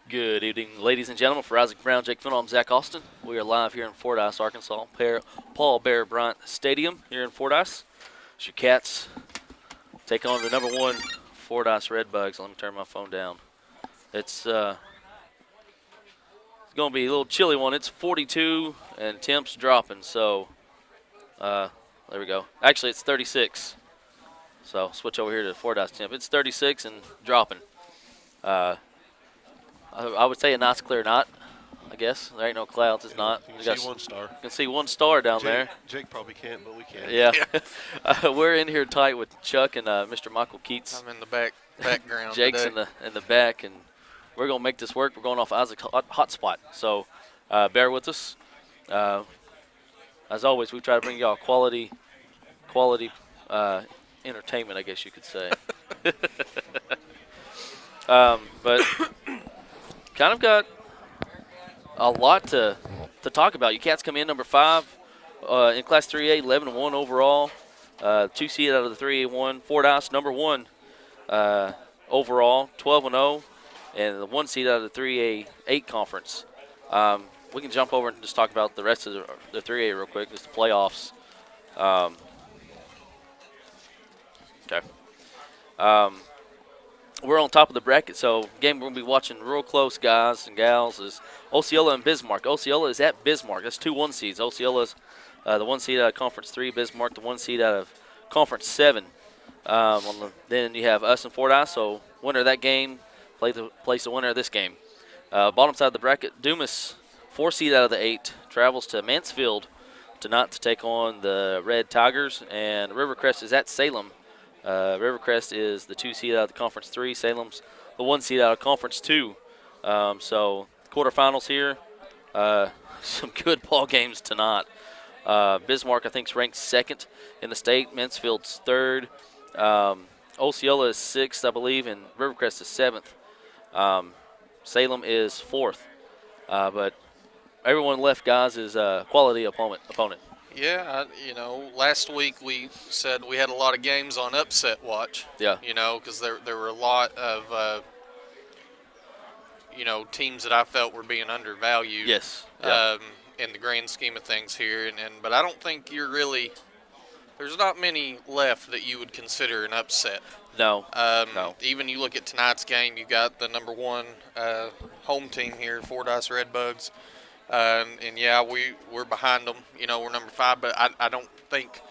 Good evening, ladies and gentlemen. For Isaac Brown, Jake Fennell, I'm Zach Austin. We are live here in Fordyce, Arkansas, Paul Bear Bryant Stadium here in Fordyce. It's your Cats take on the number one Fordyce Red Bugs. Let me turn my phone down. It's going to be a little chilly one. It's 42 and temps dropping, so there we go. Actually, it's 36. So switch over here to Fordyce temp. It's 36 and dropping. I would say a nice clear night, I guess. There ain't no clouds. It's not. You can see one star. You can see one star down there. Jake probably can't, but we can. Yeah. We're in here tight with Chuck and Mr. Michael Keats. I'm in the background. Jake's today. in the back, and we're going to make this work. We're going off Isaac's hotspot. So bear with us. As always, we try to bring y'all quality entertainment, I guess you could say. But kind of got a lot to talk about. You Cats come in number 5 in Class 3A, 11-1 overall. 2 seed out of the 3A1. Fordyce, number 1 overall, 12-0, and the 1 seed out of the 3A8 conference. We can jump over and just talk about the rest of the 3A real quick, just the playoffs. Okay. We're on top of the bracket, so game we're going to be watching real close, guys and gals, is Osceola and Bismarck. Osceola is at Bismarck. That's 2 1 seeds. Osceola's the 1 seed out of Conference 3, Bismarck the 1 seed out of Conference 7. Then you have us and Fordyce, so winner of that game plays the winner of this game. Bottom side of the bracket, Dumas, 4 seed out of the 8, travels to Mansfield tonight to take on the Red Tigers, and Rivercrest is at Salem. Rivercrest is the 2 seed out of the Conference 3. Salem's the 1 seed out of Conference 2. So quarterfinals here. Some good ball games tonight. Bismarck, I think, is ranked 2nd in the state. Mansfield's 3rd. Osceola is 6th, I believe, and Rivercrest is 7th. Salem is 4th. But everyone left, guys, is a quality opponent. Yeah, last week we said we had a lot of games on upset watch. Yeah. Because there were a lot of, teams that I felt were being undervalued. Yes. Yeah. In the grand scheme of things here, but I don't think there's not many left that you would consider an upset. No. No. Even you look at tonight's game, you got the number 1 home team here, Fordyce Red Bugs. Yeah, we're behind them. We're number 5, but I don't think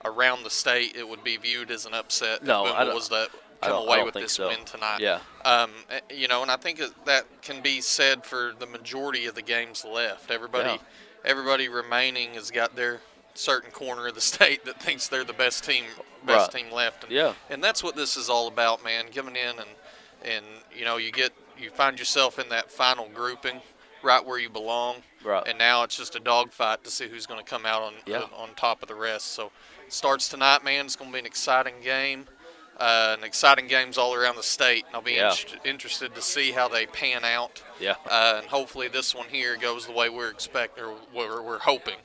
around the state it would be viewed as an upset. No, if Booneville was to come away with this win tonight. Yeah. And I think that can be said for the majority of the games left. Everybody remaining has got their certain corner of the state that thinks they're the best team left. And that's what this is all about, man. Coming in and you find yourself in that final grouping, right where you belong, right. And now it's just a dogfight to see who's going to come out on top of the rest. So it starts tonight, man. It's going to be an exciting game, and exciting games all around the state. And I'll be interested to see how they pan out. Yeah. And hopefully this one here goes the way we're hoping,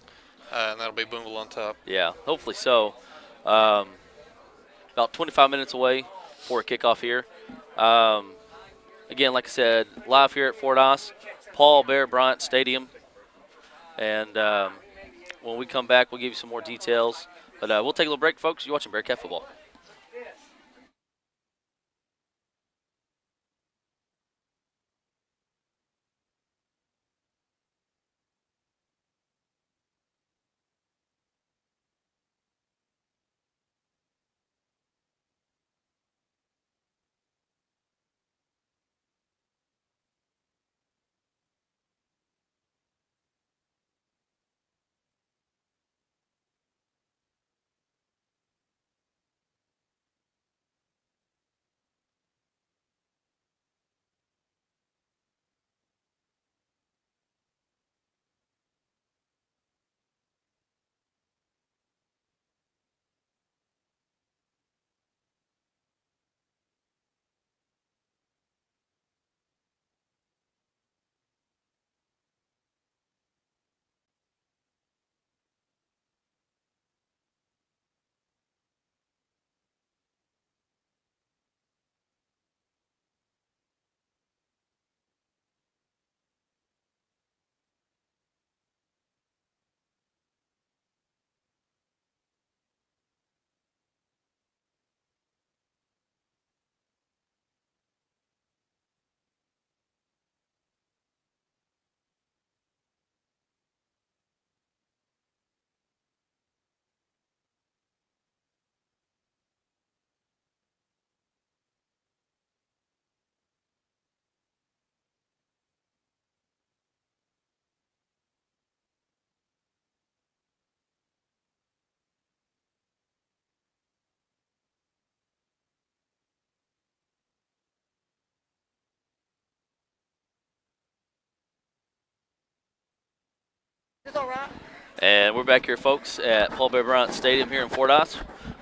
and that'll be Booneville on top. Yeah, hopefully so. About 25 minutes away for a kickoff here. Again, like I said, live here at Fordyce, Paul Bear Bryant Stadium. And when we come back, we'll give you some more details. But we'll take a little break, folks. You're watching Bearcat football. It's all right. And we're back here, folks, at Paul Bear Bryant Stadium here in Fordyce.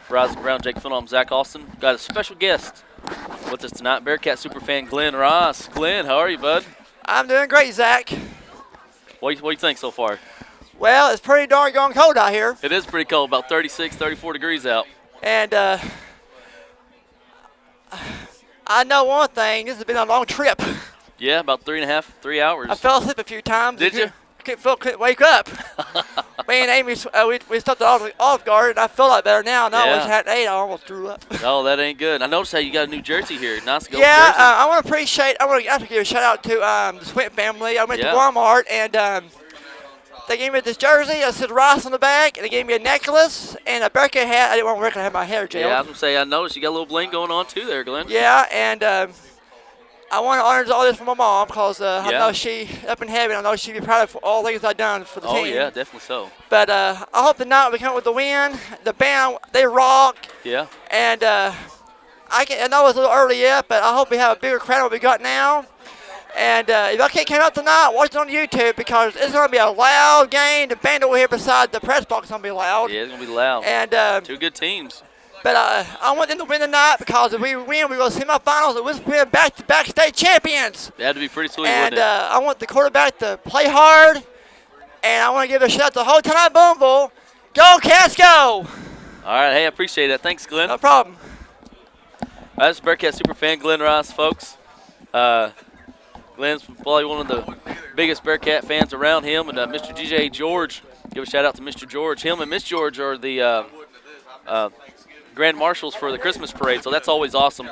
Verizon Brown, Jake Finn, I'm Zach Austin. Got a special guest with us tonight, Bearcat superfan Glenn Ross. Glenn, how are you, bud? I'm doing great, Zach. What do you think so far? Well, it's pretty doggone cold out here. It is pretty cold, about 36, 34 degrees out. And I know one thing. This has been a long trip. Yeah, about 3 hours. I fell asleep a few times. Did you? Couldn't wake up. Me and Amy, we stopped at Olive Garden. I feel a lot better now. No, Yeah. I was had 8. I almost threw up. Oh, that ain't good. I noticed how you got a new jersey here. Nice gold Yeah, jersey. I want to give a shout out to the Swint family. I went to Walmart and they gave me this jersey. It said Ross on the back, and they gave me a necklace and a Bearcat hat. I didn't want to wear it. I had my hair gelled. Yeah, I was going to say, I noticed you got a little bling going on too there, Glenn. Yeah, and I want to honor all this for my mom because I know she, up in heaven, I know she'd be proud of all the things I've done for the team. Oh, yeah, definitely so. But I hope tonight we come up with the win. The band, they rock. Yeah. And I know it's a little early yet, but I hope we have a bigger crowd than what we got now. And if I can't come out tonight, watch it on YouTube because it's going to be a loud game. The band over here beside the press box is going to be loud. Yeah, it's going to be loud. And two good teams. But I want them to win tonight because if we win, we go to semifinals and we'll be back-to-back state champions. That'd be pretty sweet, And wouldn't it? I want the quarterback to play hard. And I want to give a shout out to the whole town of Booneville. Go, Cats, go! All right, hey, I appreciate that. Thanks, Glenn. No problem. That's Bearcat superfan Glenn Ross, folks. Glenn's probably one of the biggest Bearcat fans around him. And Mr. DJ George, give a shout out to Mr. George. Him and Miss George are the Grand Marshals for the Christmas parade, so that's always awesome.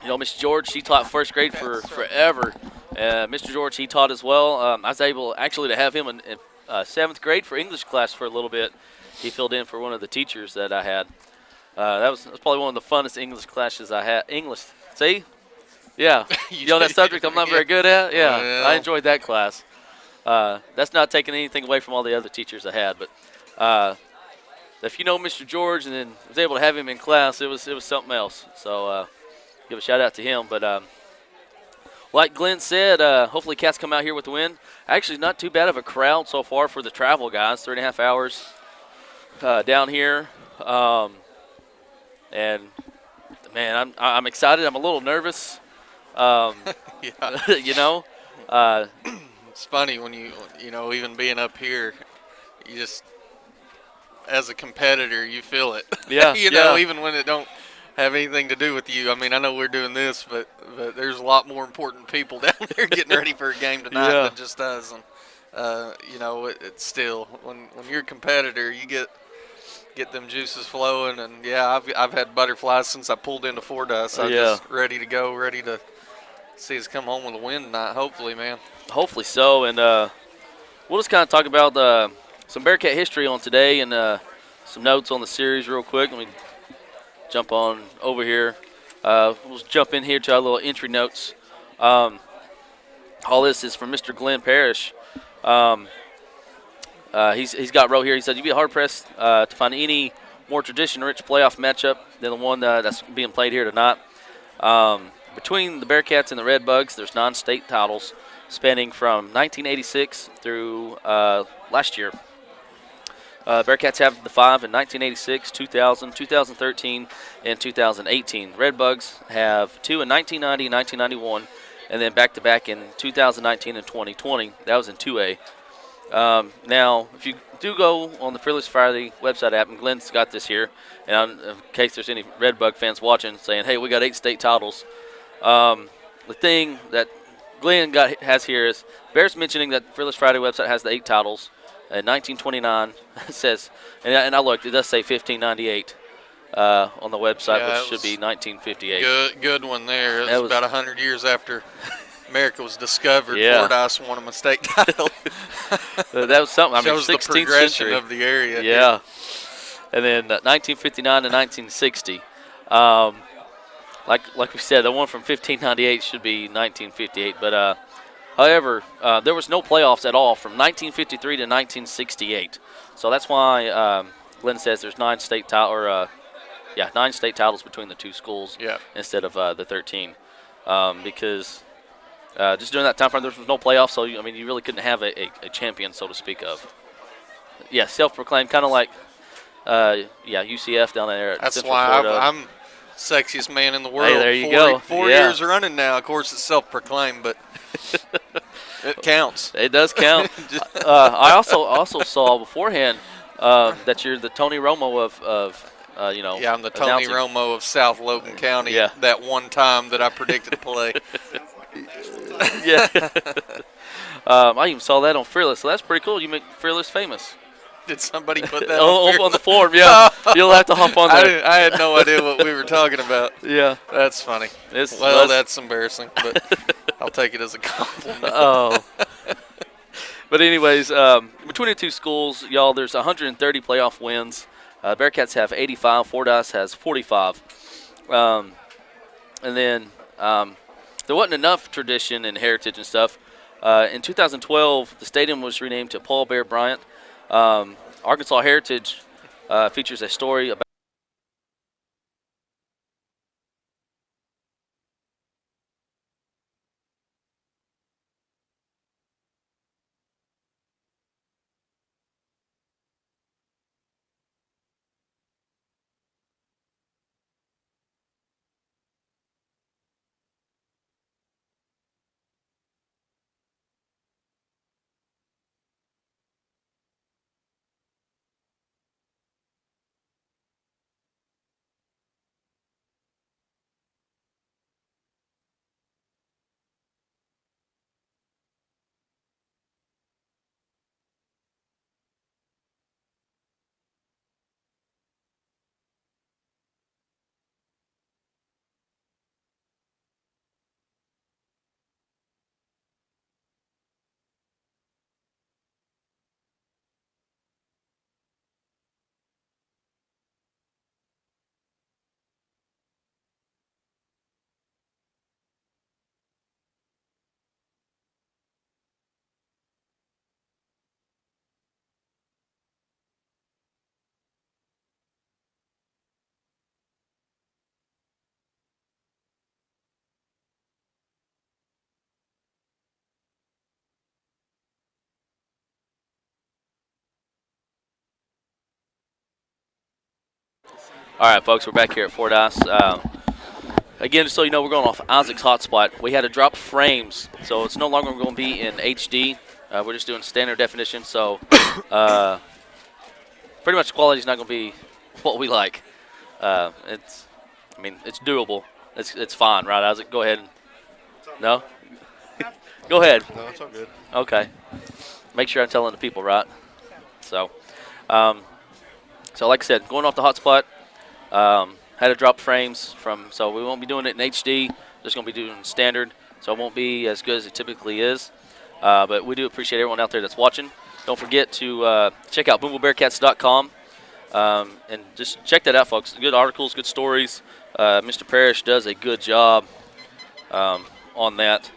Miss George, she taught first grade for forever. Mr. George, he taught as well. I was able actually to have him in 7th grade for English class for a little bit. He filled in for one of the teachers that I had. That was probably one of the funnest English classes I had. English, see? Yeah. You know that subject I'm not very good at? Yeah, Well. I enjoyed that class. That's not taking anything away from all the other teachers I had, but if you know Mr. George and then was able to have him in class, it was something else. So give a shout out to him. But like Glenn said, hopefully Cats come out here with the win. Actually, not too bad of a crowd so far for the travel guys. 3.5 hours down here, and man, I'm excited. I'm a little nervous. Yeah. It's funny when you even being up here, you just, as a competitor, you feel it. Yeah. Even when it don't have anything to do with you. I mean, I know we're doing this, but there's a lot more important people down there getting ready for a game tonight than just us. And it's still when you're a competitor, you get them juices flowing. And I've had butterflies since I pulled into Fordyce. I'm just ready to go, ready to see us come home with a win tonight. Hopefully, man. Hopefully so. And we'll just kind of talk about some Bearcat history on today and some notes on the series real quick. Let me jump on over here. We'll just jump in here to our little entry notes. All this is from Mr. Glenn Parrish. He's got wrote here. He said, you'd be hard-pressed to find any more tradition-rich playoff matchup than the one that's being played here tonight. Between the Bearcats and the Red Bugs, there's 9 state titles spanning from 1986 through last year. Bearcats have the 5 in 1986, 2000, 2013, and 2018. Red Bugs have 2 in 1990 and 1991, and then back-to-back in 2019 and 2020. That was in 2A. Now, if you do go on the Fearless Friday website app, and Glenn's got this here, and in case there's any Red Bug fans watching saying, hey, we got 8 state titles, the thing that Glenn has here is Bears mentioning that Fearless Friday website has the 8 titles. In 1929, it says, and I looked, it does say 1598 on the website, which should be 1958. Good one there. It was about 100 years after America was discovered. Fordyce won a state title. That was something. I mean, shows 16th the progression century of the area. Yeah. And then 1959 to 1960. Like we said, the one from 1598 should be 1958. But however, there was no playoffs at all from 1953 to 1968. So that's why Glenn says there's 9 state titles between the two schools instead of the 13. Because just during that time frame, there was no playoffs, so you really couldn't have a champion, so to speak of. Yeah, self-proclaimed, kind of like UCF down there at That's Central why Florida. I'm sexiest man in the world. Hey, there you go. Four years running now. Of course, it's self-proclaimed, but it counts. It does count. I also saw beforehand that you're the Tony Romo of Yeah, I'm the Tony announcing. Romo of South Logan County. Yeah. That one time that I predicted a play. Yeah. I even saw that on Fearless, so that's pretty cool. You make Fearless famous. Did somebody put that On the form, yeah. You'll have to hop on there. I had no idea what we were talking about. Yeah. That's funny. That's embarrassing, but I'll take it as a compliment. Oh. But anyways, between the two schools, y'all, there's 130 playoff wins. Bearcats have 85. Fordyce has 45. And then there wasn't enough tradition and heritage and stuff. In 2012, the stadium was renamed to Paul Bear Bryant. Arkansas Heritage features a story about All right, folks, we're back here at Fordyce. Again, just so you know, we're going off Isaac's hotspot. We had to drop frames, so it's no longer going to be in HD. We're just doing standard definition, so pretty much the quality is not going to be what we like. It's doable. It's fine, right, Isaac? Go ahead. No? Go ahead. No, it's all good. Okay. Make sure I'm telling the people, right? So like I said, going off the hotspot. Had to drop frames so we won't be doing it in HD. Just going to be doing standard, so it won't be as good as it typically is. But we do appreciate everyone out there that's watching. Don't forget to check out BoonevilleBearcats.com and just check that out, folks. Good articles, good stories. Mr. Parrish does a good job on that.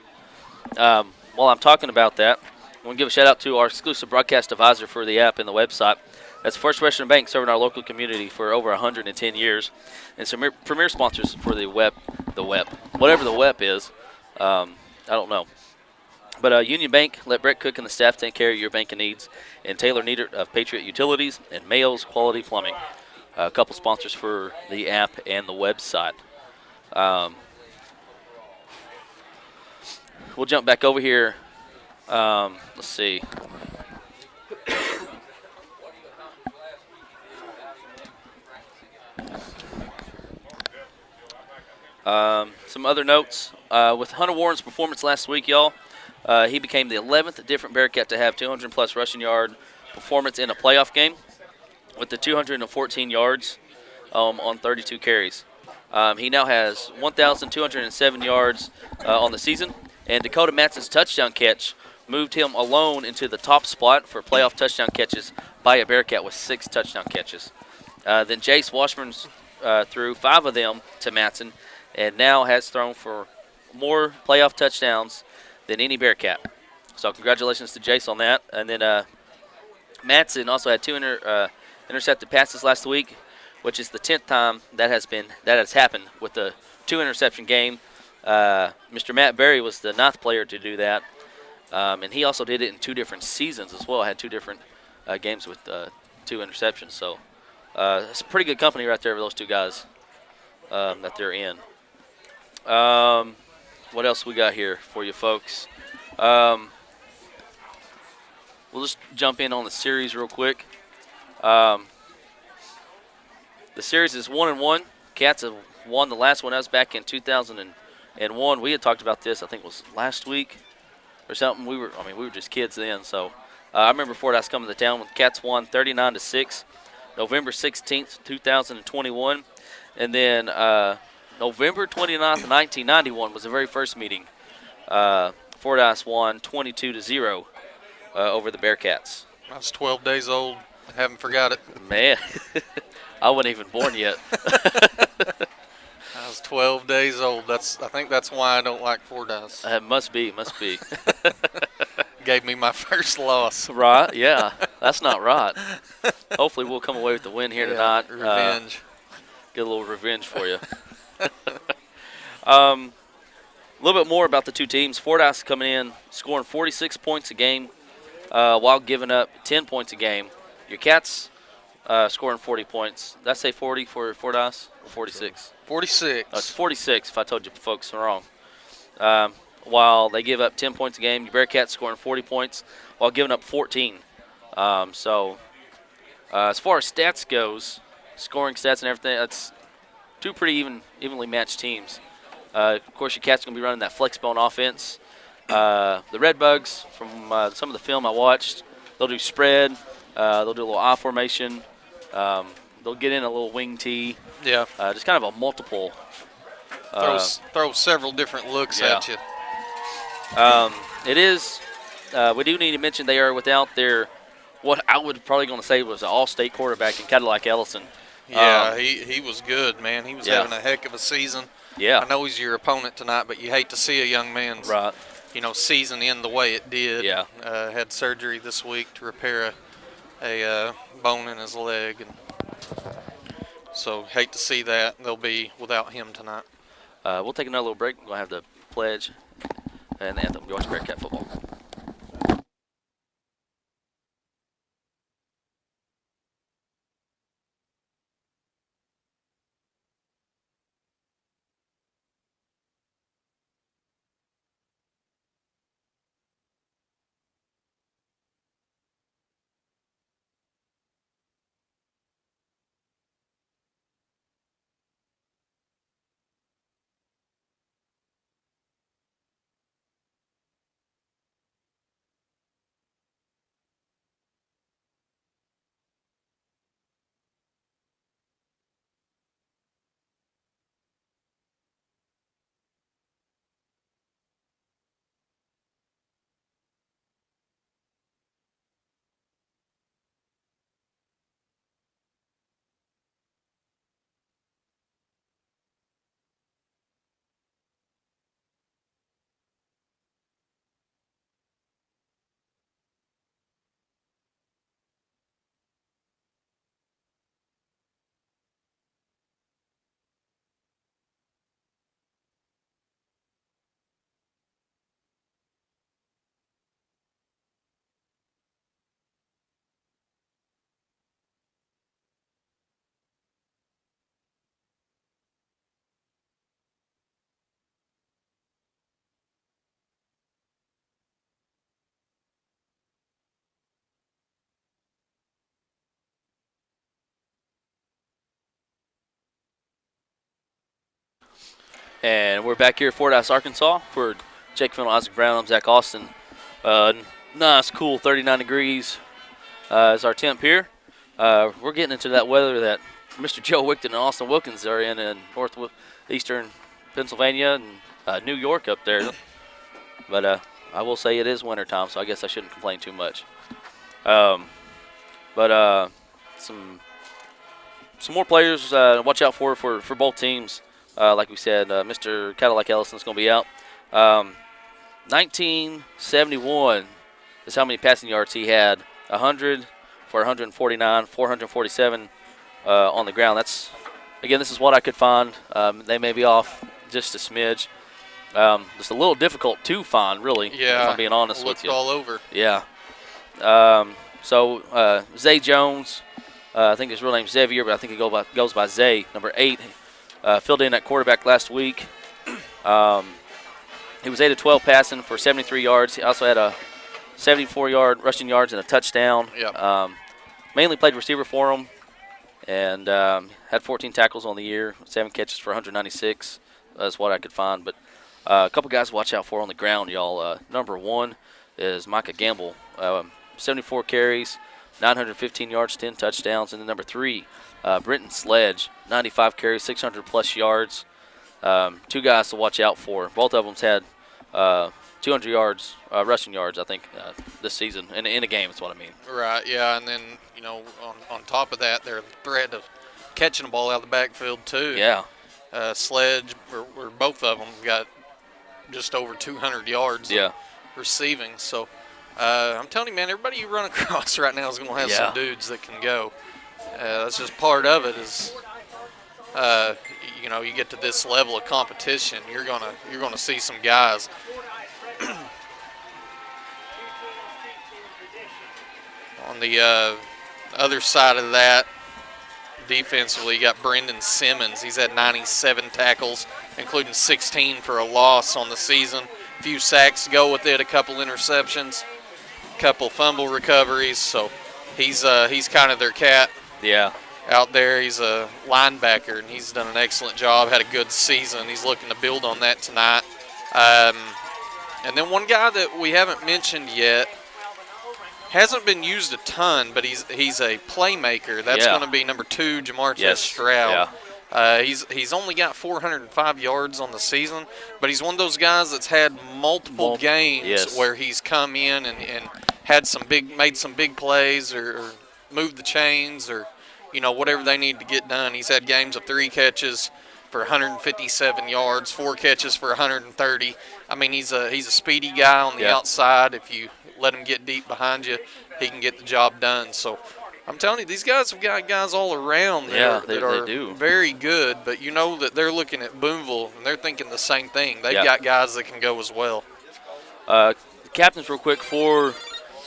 While I'm talking about that, I want to give a shout out to our exclusive broadcast advisor for the app and the website. That's First Western Bank, serving our local community for over 110 years. And some premier sponsors for the web, whatever the web is. I don't know. But Union Bank, let Brett Cook and the staff take care of your banking needs. And Taylor Niedert of Patriot Utilities and Mayo's Quality Plumbing. A couple sponsors for the app and the website. We'll jump back over here. Let's see. Some other notes. With Hunter Warren's performance last week, y'all, he became the 11th different Bearcat to have 200-plus rushing yard performance in a playoff game with the 214 yards on 32 carries. He now has 1,207 yards on the season, and Dakota Matson's touchdown catch moved him alone into the top spot for playoff touchdown catches by a Bearcat with 6 touchdown catches. Then Jace Washburn's threw 5 of them to Matson, and now has thrown for more playoff touchdowns than any Bearcat. So congratulations to Jace on that. And then Matson also had 2 intercepted passes last week, which is the 10th time that has happened with the 2 interception game. Mr. Matt Berry was the 9th player to do that, and he also did it in 2 different seasons as well. Had 2 different games with 2 interceptions. So it's a pretty good company right there with those 2 guys that they're in. What else we got here for you folks? We'll just jump in on the series real quick. The series is 1-1. Cats have won the last one. That was back in 2001. We had talked about this, I think it was last week or something. We were just kids then. So I remember Fordyce coming to town when the Cats won 39-6, November 16th, 2021. And then November 29th, 1991 was the very first meeting. Fordyce won 22-0 over the Bearcats. I was 12 days old. I haven't forgot it. Man, I wasn't even born yet. I was 12 days old. I think that's why I don't like Fordyce. Must be. Gave me my first loss. Right, yeah. That's not right. Hopefully we'll come away with the win here tonight. Revenge. Get a little revenge for you. A little bit more about the 2 teams. Fordyce coming in, scoring 46 points a game while giving up 10 points a game. Your Cats scoring 40 points. Did I say 40 for Fordyce or 46? 46. It's 46 if I told you folks wrong. While they give up 10 points a game, your Bearcats scoring 40 points while giving up 14. So as far as stats goes, scoring stats and everything, that's 2 pretty evenly matched teams. Of course, your Cats going to be running that flex bone offense. The Red Bugs, from some of the film I watched, they'll do spread. They'll do a little I formation. They'll get in a little wing tee. Yeah. Just kind of a multiple. Throw several different looks at you. It is. We do need to mention they are without their, what I would probably going to say was an all-state quarterback in Cadillac Ellison. Yeah, he was good, man. He was having a heck of a season. Yeah. I know he's your opponent tonight, but you hate to see a young man's season end the way it did. Yeah. Had surgery this week to repair a bone in his leg, and so hate to see that. They'll be without him tonight. We'll take another little break. We're going to have the pledge and the anthem. Go watch Bearcat football. And we're back here at Fordyce, Arkansas for Jake Fennell, Isaac Brown. I'm Zach Austin. Nice, cool 39 degrees is our temp here. We're getting into that weather that Mr. Joe Wickton and Austin Wilkins are in northeastern Pennsylvania and New York up there. But I will say it is wintertime, so I guess I shouldn't complain too much. Some more players watch out for both teams. Like we said, Mr. Cadillac Ellison is going to be out. 1971 is how many passing yards he had. 100 for 149, 447 on the ground. This is what I could find. They may be off just a smidge. Just a little difficult to find, really, Yeah, if I'm being honest with you. all over. Yeah. Zay Jones, I think his real name's Xavier, but I think he goes by Zay, number 8, filled in at quarterback last week. He was 8 of 12 passing for 73 yards. He also had a 74-yard rushing yards and a touchdown. Yep. Mainly played receiver for him, and had 14 tackles on the year, 7 catches for 196. That's what I could find. But a couple guys to watch out for on the ground, y'all. Number 1 is Micah Gamble, 74 carries, 915 yards, 10 touchdowns. And then number 3, Brenton Sledge, 95 carries, 600-plus yards. 2 guys to watch out for. Both of them's had 200 yards, rushing yards, I think, this season in a game is what I mean. Right, yeah, and then, on top of that, they're the threat of catching the ball out of the backfield, too. Yeah. Sledge, or both of them got just over 200 yards receiving. So, I'm telling you, man, everybody you run across right now is going to have some dudes that can go. That's just part of it is – you get to this level of competition, you're gonna see some guys. On the other side of that, defensively, you got Brendan Simmons. He's had 97 tackles, including 16 for a loss on the season. A few sacks to go with it, a couple interceptions, a couple fumble recoveries. So he's kind of their cat. Yeah. Out there, he's a linebacker, and he's done an excellent job, had a good season. He's looking to build on that tonight. And then one guy that we haven't mentioned yet, hasn't been used a ton, but he's a playmaker. That's going to be number 2, Jamartez Stroud. Yeah. He's only got 405 yards on the season, but he's one of those guys that's had multiple games where he's come in and had made some big plays or moved the chains or whatever they need to get done. He's had games of 3 catches for 157 yards, 4 catches for 130. I mean, he's a speedy guy on the outside. If you let him get deep behind you, he can get the job done. So I'm telling you, these guys have got guys all around that are do. very good, but that they're looking at Booneville and they're thinking the same thing. They've got guys that can go as well. The captains real quick for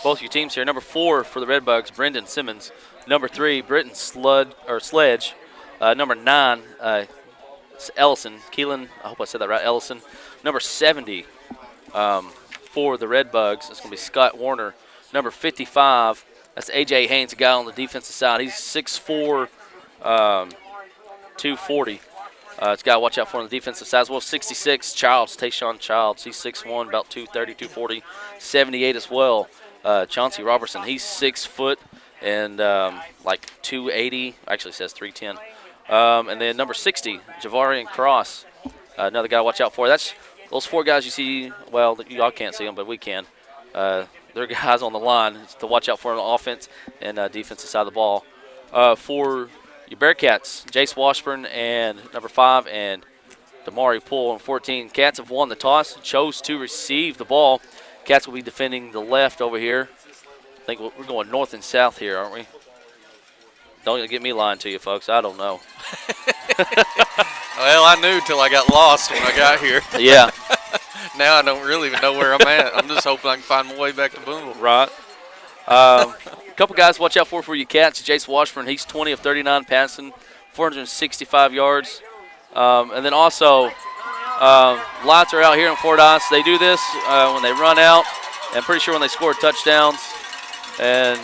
both your teams here. Number 4 for the Red Bugs, Brendan Simmons. Number 3, Britton Sledge. Number 9, Ellison. Keelan, I hope I said that right, Ellison. Number 70 for the Red Bugs, it's going to be Scott Warner. Number 55, that's A.J. Haynes, a guy on the defensive side. He's 6'4", 240. It's a guy to watch out for on the defensive side as well. 66, Tayshawn Childs. He's 6'1", about 230, 240. 78 as well, Chauncey Robertson. He's 6 foot. And like 280, actually says 310. And then number 60, Javarian Cross, another guy to watch out for. That's those 4 guys you see. Well, y'all can't see them, but we can. They're guys on the line to watch out for on the offense and defensive side of the ball. For your Bearcats, Jace Washburn and number 5 and Damari Poole and 14. Cats have won the toss, chose to receive the ball. Cats will be defending the left over here. I think we're going north and south here, aren't we? Don't get me lying to you, folks. I don't know. Well, I knew till I got lost when I got here. Yeah. Now I don't really even know where I'm at. I'm just hoping I can find my way back to Booneville. Right. A couple guys to watch out for your Cats. Jace Washburn, he's 20 of 39 passing, 465 yards. And then also, lots are out here in Fordyce. They do this when they run out. I'm pretty sure when they score touchdowns. And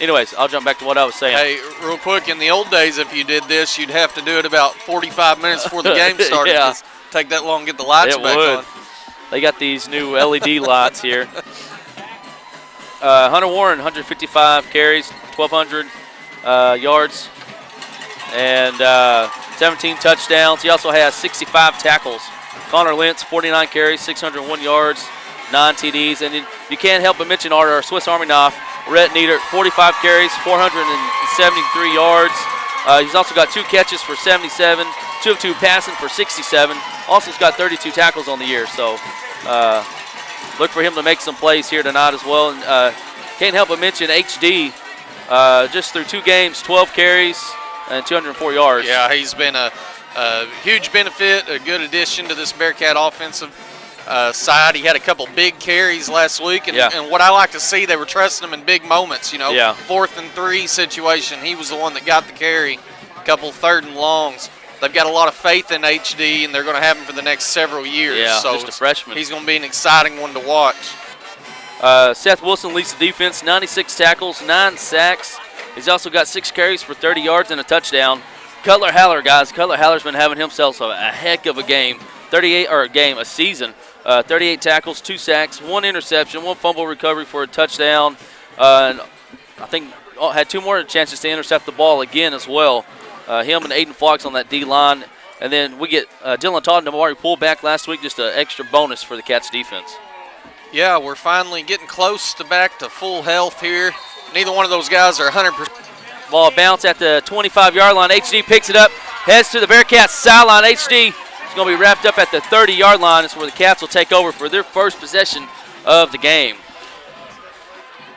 anyways, I'll jump back to what I was saying. Hey, real quick, in the old days, if you did this, you'd have to do it about 45 minutes before the game started. Yeah. Just take that long to get the lights back on. They got these new LED lights here. Hunter Warren, 155 carries, 1,200 yards, and 17 touchdowns. He also has 65 tackles. Connor Lentz, 49 carries, 601 yards. 9 TDs, and then you can't help but mention our Swiss Army knife, Rhett Nieder, 45 carries, 473 yards. He's also got 2 catches for 77, 2 of 2 passing for 67. Also, he's got 32 tackles on the year, so look for him to make some plays here tonight as well. And can't help but mention HD, just through 2 games, 12 carries and 204 yards. Yeah, he's been a Huge benefit, a good addition to this Bearcat offensive side. He had a couple big carries last week, and what I like to see, they were trusting him in big moments. 4th and 3 situation, he was the one that got the carry. A couple 3rd and longs. They've got a lot of faith in HD, and they're going to have him for the next several years. Yeah, so just a freshman. He's going to be an exciting one to watch. Seth Wilson leads the defense, 96 tackles, 9 sacks. He's also got 6 carries for 30 yards and a touchdown. Cutler Haller, guys. Cutler Haller's been having himself a heck of a game. A season. 38 tackles, 2 sacks, 1 interception, 1 fumble recovery for a touchdown. And I think had 2 more chances to intercept the ball again as well. Him and Aiden Fox on that D-line. And then we get Dylan Todd and Amari pulled back last week, just an extra bonus for the Cats defense. Yeah, we're finally getting close to back to full health here. Neither one of those guys are 100%. Ball bounce at the 25-yard line. HD picks it up, heads to the Bearcats sideline. HD is going to be wrapped up at the 30-yard line. It's where the Cats will take over for their first possession of the game.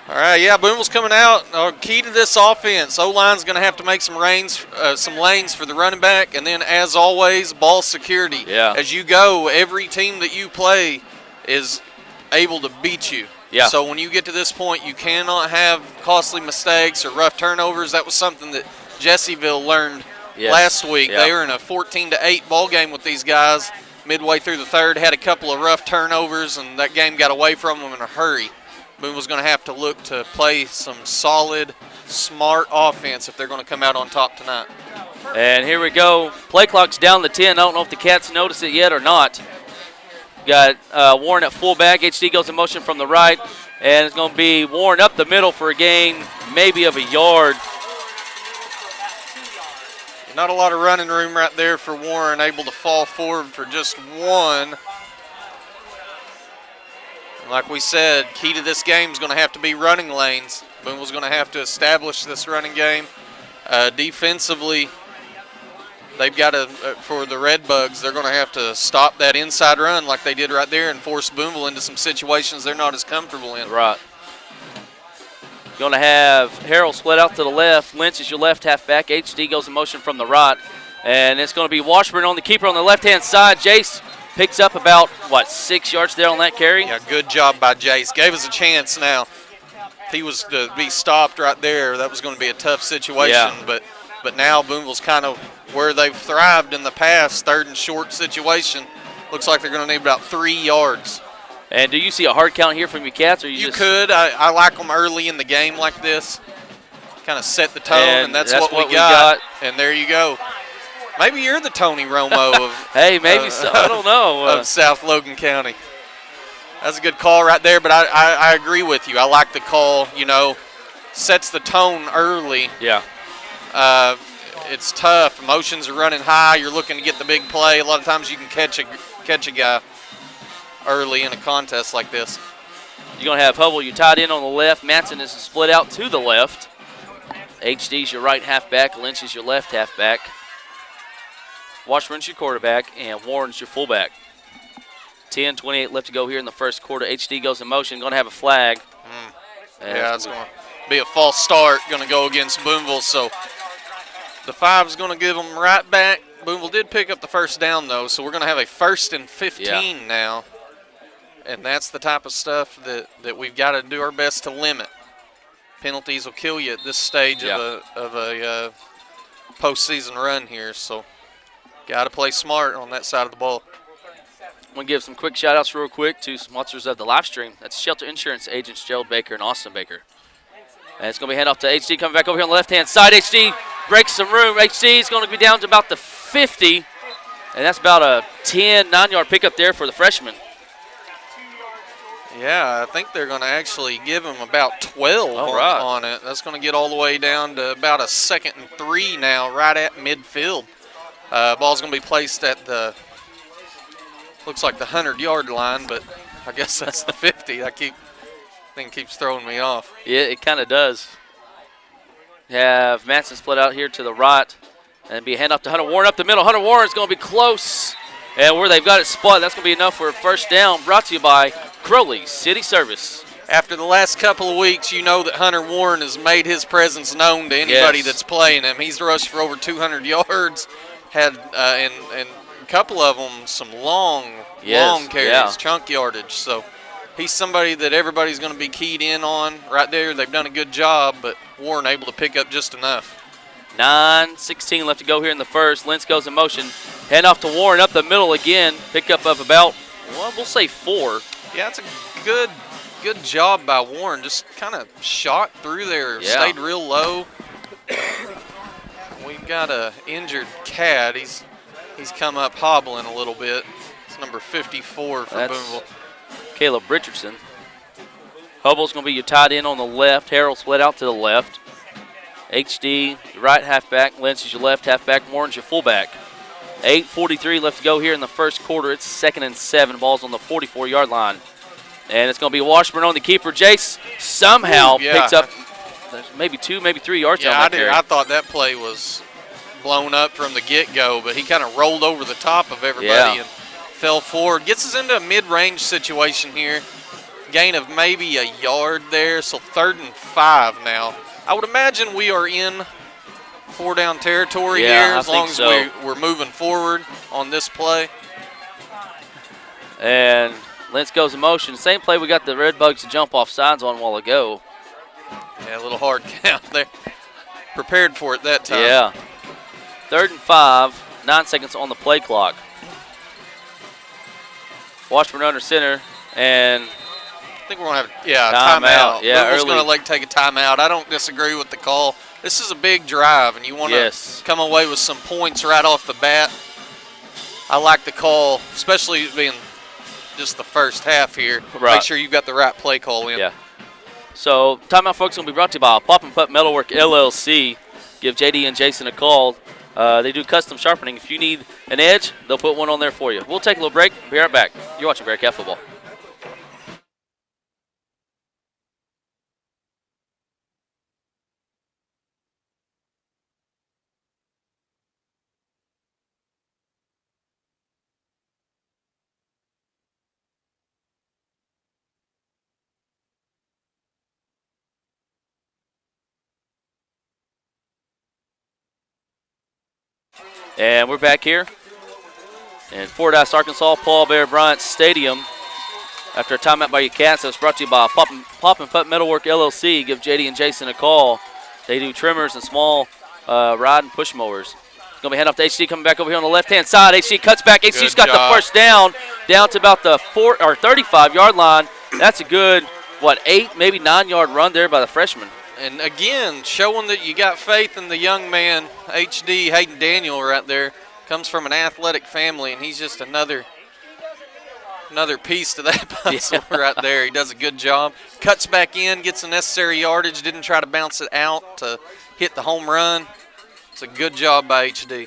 All right, yeah, Booneville's coming out. Key to this offense, O-line's going to have to make some lanes for the running back, and then, as always, ball security. Yeah. As you go, every team that you play is able to beat you. Yeah. So when you get to this point, you cannot have costly mistakes or rough turnovers. That was something that Jessieville learned last week. Yeah. They were in a 14-8 ball game with these guys midway through the third, had a couple of rough turnovers, and that game got away from them in a hurry. Booneville's going to have to look to play some solid, smart offense if they're going to come out on top tonight. And here we go. Play clock's down to 10. I don't know if the Cats notice it yet or not. Got Warren at fullback. HD goes in motion from the right. And it's going to be Warren up the middle for a gain, maybe of a yard. Not a lot of running room right there for Warren, able to fall forward for just 1. Like we said, key to this game is going to have to be running lanes. Booneville's going to have to establish this running game. Defensively, they've got to, for the Red Bugs, they're going to have to stop that inside run like they did right there and force Booneville into some situations they're not as comfortable in. Right. Going to have Harold split out to the left. Lynch is your left halfback. HD goes in motion from the right. And it's going to be Washburn on the keeper on the left-hand side. Jace picks up about, 6 yards there on that carry? Yeah, good job by Jace. Gave us a chance now. If he was to be stopped right there, that was going to be a tough situation. Yeah. But now Booneville's kind of where they've thrived in the past, 3rd and short situation. Looks like they're going to need about 3 yards. And do you see a hard count here from your Cats? Or you could. I like them early in the game like this. Kind of set the tone, and that's what we got. And there you go. Maybe you're the Tony Romo of hey, maybe so. I don't know. Of South Logan County. That's a good call right there, but I agree with you. I like the call, sets the tone early. Yeah. It's tough. Emotions are running high. You're looking to get the big play. A lot of times you can catch a guy early in a contest like this. You're going to have Hubble, you tied in on the left. Matson is split out to the left. HD's your right halfback. Lynch is your left halfback. Washburn's your quarterback, and Warren's your fullback. 10:28 left to go here in the first quarter. HD goes in motion, going to have a flag. Yeah, it's going to be a false start, going to go against Booneville. So the 5 is going to give them right back. Booneville did pick up the first down, though, so we're going to have a 1st and 15 now. And that's the type of stuff that we've got to do our best to limit. Penalties will kill you at this stage of a postseason run here, so got to play smart on that side of the ball. I'm going to give some quick shout-outs real quick to sponsors of the live stream. That's Shelter Insurance agents Gerald Baker and Austin Baker. And it's going to be hand off to HD coming back over here on the left-hand side. HD breaks some room. HD is going to be down to about the 50, and that's about a 9-yard pickup there for the freshman. Yeah, I think they're going to actually give him about 12 on it. That's going to get all the way down to about a 2nd and 3 now, right at midfield. Ball's going to be placed at the, looks like the 100-yard line, but I guess that's the 50. Thing keeps throwing me off. Yeah, it kind of does. You have Matson split out here to the right, and be a handoff to Hunter Warren up the middle. Hunter Warren's going to be close, and where they've got it spot, that's going to be enough for a first down. Brought to you by Crowley City Service. After the last couple of weeks, you know that Hunter Warren has made his presence known to anybody that's playing him. He's rushed for over 200 yards. had and a couple of them some long carries, chunk yardage. So he's somebody that everybody's going to be keyed in on right there. They've done a good job, but Warren able to pick up just enough. 9:16 left to go here in the first. Lentz goes in motion. Hand off to Warren up the middle again. Pick up of about, well, we'll say 4. Yeah, it's a good job by Warren. Just kind of shot through there, stayed real low. We've got a injured Cad. He's come up hobbling a little bit. It's number 54 for Booneville. Caleb Richardson. Hubble's going to be your tight end on the left. Harold split out to the left. HD, your right halfback. Lentz is your left halfback. Warren's your fullback. 8:43 left to go here in the first quarter. It's 2nd and 7. Ball's on the 44-yard line. And it's going to be Washburn on the keeper. Jace somehow picks up maybe 2, maybe 3 yards. Yeah, I thought that play was blown up from the get-go, but he kind of rolled over the top of everybody and fell forward. Gets us into a mid-range situation here. Gain of maybe a yard there, so 3rd and 5 now. I would imagine we are in 4-down territory here as long as we're moving forward on this play. And Lentz goes in motion. Same play we got the Red Bugs to jump off sides on a while ago. Yeah, a little hard count there. Prepared for it that time. Yeah. 3rd and 5, 9 seconds on the play clock. Washburn under center, and I think we're going to have timeout. Yeah, we're going to take a timeout. I don't disagree with the call. This is a big drive, and you want to come away with some points right off the bat. I like the call, especially being just the first half here. Right. Make sure you've got the right play call in. Yeah. So, timeout, folks, going to be brought to you by Pop and Putt Metalwork LLC. Give JD and Jason a call. They do custom sharpening. If you need an edge, they'll put one on there for you. We'll take a little break. Be right back. You're watching Bearcat Football. And we're back here in Fordyce, Arkansas, Paul Bear Bryant Stadium. After a timeout by your Cats, that's brought to you by Pop and Putt Metalwork LLC. Give JD and Jason a call. They do trimmers and small ride and push mowers. It's going to be hand off to HD coming back over here on the left-hand side. HD cuts back. HD's got the first down to about the 35-yard line. That's a good, 8, maybe 9-yard run there by the freshman. And again, showing that you got faith in the young man, HD Hayden Daniel right there. Comes from an athletic family, and he's just another piece to that puzzle right there. He does a good job. Cuts back in, gets the necessary yardage, didn't try to bounce it out to hit the home run. It's a good job by HD.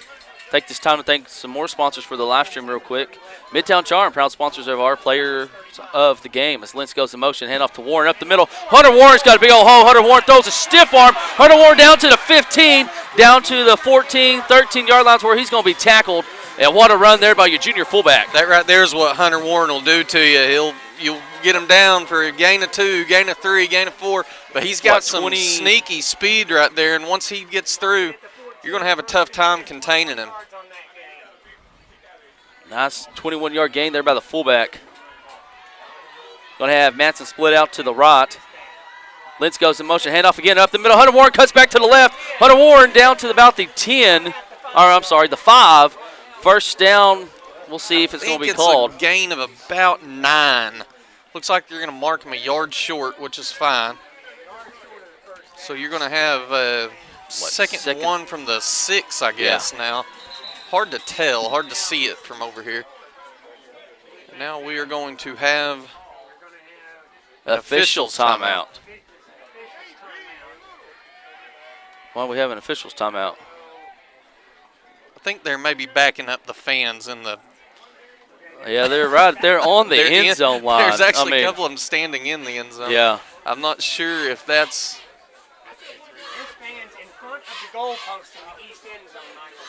Take this time to thank some more sponsors for the live stream real quick. Midtown Charm, proud sponsors of our players of the game. As Lentz goes in motion, hand off to Warren up the middle. Hunter Warren's got a big old hole. Hunter Warren throws a stiff arm. Hunter Warren down to the 15, down to the 14, 13-yard lines where he's going to be tackled. And what a run there by your junior fullback. That right there is what Hunter Warren will do to you. You'll get him down for a gain of 2, gain of 3, gain of 4. But he's got some sneaky speed right there, and once he gets through, you're going to have a tough time containing him. Nice 21-yard gain there by the fullback. Going to have Matson split out to the right. Lentz goes in motion, handoff again up the middle. Hunter Warren cuts back to the left. Hunter Warren down to about the 10, the 5. First down, we'll see if it's going to be called. It's a gain of about 9. Looks like you're going to mark him a yard short, which is fine. So you're going to have second 1 from the 6, I guess, now. Hard to tell, hard to see it from over here. Now we are going to have official timeout. Why do we have an official's timeout? I think they're maybe backing up the fans in the. Yeah, they're right there on the end zone line. There's actually a couple of them standing in the end zone. Yeah. I'm not sure if that's. There's fans in front of the goalpost in the east end zone, Michael.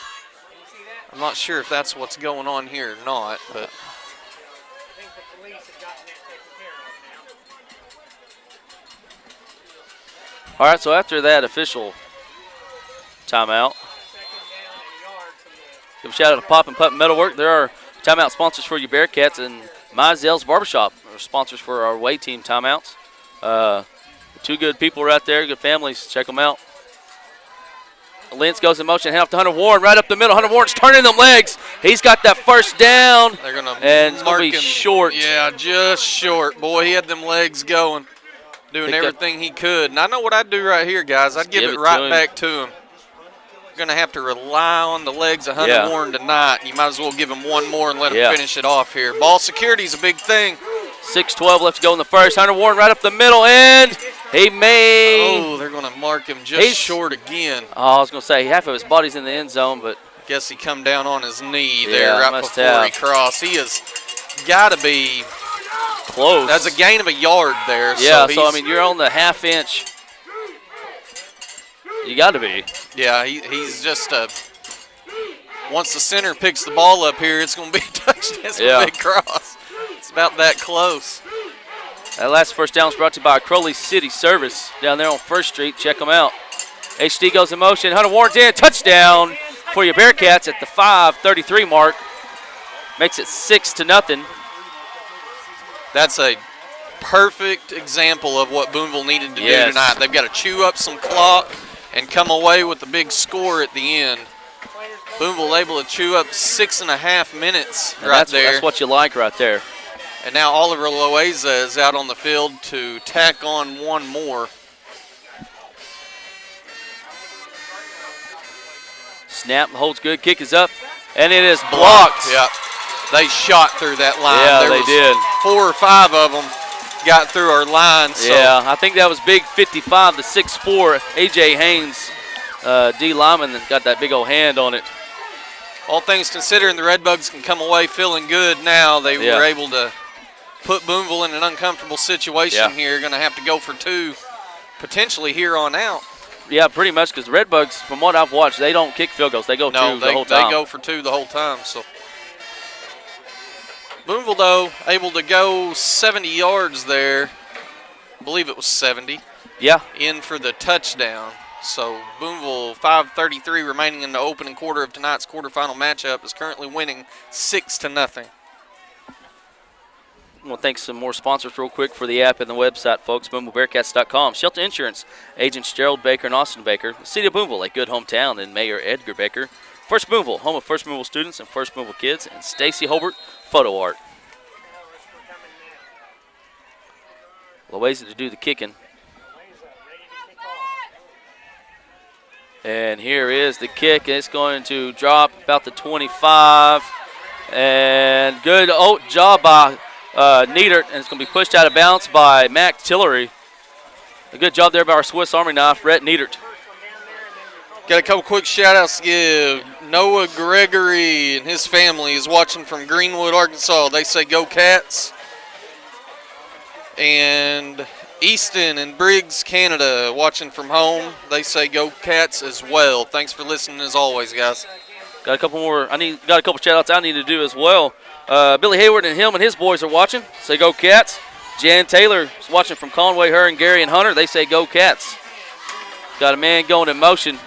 Can you see that? I'm not sure if that's what's going on here or not, but. I think the police have gotten that taken care of now. All right, so after that official timeout, Give a shout out to Pop and Putt Metalwork. They're our timeout sponsors for you Bearcats, and Mizell's Barbershop are sponsors for our away team timeouts. Two good people right there, good families. Check them out. Lentz goes in motion, hand off to Hunter Warren, right up the middle. Hunter Warren's turning them legs. He's got that first down. They're gonna and it's mark going to be him short. Yeah, just short. Boy, he had them legs going, doing everything he could. And I know what I'd do right here, guys. I'd give it right back to him. You're going to have to rely on the legs of Hunter Warren tonight. You might as well give him one more and let him finish it off here. Ball security is a big thing. 6:12 left to go in the first. Hunter Warren right up the middle, and he may. Oh, they're going to mark him just short again. Oh, I was going to say half of his body's in the end zone, but. Guess he come down on his knee there right before he crossed. He has got to be close. That's a gain of a yard there. Yeah, so I mean, you're on the half inch. You got to be. Yeah, he's just once the center picks the ball up here, it's going to be a touchdown. It's a big cross. It's about that close. That last first down was brought to you by Crowley City Service down there on 1st Street. Check them out. HD goes in motion. Hunter Warren's in. Touchdown for your Bearcats at the 5:33 mark. Makes it 6-0. That's a perfect example of what Booneville needed to do tonight. They've got to chew up some clock and come away with a big score at the end. Booneville able to chew up 6.5 minutes there. That's what you like right there. And now Oliver Loaiza is out on the field to tack on one more. Snap holds good. Kick is up, and it is blocked. Yeah, they shot through that line. Yeah, they did. 4 or 5 of them got through our line. So. Yeah, I think that was big 55 to 6'4". A.J. Haynes, D lineman, got that big old hand on it. All things considering, the Red Bugs can come away feeling good now. They were able to put Booneville in an uncomfortable situation here. Going to have to go for 2 potentially here on out. Yeah, pretty much, because the Red Bugs, from what I've watched, they don't kick field goals. They go 2 the whole time. They go for 2 the whole time. So Booneville, though, able to go 70 yards there. I believe it was 70. Yeah. In for the touchdown. So Booneville, 5:33 remaining in the opening quarter of tonight's quarterfinal matchup, is currently winning 6-0. I want to thank some more sponsors real quick for the app and the website, folks. BoonevilleBearcats.com. Shelter Insurance, agents Jerald Baker and Austin Baker. The City of Booneville, a good hometown, and Mayor Edgar Baker. First Booneville, home of First Booneville students and First Booneville kids. And Stacy Holbert, photo art. Loaiza to do the kicking. And here is the kick. It's going to drop about the 25. And good job by Niedert, and it's going to be pushed out of bounds by Mac Tillery. A good job there by our Swiss Army knife, Rhett Niedert. Got a couple quick shout-outs to give. Noah Gregory and his family is watching from Greenwood, Arkansas. They say go Cats. And Easton and Briggs, Canada, watching from home. They say go Cats as well. Thanks for listening as always, guys. Got a couple more. Got a couple shout-outs I need to do as well. Billy Hayward and him and his boys are watching. Say go Cats. Jan Taylor is watching from Conway, her and Gary and Hunter. They say go Cats. Got a man going in motion.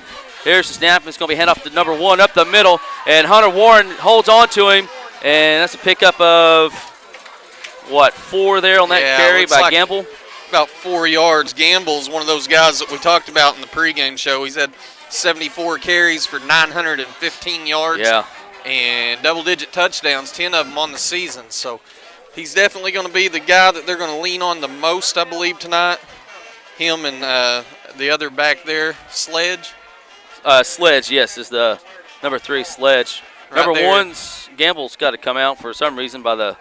Here's the snap. It's going to be hand off to number 1 up the middle. And Hunter Warren holds on to him. And that's a pickup of, 4 there on that carry by Gamble? About 4 yards. Gamble's one of those guys that we talked about in the pregame show. He's had 74 carries for 915 yards. Yeah. And double-digit touchdowns, 10 of them on the season. So he's definitely going to be the guy that they're going to lean on the most, I believe, tonight. Him and the other back there, Sledge. Sledge, yes, is the number 3 Sledge. Right number there. 1's Gamble's got to come out for some reason by the.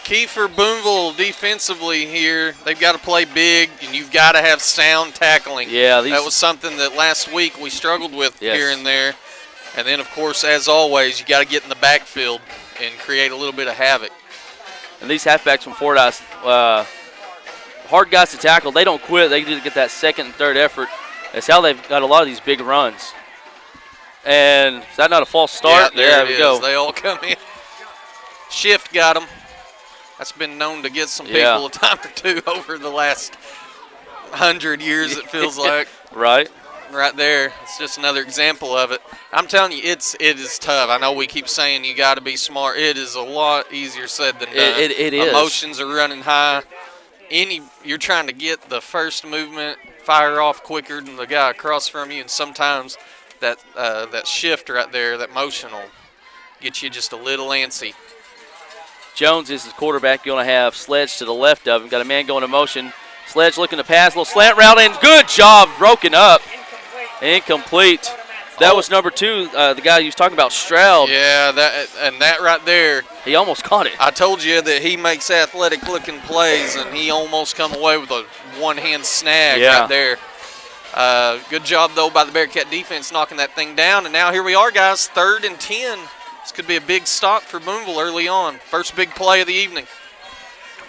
Key for Booneville defensively here, they've got to play big, and you've got to have sound tackling. Yeah, that was something that last week we struggled with Yes. here and there. And then, of course, as always, you got to get in the backfield and create a little bit of havoc. And these halfbacks from Fordyce, hard guys to tackle. They don't quit. They need to get that second and third effort. That's how they've got a lot of these big runs. And is that not a false start? Yeah, there we it go. is. They all come in. Shift got them. That's been known to get some people a time or two over the last 100 years, it feels like. Right. right there. It's just another example of it. I'm telling you, it is tough. I know we keep saying you got to be smart. It is a lot easier said than done. It is. Emotions are running high. You're trying to get the first movement, fire off quicker than the guy across from you, and sometimes that shift right there, that motion will get you just a little antsy. Jones is his quarterback. You're going to have Sledge to the left of him. Got a man going in motion. Sledge looking to pass, little slant route, and good job, broken up. Incomplete. That was number 2, the guy you was talking about, Jerald. Yeah, that right there. He almost caught it. I told you that he makes athletic-looking plays, and he almost come away with a one-hand snag right there. Good job, though, by the Bearcat defense knocking that thing down. And now here we are, guys, 3rd and 10. This could be a big stop for Booneville early on. First big play of the evening.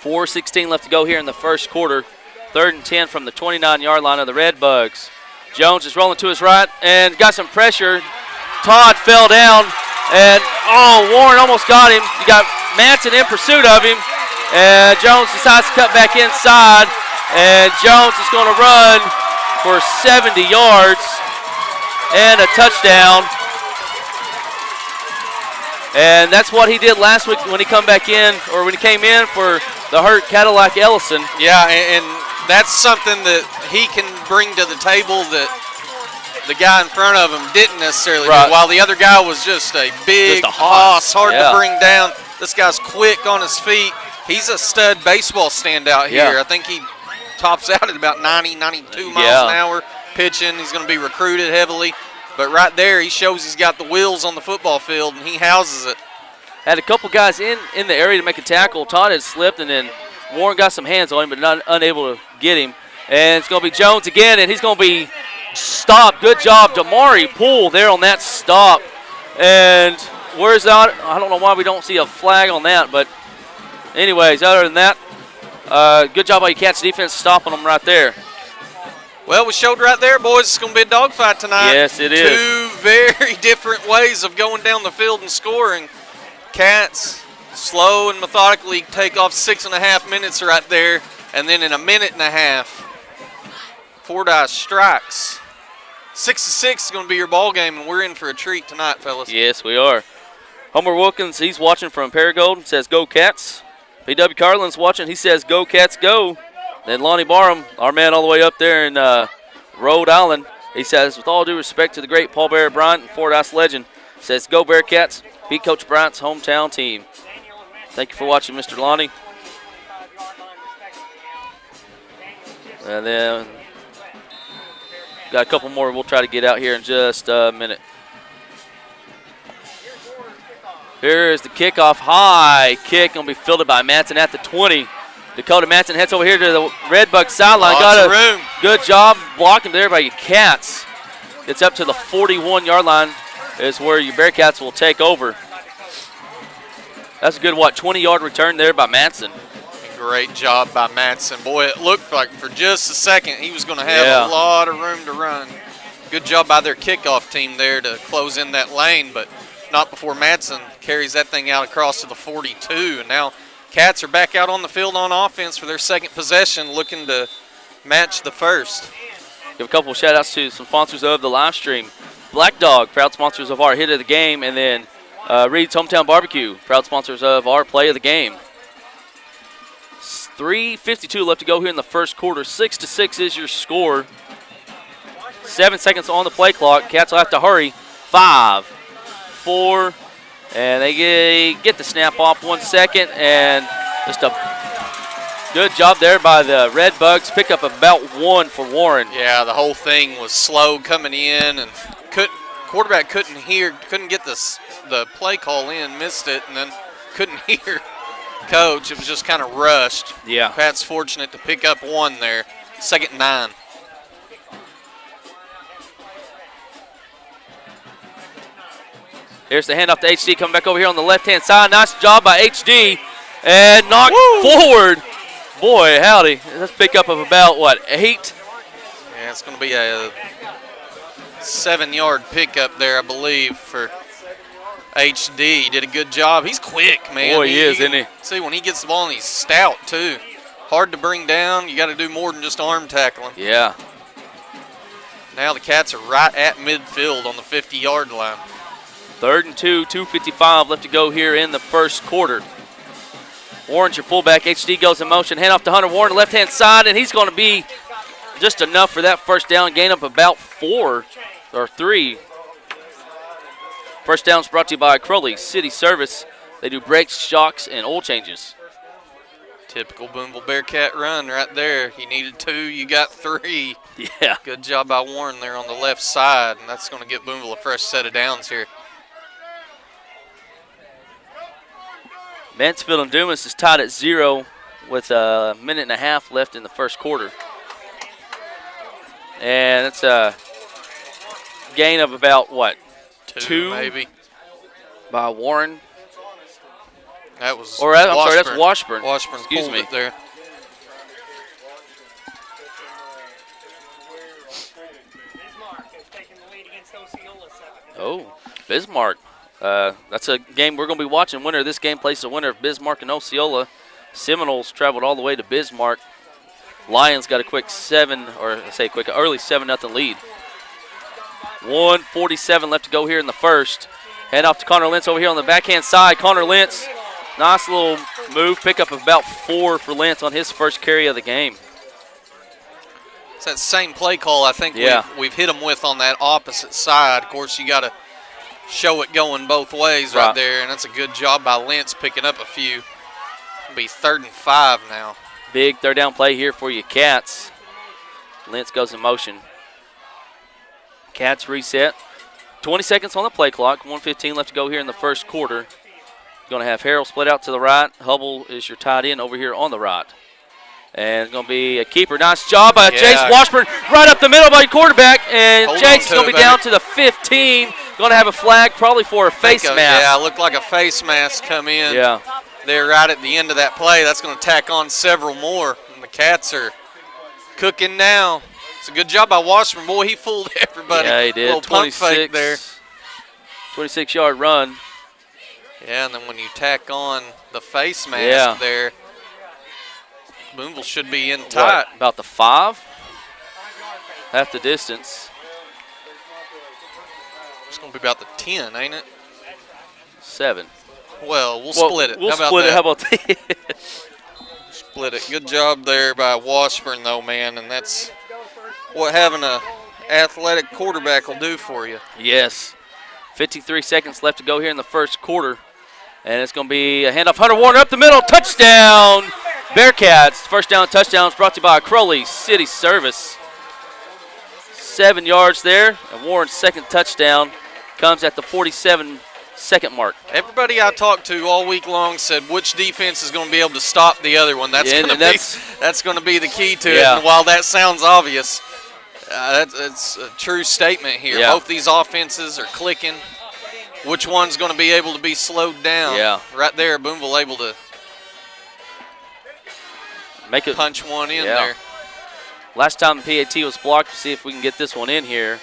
4:16 left to go here in the first quarter. 3rd and 10 from the 29-yard line of the Red Bugs. Jones is rolling to his right and got some pressure. Todd fell down, and Warren almost got him. You got Manson in pursuit of him, and Jones decides to cut back inside, and Jones is going to run for 70 yards and a touchdown. And that's what he did last week when he came in for the hurt Cadillac Ellison. Yeah, and that's something that he can bring to the table that the guy in front of him didn't necessarily do. While the other guy was just a big hoss, hard to bring down. This guy's quick on his feet. He's a stud baseball standout here. I think he tops out at about 90, 92 miles an hour pitching. He's going to be recruited heavily. But right there, he shows he's got the wheels on the football field, and he houses it. Had a couple guys in the area to make a tackle. Todd had slipped, and then Warren got some hands on him, but unable to get him. And it's going to be Jones again, and he's going to be stopped. Good job, Damari Poole there on that stop. And where's that? I don't know why we don't see a flag on that, but anyways, other than that, good job by your Cats defense stopping them right there. Well, we showed right there, boys, it's going to be a dogfight tonight. Yes, it is. 2 very different ways of going down the field and scoring. Cats slow and methodically take off 6.5 minutes right there, and then in a minute and a half, Fordyce strikes. 6-6 is going to be your ball game, and we're in for a treat tonight, fellas. Yes, we are. Homer Wilkins, he's watching from Paragold, says go Cats. P.W. Carlin's watching, he says go Cats go. Then Lonnie Barham, our man all the way up there in Rhode Island, he says, with all due respect to the great Paul Bear Bryant and Fordyce legend, says go Bearcats, beat Coach Bryant's hometown team. Thank you for watching, Mr. Lonnie. And then got a couple more we'll try to get out here in just a minute. Here's the kickoff. High kick going to be fielded by Manson at the 20. Dakota Manson heads over here to the Red Bug sideline. Got a good job blocking there by your Cats. Gets up to the 41-yard line is where your Bearcats will take over. That's a good, 20-yard return there by Manson. Great job by Manson. Boy, it looked like for just a second he was going to have a lot of room to run. Good job by their kickoff team there to close in that lane, but not before Manson carries that thing out across to the 42. And now Cats are back out on the field on offense for their second possession, looking to match the first. Give a couple of shout-outs to some sponsors of the live stream. Black Dog, proud sponsors of our hit of the game, and then Reed's Hometown Barbecue, proud sponsors of our play of the game. 3:52 left to go here in the first quarter. 6-6 is your score. 7 seconds on the play clock. Cats will have to hurry. 5, 4, and they get the snap off 1 second, and just a good job there by the Red Bugs. Pick up about 1 for Warren. Yeah, the whole thing was slow coming in, and quarterback couldn't get the play call in, missed it, and then couldn't hear coach. It was just kind of rushed. Yeah. Pat's fortunate to pick up 1 there. 2nd and 9. Here's the handoff to HD coming back over here on the left-hand side. Nice job by HD. And knocked forward. Boy, howdy. That's a pickup of about, 8? Yeah, it's going to be a 7-yard pickup there, I believe, for HD. He did a good job. He's quick, man. Boy, he is, isn't he? See, when he gets the ball, and he's stout, too. Hard to bring down. You got to do more than just arm tackling. Yeah. Now the Cats are right at midfield on the 50-yard line. 3rd and 2, 2:55 left to go here in the first quarter. Warren's your fullback. HD goes in motion. Hand off to Hunter Warren, left-hand side, and he's going to be just enough for that first down. Gain up about 3. First down's brought to you by Crowley City Service. They do brakes, shocks, and oil changes. Typical Booneville Bearcat run right there. You needed 2, you got 3. Yeah. Good job by Warren there on the left side, and that's going to get Booneville a fresh set of downs here. Mansfield and Dumas is tied at 0 with a minute and a half left in the first quarter. And it's a gain of about, what, 2 maybe. By Warren. That was I'm sorry, that's Washburn. Washburn Excuse me. It there. Oh, Bismarck. That's a game we're going to be watching. Winner of this game plays the winner of Bismarck and Osceola. Seminoles traveled all the way to Bismarck. Lions got a quick early 7-0 lead. 1:47 left to go here in the first. Hand off to Connor Lentz over here on the backhand side. Connor Lentz, nice little move. Pick up about 4 for Lentz on his first carry of the game. It's that same play call I think we've hit them with on that opposite side. Of course, you got to show it going both ways right there, and that's a good job by Lentz picking up a few. It'll be 3rd and 5 now. Big third down play here for you, Cats. Lentz goes in motion. Cats reset. 20 seconds on the play clock. 1:15 left to go here in the first quarter. Going to have Harrell split out to the right. Hubble is your tight end over here on the right. And it's going to be a keeper. Nice job by Chase Washburn. Right up the middle by your quarterback. And Chase is going to be down to the 15. Going to have a flag probably for a face mask. Yeah, it looked like a face mask come in. Yeah. They're right at the end of that play. That's going to tack on several more. And the Cats are cooking now. It's a good job by Washburn. Boy, he fooled everybody. Yeah, he did. Little pump fake there. 26-yard run. Yeah, and then when you tack on the face mask there, Booneville should be in tight. What, about the 5? Half the distance. It's going to be about the 10, ain't it? 7. Well, we'll split it. We'll How about split that? it. How about that? Split it. Good job there by Washburn, though, man, and that's what having a athletic quarterback will do for you. Yes. 53 seconds left to go here in the first quarter. And it's going to be a handoff. Hunter Warner up the middle. Touchdown, Bearcats. First down touchdown is brought to you by Crowley City Service. 7 yards there. And Warren's second touchdown comes at the 47-second mark. Everybody I talked to all week long said which defense is going to be able to stop the other one. That's going to be the key to it. And while that sounds obvious, that's a true statement here. Yeah. Both these offenses are clicking. Which one's going to be able to be slowed down? Yeah. Right there, Booneville able to make it punch one in there. Last time the PAT was blocked. See if we can get this one in here.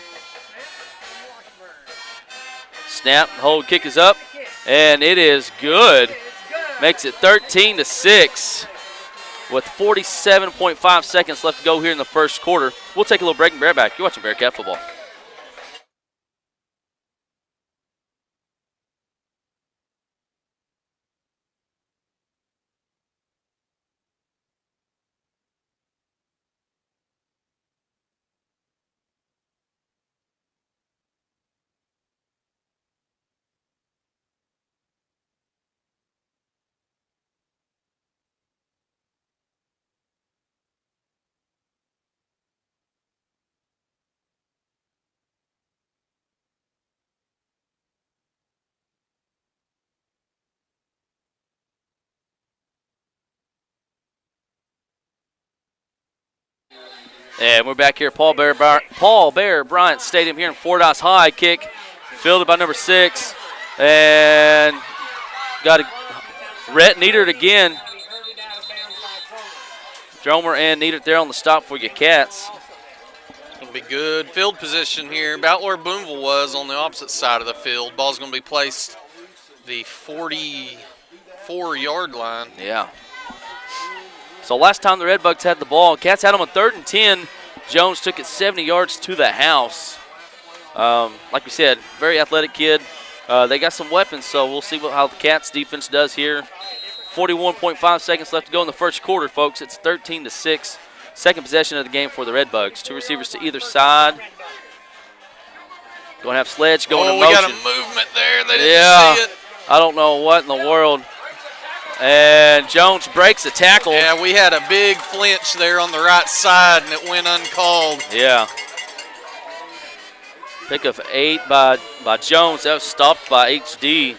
Snap, hold, kick is up, and it is good. Makes it 13-6 with 47.5 seconds left to go here in the first quarter. We'll take a little break and be right back. You're watching Bearcat football. And we're back here at Paul Bear Bryant Stadium here in Fordyce High. Kick fielded by number 6. And got a Rhett Niedert again. Dromer and Niedert there on the stop for your Cats. It's going to be good field position here. About where Booneville was on the opposite side of the field. Ball's going to be placed the 44-yard line. Yeah. So last time the Red Bugs had the ball, Cats had them on 3rd and 10 Jones took it 70 yards to the house. Like we said, very athletic kid. They got some weapons, so we'll see how the Cats defense does here. 41.5 seconds left to go in the first quarter, folks. It's 13-6. Second possession of the game for the Red Bugs. Two receivers to either side. Going to have Sledge going in motion. We got a movement there. They didn't see it. I don't know what in the world. And Jones breaks the tackle. Yeah, we had a big flinch there on the right side, and it went uncalled. Yeah. Pick of 8 by Jones. That was stopped by HD.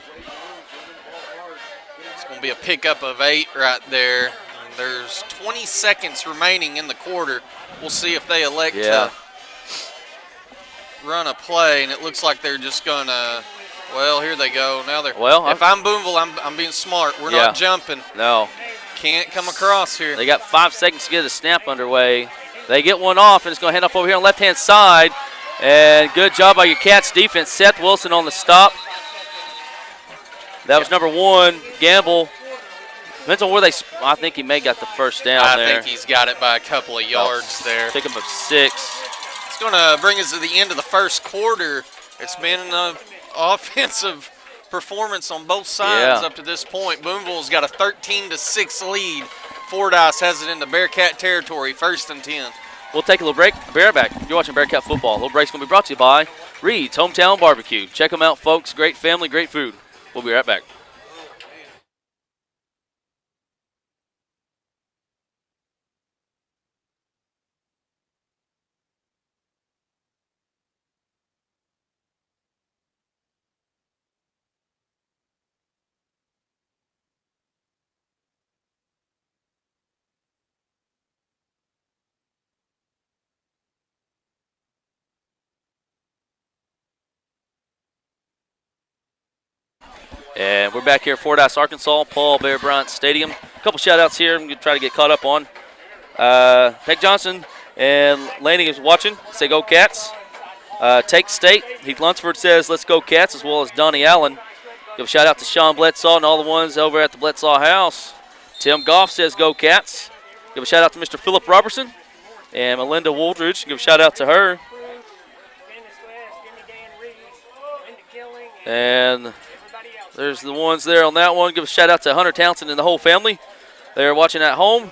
It's going to be a pickup of 8 right there. And there's 20 seconds remaining in the quarter. We'll see if they elect to run a play, and it looks like they're just going to. Well, here they go. Now they're. Well, if I'm Booneville, I'm being smart. We're not jumping. No. Can't come across here. They got 5 seconds to get a snap underway. They get one off, and it's going to hand off over here on the left-hand side. And good job by your Cats defense. Seth Wilson on the stop. That was number 1, Gamble. Depends on where they. I think he may got the first down there. I think he's got it by a couple of yards there. Pick him up 6. It's going to bring us to the end of the first quarter. It's been an offensive performance on both sides up to this point. Booneville's got a 13-6 lead. Fordyce has it into Bearcat territory, 1st and 10. We'll take a little break. Back. You're watching Bearcat football. A little break's going to be brought to you by Reed's Hometown Barbecue. Check them out, folks. Great family, great food. We'll be right back. And we're back here at Fordyce, Arkansas, Paul Bear Bryant Stadium. A couple shout-outs here I'm going to try to get caught up on. Peg Johnson and Lanning is watching. Say go Cats. Take State. Heath Lunsford says let's go Cats, as well as Donnie Allen. Give a shout-out to Sean Bledsaw and all the ones over at the Bledsaw house. Tim Goff says go Cats. Give a shout-out to Mr. Philip Robertson and Melinda Wooldridge. Give a shout-out to her. And there's the ones there on that one. Give a shout out to Hunter Townsend and the whole family. They're watching at home.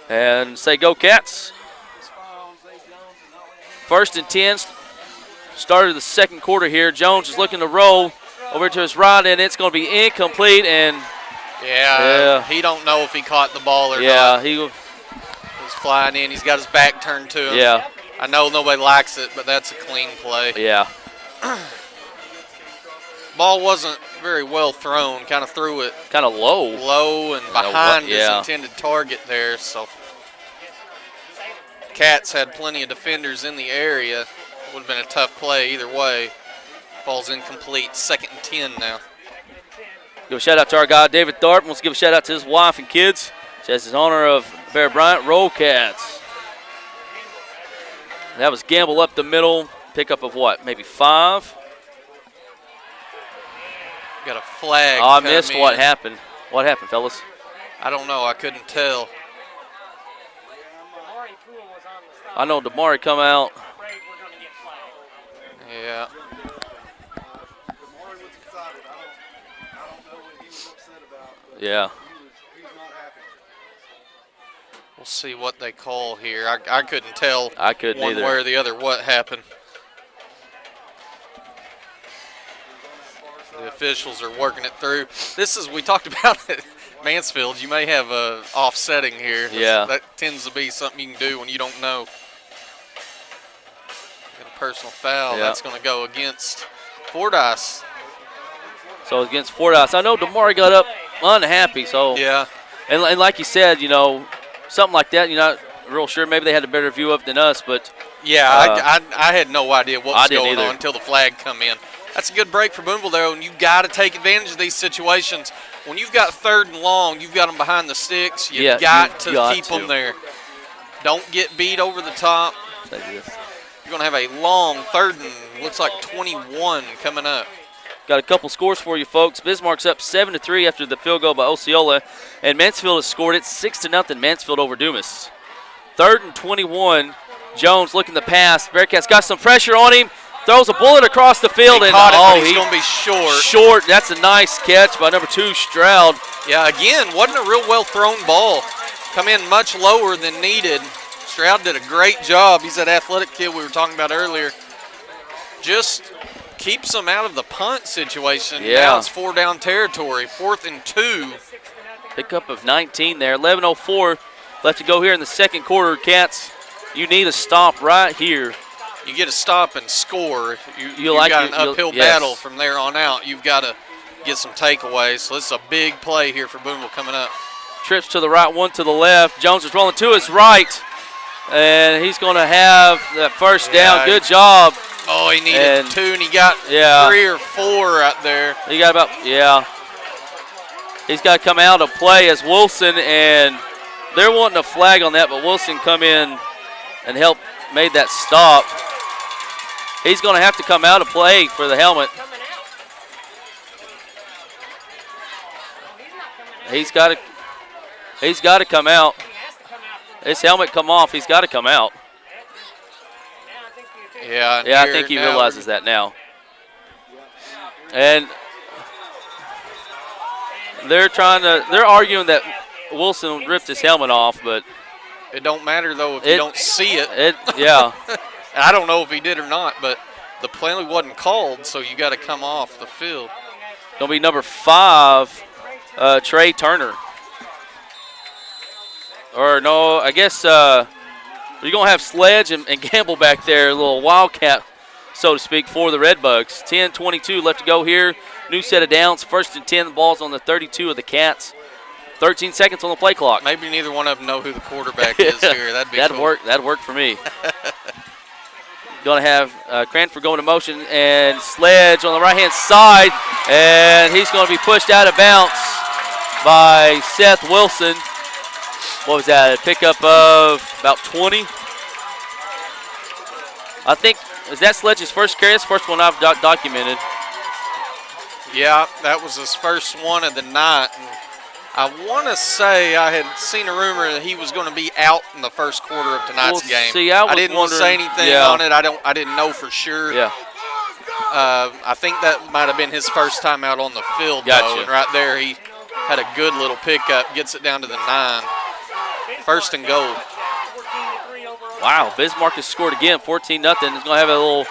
And say go Cats. 1st and 10. Started the second quarter here. Jones is looking to roll over to his right, and it's going to be incomplete. And he don't know if he caught the ball or not. Yeah, he's flying in. He's got his back turned to him. Yeah. I know nobody likes it, but that's a clean play. Yeah. Ball wasn't very well thrown. Kind of threw it kind of low and behind his intended target there. So Cats had plenty of defenders in the area. Would have been a tough play either way. Ball's incomplete. 2nd and 10 now. Give a shout out to our guy David Tharp. Wants to give a shout out to his wife and kids. Says in honor of Bear Bryant, roll Cats. That was Gamble up the middle. Pickup of what? Maybe 5. Got a flag. Oh, I missed what happened. What happened, fellas? I don't know. I couldn't tell. I know Damari come out. Yeah. Yeah. We'll see what they call here. I couldn't tell. I couldn't one either. way or the other what happened. The officials are working it through. We talked about it. Mansfield, you may have a offsetting here. Yeah. That tends to be something you can do when you don't know. Got a personal foul. Yeah. That's going to go against Fordyce. So against Fordyce. I know Damari got up unhappy. So yeah. And like you said, something like that, you're not real sure. Maybe they had a better view of it than us. But yeah, I had no idea what was going on until the flag come in. That's a good break for Booneville, though, and you've got to take advantage of these situations. When you've got 3rd and long, you've got them behind the sticks. You've got to keep them there. Don't get beat over the top. You're going to have a long 3rd and looks like 21 coming up. Got a couple scores for you, folks. Bismarck's up 7-3 after the field goal by Osceola, and Mansfield has scored it 6-0. Mansfield over Dumas. 3rd and 21. Jones looking to pass. Bearcats got some pressure on him. Throws a bullet across the field. He and caught it, but he's he's going to be short. Short. That's a nice catch by number 2, Jerald. Yeah, again, wasn't a real well-thrown ball. Come in much lower than needed. Stroud did a great job. He's that athletic kid we were talking about earlier. Just keeps them out of the punt situation. Yeah. Now it's 4-down territory, 4th and 2. Pickup of 19 there. 11:04 left to go here in the second quarter. Cats, you need a stop right here. You get a stop and score. You've like got your- an uphill battle from there on out. You've got to get some takeaways. So this is a big play here for Booneville coming up. Trips to the right, one to the left. Jones is rolling to his right, and he's going to have that first down. Good job. Oh, he needed 2, and he got 3 or 4 out there. He got about, He's got to come out of play as Wilson, and they're wanting a flag on that, but Wilson come in and help made that stop. He's going to have to come out of play for the helmet. He's got to come out. His helmet come off. He's got to come out. Yeah, I think he realizes that now. And they're arguing that Wilson ripped his helmet off, but it don't matter though if you don't see it. I don't know if he did or not, but the penalty wasn't called, so you got to come off the field. Gonna be number 5, Trey Turner. Or no, I guess you're gonna have Sledge and Gamble back there, a little wildcat, so to speak, for the Red Bugs. 10:22 left to go here. New set of downs. 1st and 10. The ball's on the 32 of the Cats. 13 seconds on the play clock. Maybe neither one of them know who the quarterback is here. That'd be cool. That'd work for me. Going to have Cranford going to motion, and Sledge on the right-hand side, and he's going to be pushed out of bounds by Seth Wilson. What was that, a pickup of about 20? I think, is that Sledge's first carry? That's the first one I've documented. Yeah, that was his first one of the night. And I want to say I had seen a rumor that he was going to be out in the first quarter of tonight's game. See, I didn't want to say anything on it. I didn't know for sure. Yeah. I think that might have been his first time out on the field, though. And right there, he had a good little pickup, gets it down to the 9. 1st and goal. Wow, Bismarck has scored again, 14-0. He's going to have a little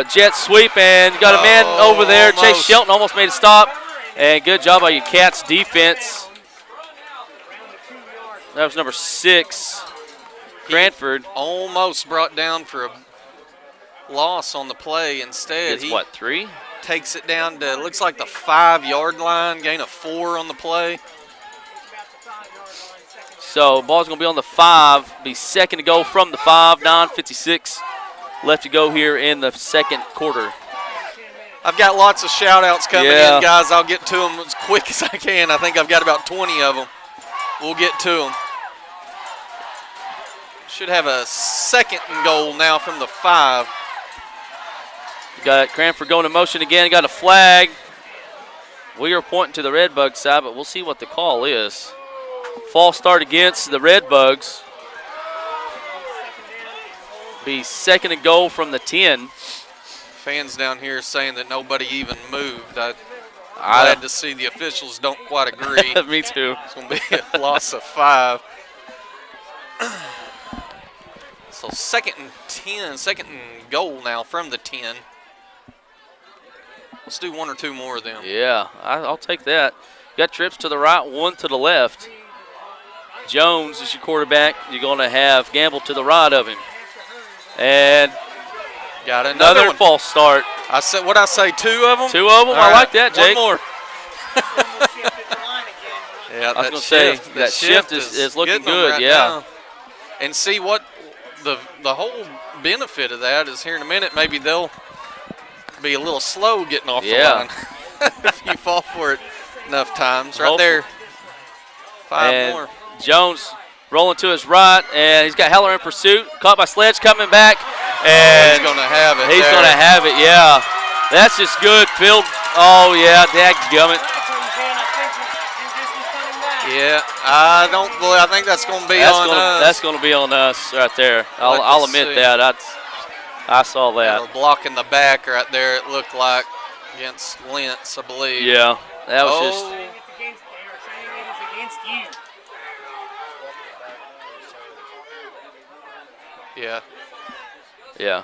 jet sweep, and got a man over there. Almost. Chase Shelton almost made a stop, and good job by your Cats defense. That was number 6, Cranford. Almost brought down for a loss on the play. Instead, It's what, 3? Takes it down to, looks like the 5-yard line, gain of 4 on the play. So ball's going to be on the 5, be second to go from the 5, 9:56 left to go here in the second quarter. I've got lots of shout-outs coming Yeah. in, guys. I'll get to them as quick as I can. I think I've got about 20 of them. We'll get to them. Should have a 2nd and goal now from the 5. Got Cranford going in motion again. Got a flag. We are pointing to the Red Bug side, but we'll see what the call is. False start against the Red Bugs. Be 2nd and goal from the 10. Fans down here saying that nobody even moved. I'm glad to see the officials don't quite agree. Me too. It's going to be a loss of 5. So 2nd and 10, 2nd and goal now from the 10. Let's do 1 or 2 more of them. Yeah, I'll take that. Got trips to the right, 1 to the left. Jones is your quarterback. You're going to have Gamble to the right of him. And got another one. false start. I said, what I say, 2 of them? 2 of them? I like that, Jake. One more. Yeah, I was going to say, that shift is looking good, right yeah. now. And see what the whole benefit of that is here in a minute, maybe they'll be a little slow getting off the line if you fall for it enough times. Right there, 5 more. Jones rolling to his right, and he's got Heller in pursuit. Caught by Sledge coming back. And he's going to have it. He's going to have it, yeah. That's just good field. Oh, yeah, dadgummit. Yeah, I think that's going to be on us. That's going to be on us right there. I'll admit that. I saw that. Block in the back right there, it looked like, against Lentz, I believe. Yeah, that was just. They're saying it is against you. Yeah. Yeah.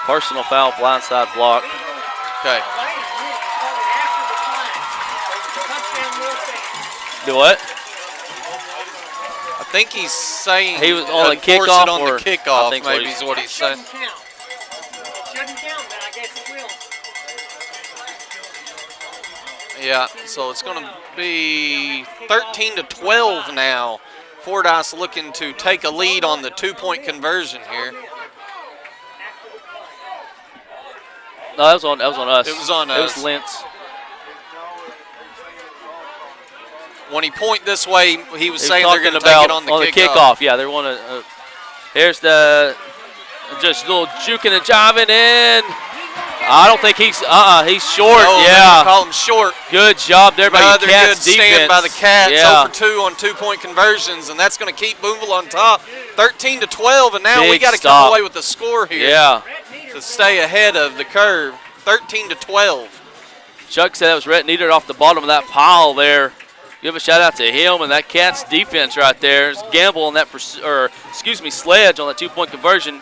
Personal foul, blindside block. Okay. Do what? I think he's saying he was on the enforce kickoff. it on the kickoff, I think maybe is what he's saying. Shouldn't count, but I guess it will. Yeah, so it's going to be 13-12 now. Fordyce looking to take a lead on the 2-point conversion here. No, that was on us. It was on us. It was Lentz. When he point this way, he was saying they're going to take about it on the kickoff. Yeah, they want to. Here's the just a little juking and jiving in. I don't think he's he's short. Oh, yeah, call him short. Good job there by Another the Cats good defense. stand by the Cats. Yeah. 0-for-2 on 2-point conversions, and that's going to keep Booneville on top. 13-12, and now we Big got to stop. come away with the score here. Yeah. To stay ahead of the curve. 13-12. Chuck said that was Rhett Nieder off the bottom of that pile there. Give a shout out to him and that Cats defense right there. It's Gamble on that, Sledge on that 2-point conversion.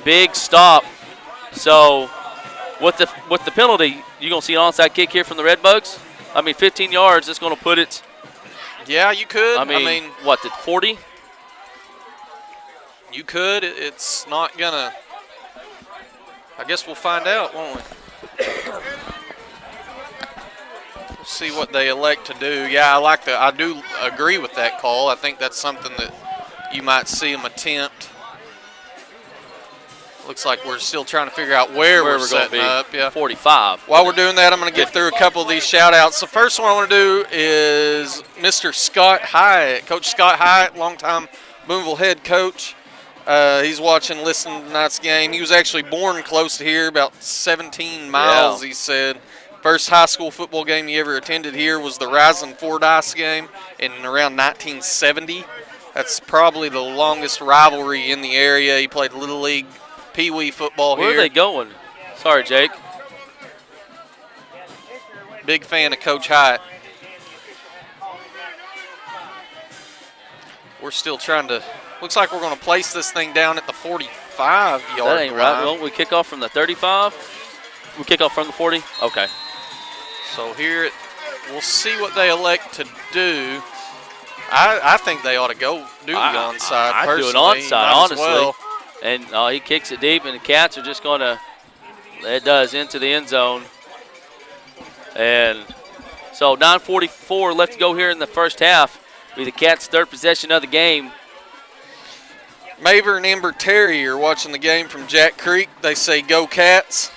Big stop. So with the penalty, you're gonna see an onside kick here from the Red Bugs. I mean, 15 yards. It's gonna put it. Yeah, you could. I mean what? Did 40? You could. It's not gonna. I guess we'll find out, won't we? We'll see what they elect to do. Yeah, I do agree with that call. I think that's something that you might see them attempt. Looks like we're still trying to figure out where we're going to be. up. Yeah. 45. While we're doing that, I'm going to get through a couple of these shout-outs. The first one I want to do is Mr. Scott Hyatt. Coach Scott Hyatt, longtime Booneville head coach. He's watching, listening to tonight's game. He was actually born close to here, about 17 miles, he said. First high school football game he ever attended here was the Rising Fordyce game in around 1970. That's probably the longest rivalry in the area. He played Little League Pee Wee football here. Where are they going? Sorry, Jake. Big fan of Coach Hyatt. We're still trying to. Looks like we're going to place this thing down at the 45-yard line. That ain't right. Won't we kick off from the 35? We kick off from the 40? Okay. So here, we'll see what they elect to do. I think they ought to go do the onside. I'd do an onside, honestly. Well. And he kicks it deep, and the Cats are just going to, it does, into the end zone. And so 9:44 left to go here in the first half. Be the Cats' third possession of the game. Maver and Ember Terry are watching the game from Jack Creek. They say, go Cats.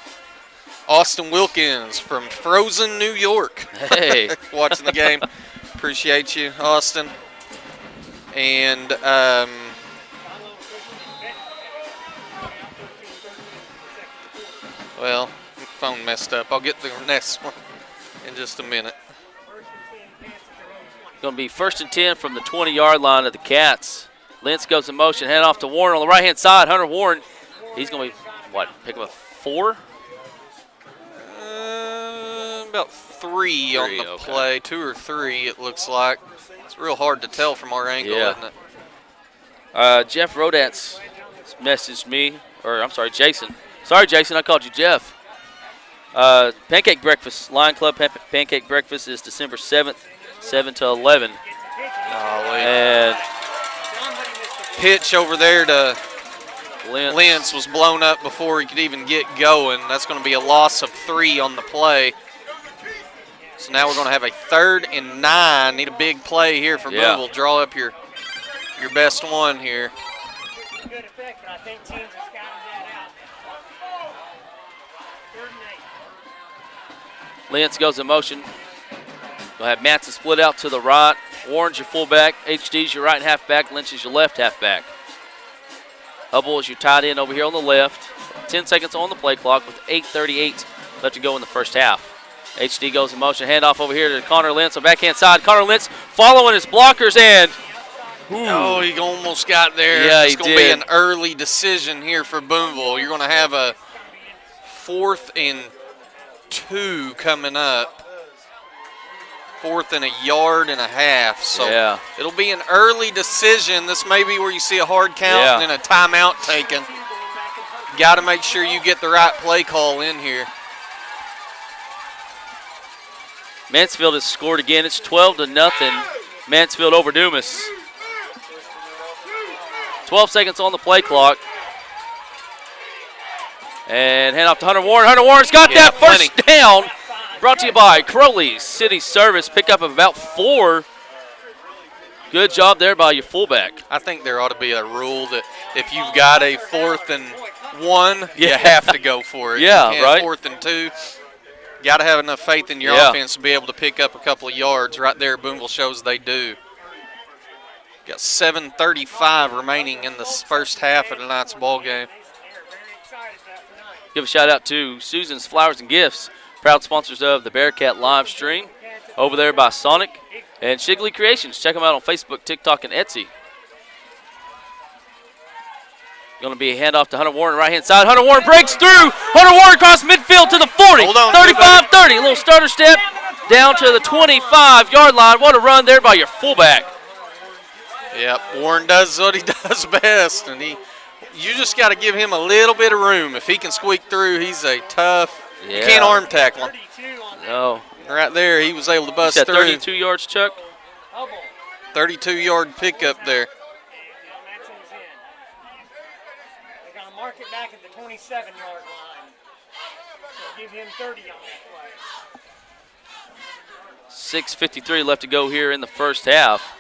Austin Wilkins from Frozen, New York. Hey. Watching the game. Appreciate you, Austin. And well, phone messed up. I'll get the next one in just a minute. Going to be 1st and 10 from the 20-yard line of the Cats. Lentz goes in motion, hand off to Warren on the right-hand side. Hunter Warren, he's going to be, pick up a 4? About 3 on the play, 2 or 3 it looks like. It's real hard to tell from our angle, isn't it? Jeff Rodatz messaged me, or I'm sorry, Jason. Sorry, Jason, I called you Jeff. Pancake Breakfast, Lion Club Pancake Breakfast is December 7th, 7 to 11. And pitch over there to Lentz was blown up before he could even get going. That's going to be a loss of 3 on the play. So now we're going to have a 3rd and 9. Need a big play here for Booneville. Draw up your best one here. Good effect, but I think teams have scouted that out. 3rd and 8. Lentz goes in motion. We'll have Matson split out to the right. Warren's your fullback. HD's your right halfback. Lynch is your left halfback. Hubble is your tight end over here on the left. 10 seconds on the play clock with 8:38 left to go in the first half. HD goes in motion. Handoff over here to Connor Lentz on backhand side. Connor Lentz following his blockers and. Oh, he almost got there. Yeah, it's going to be an early decision here for Booneville. You're going to have a 4th and 2 coming up. 4th and a yard and a half. So it'll be an early decision. This may be where you see a hard count and then a timeout taken. Got to make sure you get the right play call in here. Mansfield has scored again. It's 12-0. Mansfield over Dumas. 12 seconds on the play clock. And hand off to Hunter Warren. Hunter Warren's got that first down. Brought to you by Crowley's City Service. Pickup of about 4. Good job there by your fullback. I think there ought to be a rule that if you've got a 4th and 1, you have to go for it. Yeah, you right. 4th and 2. Got to have enough faith in your offense to be able to pick up a couple of yards. Right there, Booneville shows they do. Got 7:35 remaining in the first half of tonight's ball game. Give a shout out to Susan's Flowers and Gifts, proud sponsors of the Bearcat live stream over there by Sonic and Shigley Creations. Check them out on Facebook, TikTok, and Etsy. Going to be a handoff to Hunter Warren, right-hand side. Hunter Warren breaks through. Hunter Warren across midfield to the 40. 35-30. A little starter step down to the 25-yard line. What a run there by your fullback. Yep, Warren does what he does best, and you just got to give him a little bit of room. If he can squeak through, he's a tough. You can't arm tackle him. No. Right there, he was able to bust through. 32 yards, Chuck. 32-yard pickup there. They're going to mark it back at the 27-yard line. So give him 30 on that play. 6:53 left to go here in the first half.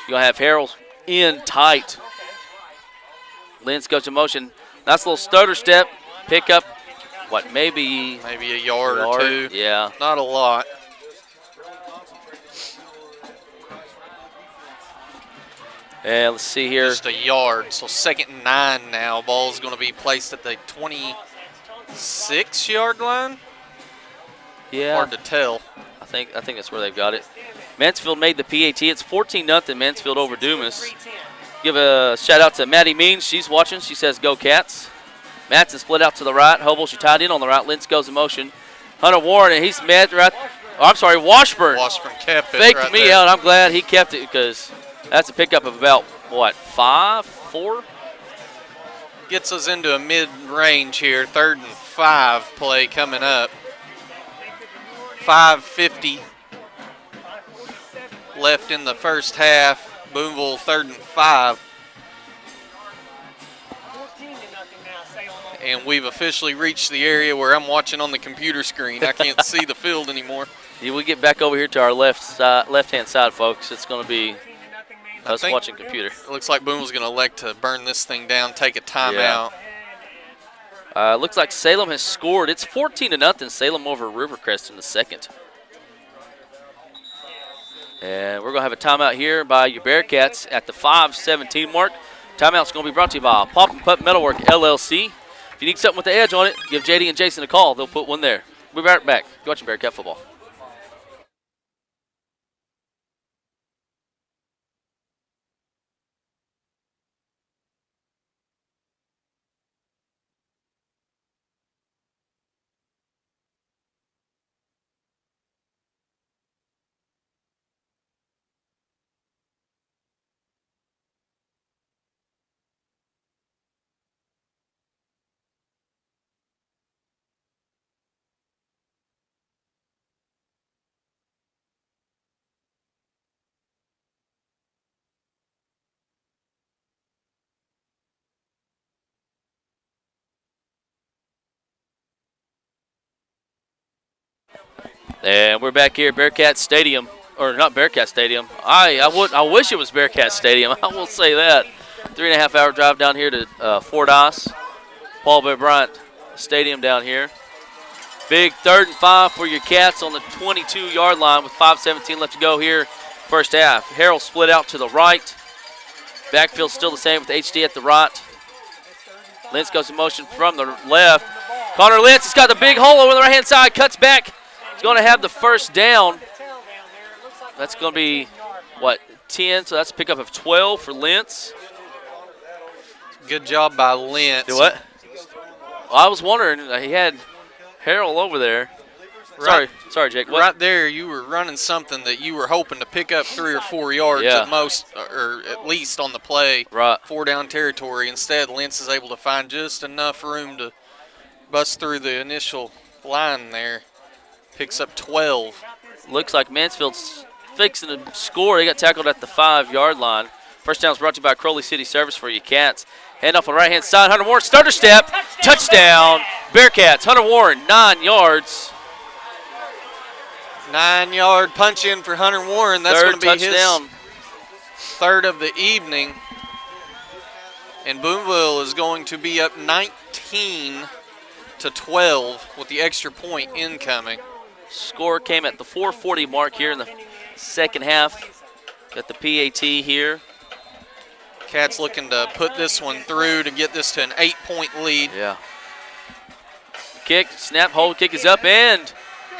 You're going to have Harold in tight. Lentz goes to motion. Nice little stutter step. Pick up, what, maybe a yard or 2. Yeah. Not a lot. And let's see here. Just a yard. So 2nd and 9 now. Ball's going to be placed at the 26-yard line. Yeah. Hard to tell. I think that's where they've got it. Mansfield made the PAT. It's 14-0 Mansfield over Dumas. Give a shout out to Maddie Means. She's watching. She says, "Go Cats." Matson split out to the right. Hobel, she tied in on the right. Lentz goes in motion. Hunter Warren, and he's met right. Oh, I'm sorry, Washburn. Washburn kept it. Faked right me there. out. I'm glad he kept it because that's a pickup of about, what, 5, 4? Gets us into a mid-range here. 3rd and 5 play coming up. 5:50 left in the first half. Booneville 3rd and 5. And we've officially reached the area where I'm watching on the computer screen. I can't see the field anymore. Yeah, we get back over here to our left-hand side, folks. It's going to be us watching computer. It looks like Booneville's going to elect to burn this thing down, take a timeout. Looks like Salem has scored. It's 14-0. Salem over Rivercrest in the second. And we're going to have a timeout here by your Bearcats at the 5:17 mark. Timeout's going to be brought to you by Pop and Putt Metalwork, LLC. If you need something with the edge on it, give JD and Jason a call. They'll put one there. We'll be right back. You're watching Bearcat football. And we're back here at Bearcat Stadium, or not Bearcat Stadium. I wish it was Bearcat Stadium. I will say that. 3.5-hour drive down here to Fordyce, Paul Bear Bryant Stadium down here. Big 3rd and 5 for your Cats on the 22-yard line with 5:17 left to go here, first half. Harold split out to the right. Backfield still the same with HD at the right. Lentz goes in motion from the left. Connor Lentz has got the big hole over the right-hand side, cuts back. He's going to have the first down. That's going to be, 10, so that's a pickup of 12 for Lentz. Good job by Lentz. Do what? Well, I was wondering, he had Harold over there. Sorry, Jake. What? Right there, you were running something that you were hoping to pick up 3 or 4 yards at most, or at least on the play. Right. 4 down territory. Instead, Lentz is able to find just enough room to bust through the initial line there. Picks up 12. Looks like Mansfield's fixing to score. They got tackled at the 5-yard line. First down is brought to you by Crowley City Service for your Cats. Hand off on the right-hand side. Hunter Warren, starter step. Touchdown. Bearcats. Hunter Warren, 9 yards. 9-yard punch in for Hunter Warren. That's going to be touchdown. His third of the evening. And Booneville is going to be up 19-12 with the extra point incoming. Score came at the 4:40 mark here in the second half. Got the PAT here. Cats looking to put this one through to get this to an 8-point lead. Yeah. Kick, snap, hold, kick is up, and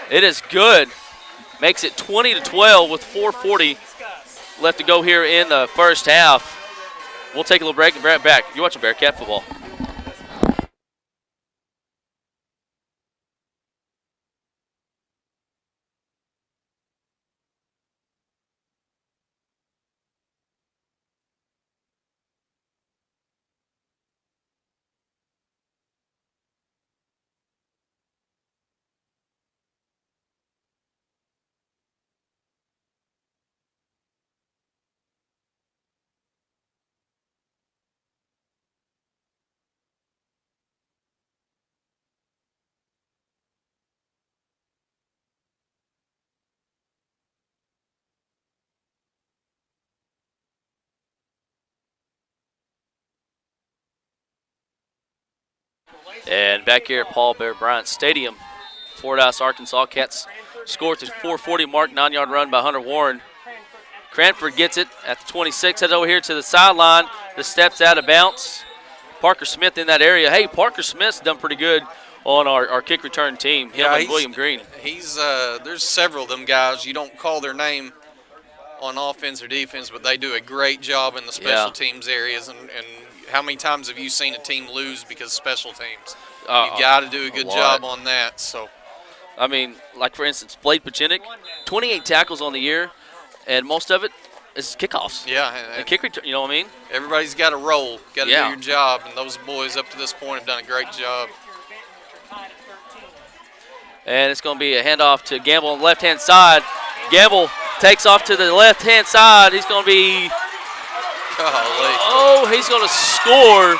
it is good. Makes it 20-12 with 4:40 left to go here in the first half. We'll take a little break and be right back. You're watching Bearcat football. And back here at Paul Bear Bryant Stadium, Fordyce, Arkansas, Cats score to 4:40 mark, 9-yard run by Hunter Warren. Cranford gets it at the 26, heads over here to the sideline. The steps out of bounds. Parker Smith in that area. Hey, Parker Smith's done pretty good on our kick return team. Him and William Green. He's there's several of them guys. You don't call their name on offense or defense, but they do a great job in the special teams areas. And how many times have you seen a team lose because of special teams? You got to do a good job on that. So, I mean, like for instance, Blade Pachinik, 28 tackles on the year, and most of it is kickoffs. Yeah, and kick return. You know what I mean? Everybody's got to roll, got to do your job, and those boys up to this point have done a great job. And it's going to be a handoff to Gamble on the left-hand side. Gamble takes off to the left-hand side. He's going to be. He's going to score.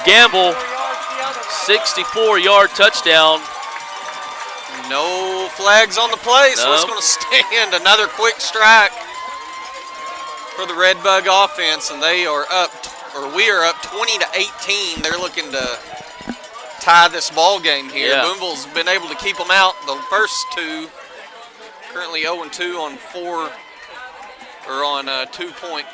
Gamble, 64-yard touchdown. No flags on the play, so it's going to stand. Another quick strike for the Red Bug offense, and they are up, or we are up 20-18. They're looking to tie this ball game here. Yeah. Booneville's been able to keep them out the first two. Currently 0-2 on 2-point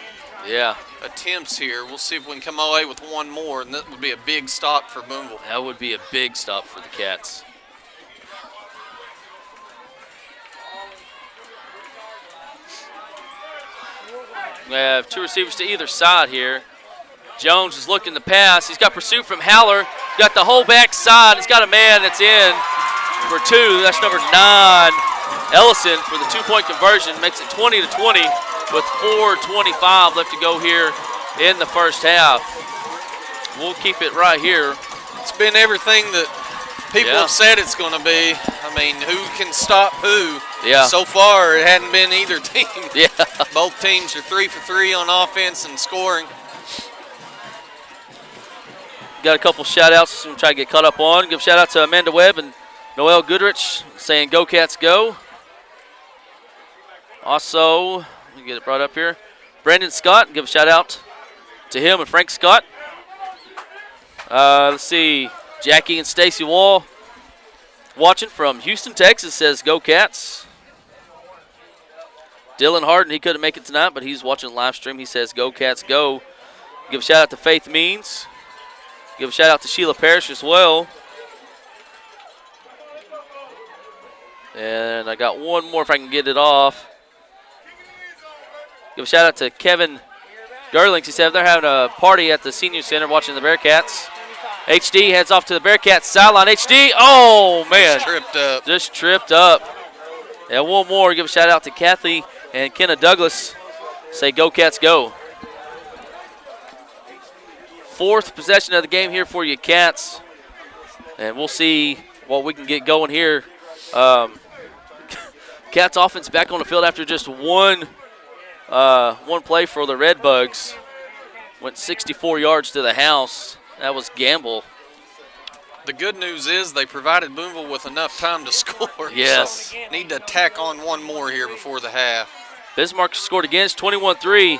attempts here. We'll see if we can come away with one more, and that would be a big stop for Booneville. That would be a big stop for the Cats. We have two receivers to either side here. Jones is looking to pass. He's got pursuit from Haller. He's got the whole back side. He's got a man that's in for 2. That's number 9. Ellison for the 2-point conversion makes it 20-20 with 4:25 left to go here in the first half. We'll keep it right here. It's been everything that people have said it's going to be. I mean, who can stop who? Yeah. So far, it hadn't been either team. Yeah. Both teams are 3 for 3 on offense and scoring. Got a couple shout-outs we'll try to get caught up on. Give a shout-out to Amanda Webb and Noel Goodrich saying, "Go Cats, go." Also, let me get it brought up here. Brandon Scott, give a shout-out to him and Frank Scott. Let's see. Jackie and Stacy Wall watching from Houston, Texas, says, "Go Cats." Dylan Harden, he couldn't make it tonight, but he's watching the live stream. He says, "Go Cats, go." Give a shout-out to Faith Means. Give a shout out to Sheila Parrish as well. And I got one more if I can get it off. Give a shout out to Kevin Gerlings. He said they're having a party at the Senior Center watching the Bearcats. HD heads off to the Bearcats sideline. HD, oh man. Just tripped up. And one more. Give a shout out to Kathy and Kenna Douglas. Say go Cats go. Fourth possession of the game here for you Cats. And we'll see what we can get going here. Cats offense back on the field after just one play for the Red Bugs. Went 64 yards to the house. That was Gamble. The good news is they provided Booneville with enough time to score. Yes. So need to tack on one more here before the half. Bismarck scored again. It's 21-3.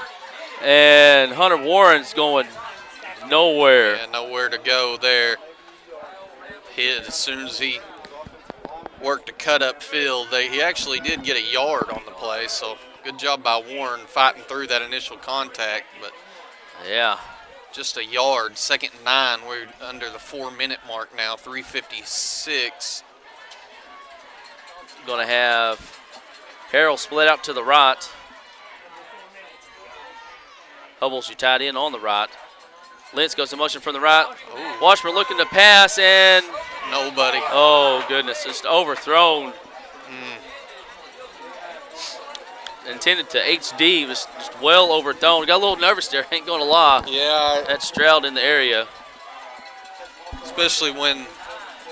And Hunter Warren's going nowhere. Yeah, nowhere to go there. Hit as soon as he worked a cut up field. He actually did get a yard on the play, so good job by Warren fighting through that initial contact. But yeah, just a yard. 2nd and 9. We're under the 4-minute mark now. 3:56. Going to have Harrell split out to the right. Hubbles you tied in on the right. Lentz goes in motion from the right. Ooh. Washburn looking to pass and nobody. Oh goodness, just overthrown. Intended to HD, was just well overthrown. Got a little nervous there, ain't gonna lie. Yeah. That's Jerald in the area. Especially when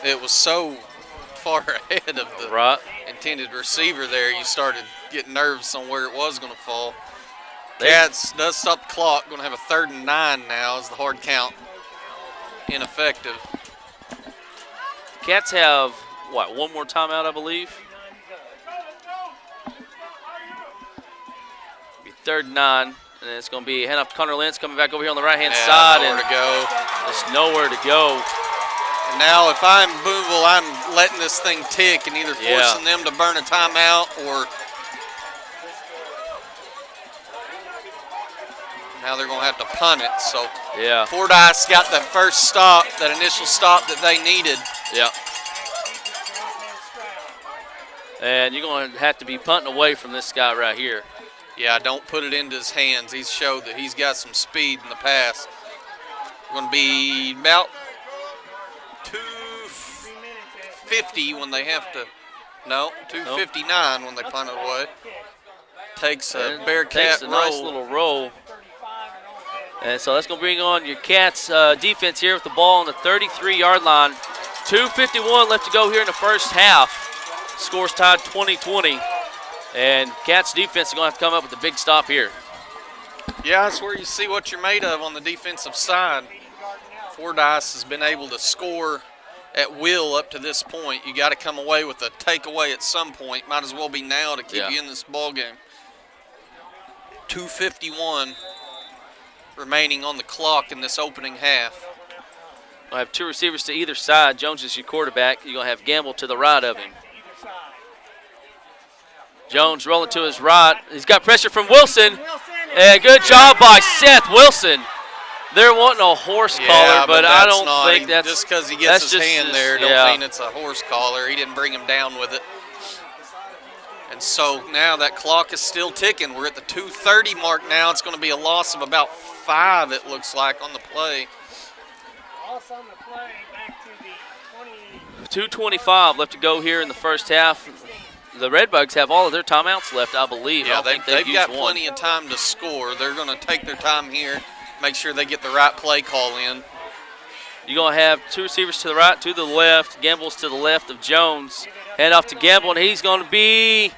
it was so far ahead of the intended receiver there, you started getting nervous on where it was gonna fall. Cats does stop the clock. Going to have a 3rd and 9 now as the hard count ineffective. Cats have, what, one more timeout, I believe? Be 3rd and 9, and then it's going to be hand off to Connor Lentz coming back over here on the right-hand side. Nowhere to go. There's nowhere to go. And now if I'm Booneville, I'm letting this thing tick and either forcing them to burn a timeout or now they're going to have to punt it. So yeah, Fordyce got the first stop, that initial stop that they needed. Yeah. And you're going to have to be punting away from this guy right here. Yeah, don't put it into his hands. He's showed that he's got some speed in the pass. Going to be about 2:50 when they have to. No, 2:59 when they punt it away. Takes a Bearcat roll. Nice little roll. And so that's going to bring on your Cats defense here with the ball on the 33-yard line. 2:51 left to go here in the first half. Scores tied 20-20. And Cats defense is going to have to come up with a big stop here. Yeah, that's where you see what you're made of on the defensive side. Fordyce has been able to score at will up to this point. You got to come away with a takeaway at some point. Might as well be now to keep you in this ball game. 2:51 remaining on the clock in this opening half. We'll have two receivers to either side. Jones is your quarterback. You're going to have Gamble to the right of him. Jones rolling to his right. He's got pressure from Wilson. And good job by Seth Wilson. They're wanting a horse collar, but I don't think that's... Just because he gets his hand there, don't mean it's a horse collar. He didn't bring him down with it. And so now that clock is still ticking. We're at the 2:30 mark now. It's going to be a loss of about 5, it looks like, on the play. Loss on the play, back to the 2:25 left to go here in the first half. The Red Bugs have all of their timeouts left, I believe. Yeah, they've got plenty of time to score. They're going to take their time here, make sure they get the right play call in. You're going to have two receivers to the right, to the left. Gamble's to the left of Jones. Hand off to Gamble, and he's going to be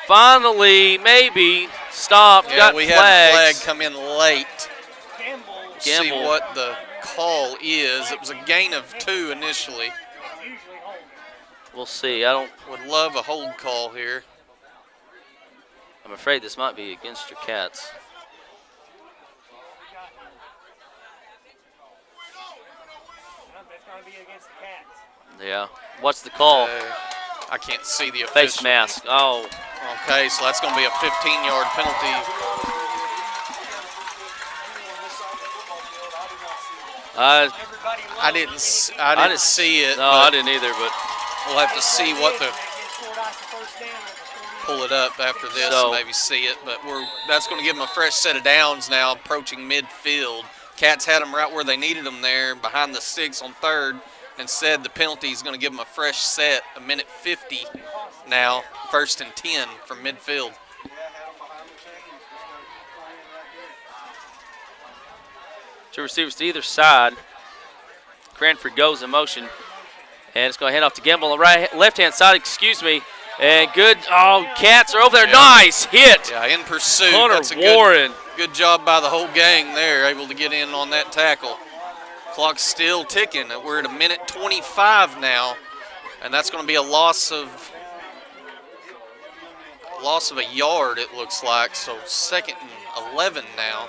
finally maybe stopped. Yeah, got we flags. had a flag come in late. Gamble. See what the call is. It was a gain of 2 initially. We'll see. Would love a hold call here. I'm afraid this might be against your Cats. It's going to be against the Cats. Yeah. What's the call? I can't see the official. Face mask. Oh. Okay, so that's going to be a 15-yard penalty. I I didn't see it. No, I didn't either, but we'll have to see what the pull it up after this and maybe see it. But that's going to give them a fresh set of downs now, approaching midfield. Cats had them right where they needed them there, behind the sticks on third. Instead, the penalty is going to give them a fresh set, a minute 50 now, 1st and 10 from midfield. Two receivers to either side. Cranford goes in motion, and it's going to hand off to Gamble on the left-hand side, excuse me. And good, Cats are over there. Yeah. Nice hit. Yeah, in pursuit. Hunter That's a Warren. Good job by the whole gang there, able to get in on that tackle. Clock's still ticking. We're at a minute 25 now, and that's going to be a loss of a yard, it looks like. So 2nd and 11 now,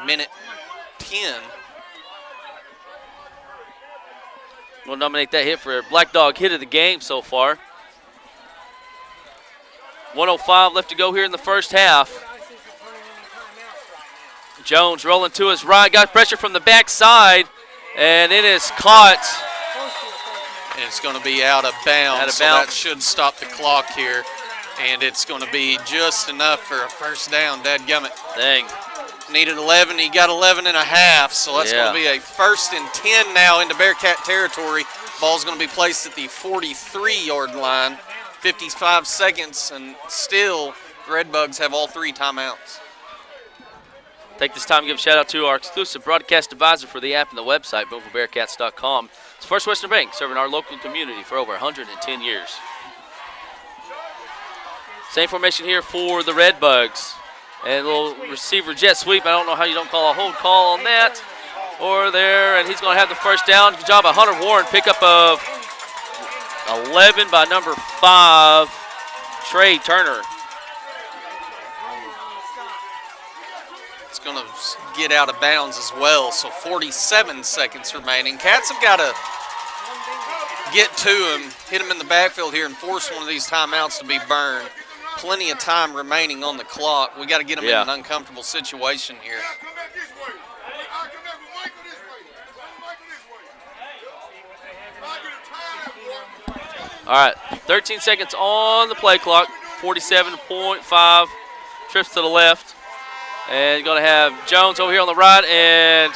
minute 10. We'll nominate that hit for Black Dog hit of the game so far. 1:05 left to go here in the first half. Jones rolling to his right, got pressure from the backside, and it is caught. And it's going to be out of bounds, so that should stop the clock here. And it's going to be just enough for a first down, dadgummit. Dang. Needed 11, he got 11 and a half, so that's going to be a 1st and 10 now into Bearcat territory. Ball's going to be placed at the 43-yard line. 55 seconds, and still the Red Bugs have all 3 timeouts. Take this time to give a shout out to our exclusive broadcast advisor for the app and the website, BoonevilleBearcats.com. It's First Western Bank, serving our local community for over 110 years. Same formation here for the Red Bugs. And a little receiver jet sweep. I don't know how you don't call a hold call on that. Or there, and he's going to have the first down. Good job by Hunter Warren. Pickup of 11 by number 5, Trey Turner. It's going to get out of bounds as well, so 47 seconds remaining. Cats have got to get to him, hit him in the backfield here, and force one of these timeouts to be burned. Plenty of time remaining on the clock. We got to get him in an uncomfortable situation here. All right, 13 seconds on the play clock, 47.5 trips to the left. And going to have Jones over here on the right, and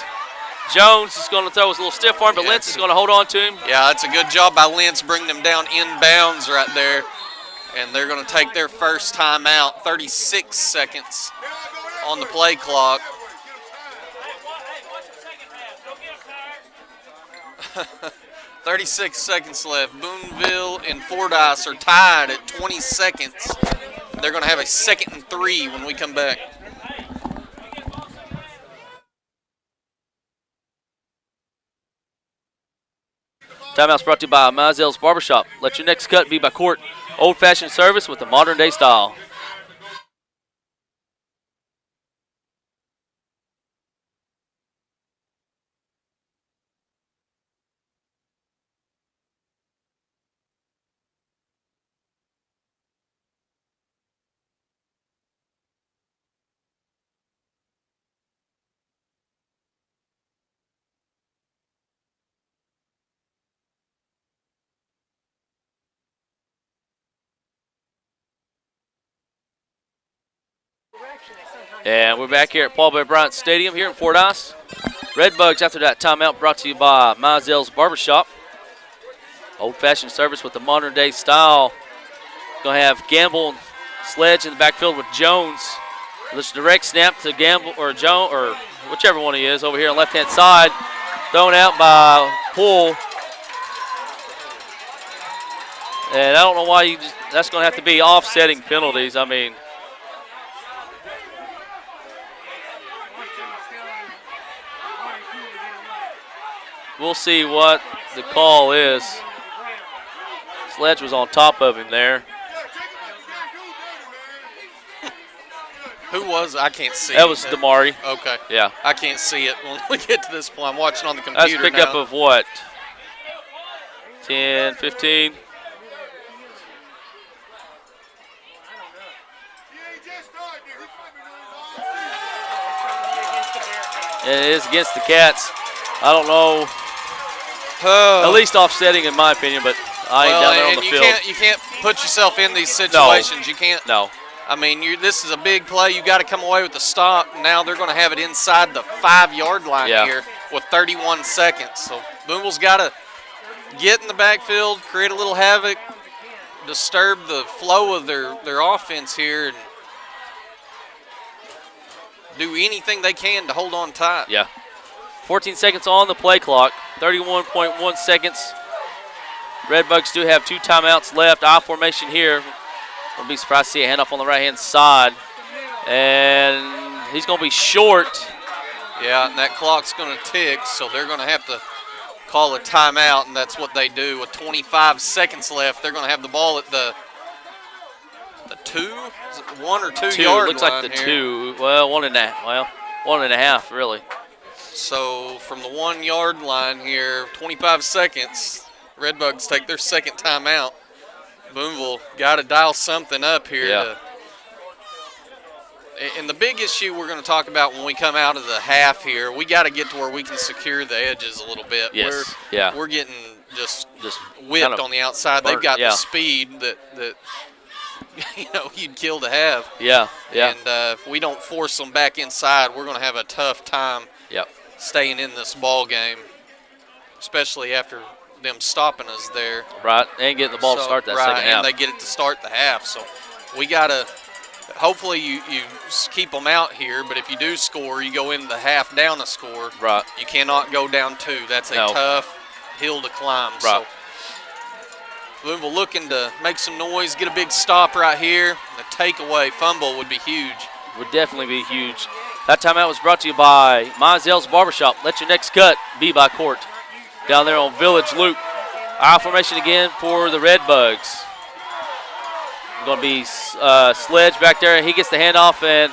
Jones is going to throw his little stiff arm, but Lentz is going to hold on to him. Yeah, that's a good job by Lentz bringing him down inbounds right there. And they're going to take their first time out, 36 seconds on the play clock. 36 seconds left. Booneville and Fordyce are tied at 20 seconds. They're going to have a 2nd and 3 when we come back. Timeout's brought to you by Mizell's Barbershop. Let your next cut be by Court. Old-fashioned service with a modern-day style. And we're back here at Paul Bear Bryant Stadium here in Fordyce. Red Bugs after that timeout brought to you by Mizell's Barbershop. Old-fashioned service with the modern-day style. Going to have Gamble and Sledge in the backfield with Jones. This direct snap to Gamble or Jones or whichever one he is over here on the left-hand side. Thrown out by Poole. And I don't know why that's going to have to be offsetting penalties. I mean, we'll see what the call is. Sledge was on top of him there. Who was? I can't see. That was Damari. Okay. Yeah. I can't see it when we get to this point. I'm watching on the computer now. That's pickup of what? 10, 15? It is against the Cats. I don't know. At least offsetting, in my opinion, but I ain't down there on the field. You can't put yourself in these situations. No. You can't. No. I mean, this is a big play. You got to come away with the stop. Now they're going to have it inside the 5-yard line here with 31 seconds. So Booneville's got to get in the backfield, create a little havoc, disturb the flow of their offense here, and do anything they can to hold on tight. Yeah. 14 seconds on the play clock. 31.1 seconds. Red Bugs do have 2 timeouts left. I formation here. Wouldn't be surprised to see a handoff on the right-hand side. And he's going to be short. Yeah, and that clock's going to tick, so they're going to have to call a timeout, and that's what they do. With 25 seconds left, they're going to have the ball at the 2? Is it 1 or 2 yard looks line like the here? 2. Well, 1.5. Well, 1.5, really. So from the 1 yard line here, 25 seconds, Red Bugs take their second timeout. Booneville got to dial something up here. Yeah. And the big issue we're going to talk about when we come out of the half here, we got to get to where we can secure the edges a little bit. Yes. We're getting just whipped kind of on the outside. They've got yeah. the speed that you'd kill to have. Yeah. And if we don't force them back inside, we're going to have a tough time staying in this ball game, especially after them stopping us there. Right, and getting the ball to start that second half. And they get it to start the half. So we got to – hopefully you keep them out here, but if you do score, you go into the half down a score. Right. You cannot go down 2. That's a tough hill to climb. Right. So Booneville looking to make some noise, get a big stop right here. The takeaway fumble would be huge. Would definitely be huge. That timeout was brought to you by Mizell's Barbershop. Let your next cut be by Court. Down there on Village Loop. I formation again for the Red Bugs. Going to be Sledge back there. He gets the handoff and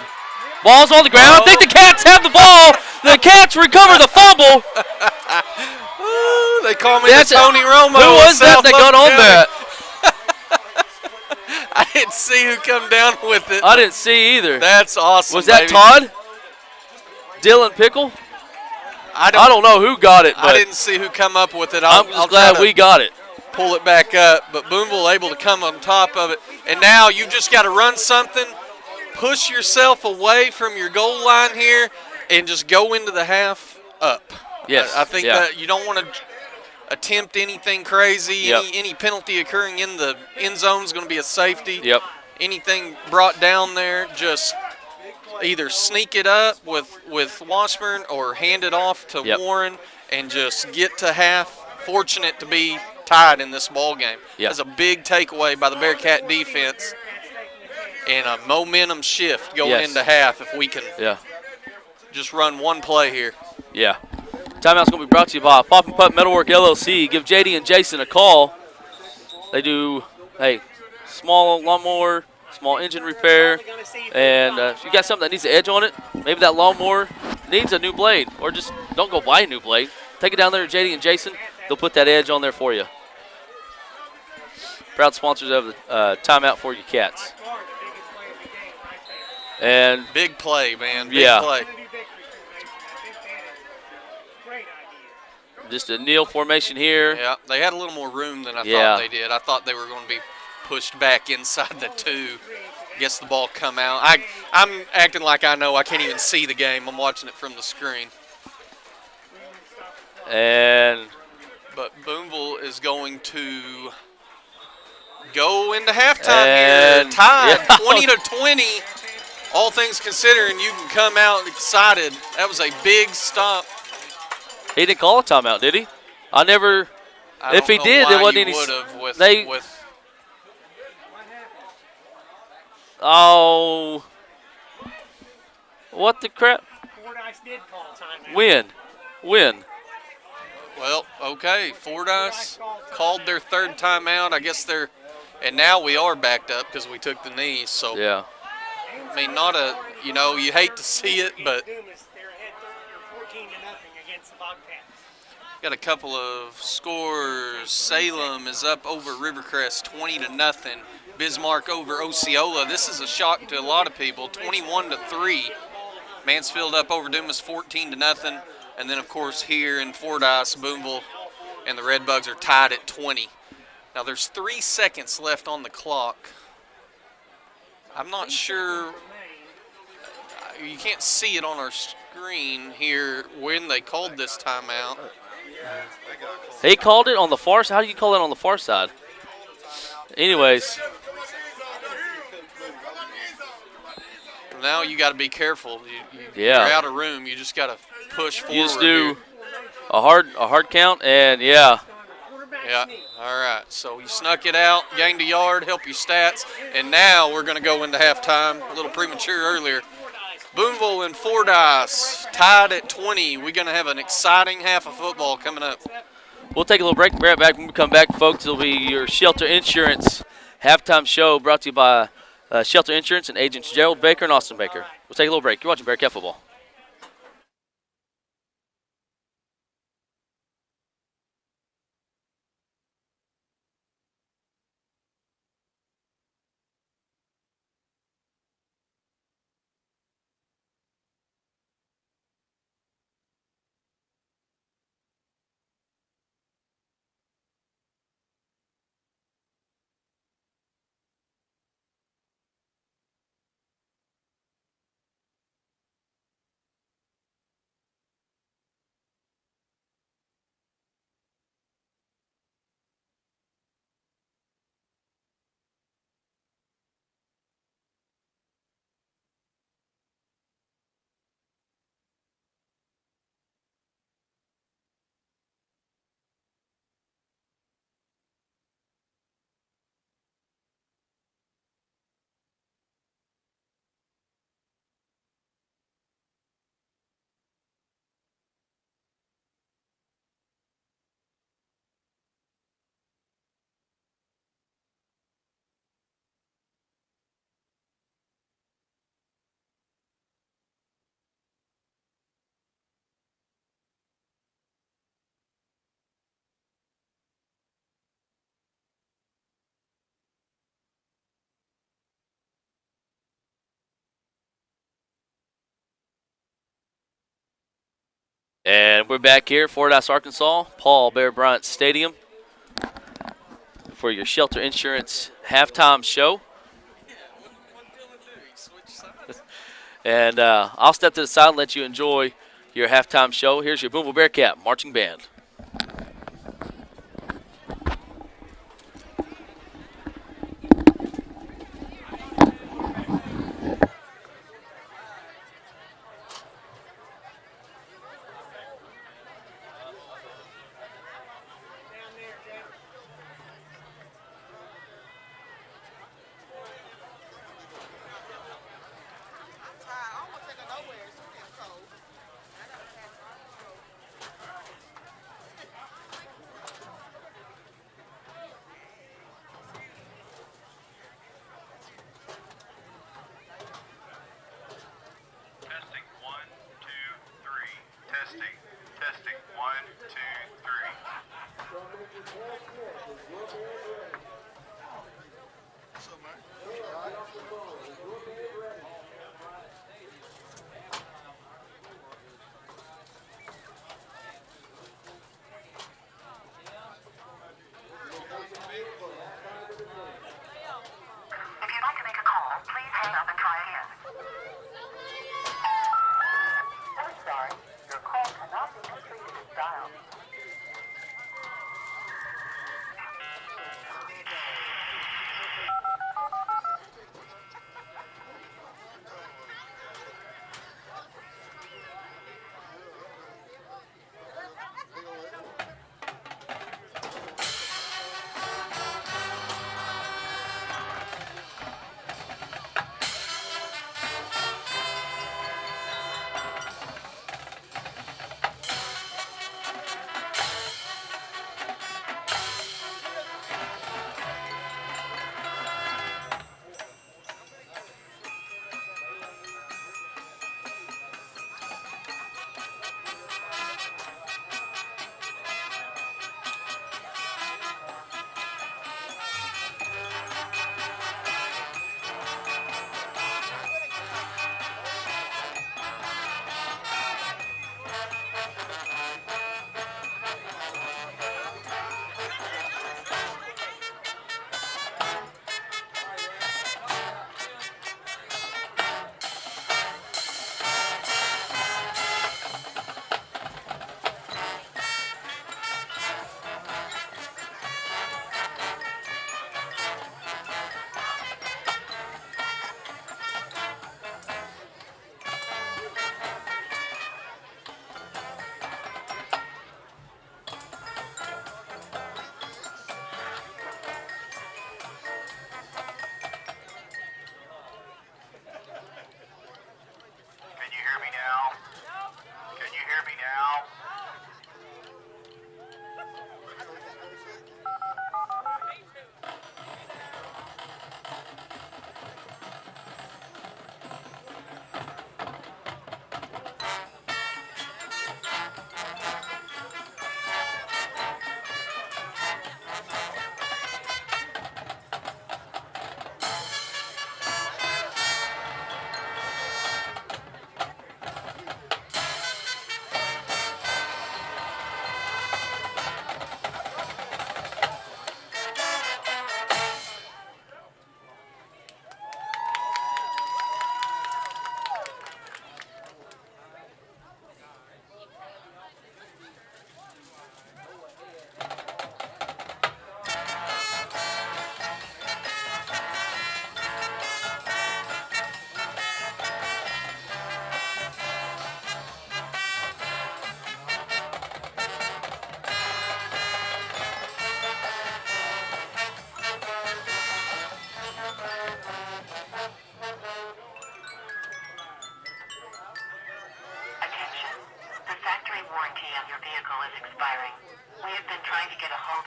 ball's on the ground. I think the Cats have the ball. The Cats recover the fumble. Ooh, they call me the Tony Romo. Who was that got on that? I didn't see who come down with it. I didn't see either. That's awesome. Was that Todd? Dylan Pickle? I don't know who got it, but I didn't see who come up with it. I'm just glad we got it. Pull it back up, but Booneville able to come on top of it. And now you just got to run something, push yourself away from your goal line here, and just go into the half up. Yes. I think that you don't want to attempt anything crazy. Yep. Any penalty occurring in the end zone is going to be a safety. Yep. Anything brought down there, just either sneak it up with Washburn or hand it off to Warren and just get to half. Fortunate to be tied in this ball game. Yep. That's a big takeaway by the Bearcat defense and a momentum shift going into half if we can just run one play here. Yeah. Timeout's going to be brought to you by Pop and Putt Metalwork LLC. Give JD and Jason a call. They do, small lawnmower, small engine repair, and if you got something that needs an edge on it, maybe that lawnmower needs a new blade, or just don't go buy a new blade. Take it down there to JD and Jason. They'll put that edge on there for you. Proud sponsors of the timeout for you Cats. And big play, man. Big play. Just a kneel formation here. Yeah, they had a little more room than I thought they did. I thought they were going to be pushed back inside the 2. Guess the ball come out. I'm acting like I know. I can't even see the game. I'm watching it from the screen. But Booneville is going to go into halftime here. Tied 20-20. All things considered, and you can come out excited. That was a big stop. He didn't call a timeout, did he? If he did, there wasn't any. Oh, what the crap? Fordyce did call timeout. When? Well, okay. Fordyce called their third timeout. I guess and now we are backed up because we took the knees. So yeah. I mean, you hate to see it, but. Got a couple of scores. Salem is up over Rivercrest 20-0. Bismarck over Osceola. This is a shock to a lot of people. 21-3. Mansfield up over Dumas 14-0. And then, of course, here in Fordyce, Booneville and the Red Bugs are tied at 20. Now, there's 3 seconds left on the clock. I'm not sure. You can't see it on our screen here when they called this timeout. He called it on the far side. How do you call it on the far side? Anyways. Now you got to be careful. Yeah. You're out of room. You just got to push forward. You just do a hard count, and yeah. Yeah. All right. So you snuck it out, gained a yard, help your stats, and now we're going to go into halftime. A little premature earlier. Booneville and Fordyce tied at 20. We're going to have an exciting half of football coming up. We'll take a little break. Right back when we come back, folks. It'll be your Shelter Insurance halftime show brought to you by Shelter Insurance and agents Jerald Baker and Austin Baker. We'll take a little break. You're watching Bearcat football. And we're back here, Fordyce, Arkansas, Paul Bear Bryant Stadium for your Shelter Insurance halftime show. And I'll step to the side and let you enjoy your halftime show. Here's your Booneville Bearcat marching band.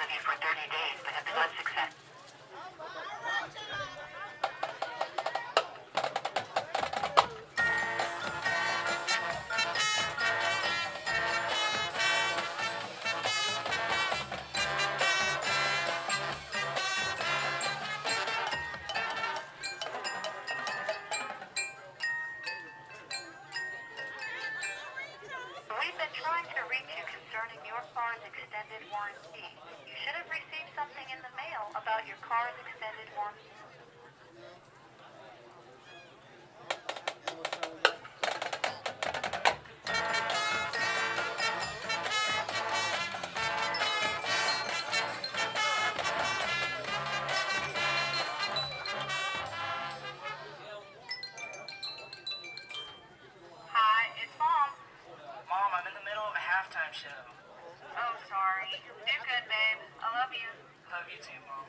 with you for 30 days, but have been unsuccessful. We've been trying to reach you concerning your car's extended warranty. You should have received something in the mail about your car's extended warranty. Hi, it's Mom. Mom, I'm in the middle of a halftime show. Oh, sorry. Do good, babe. I love you. Love you too, Mom.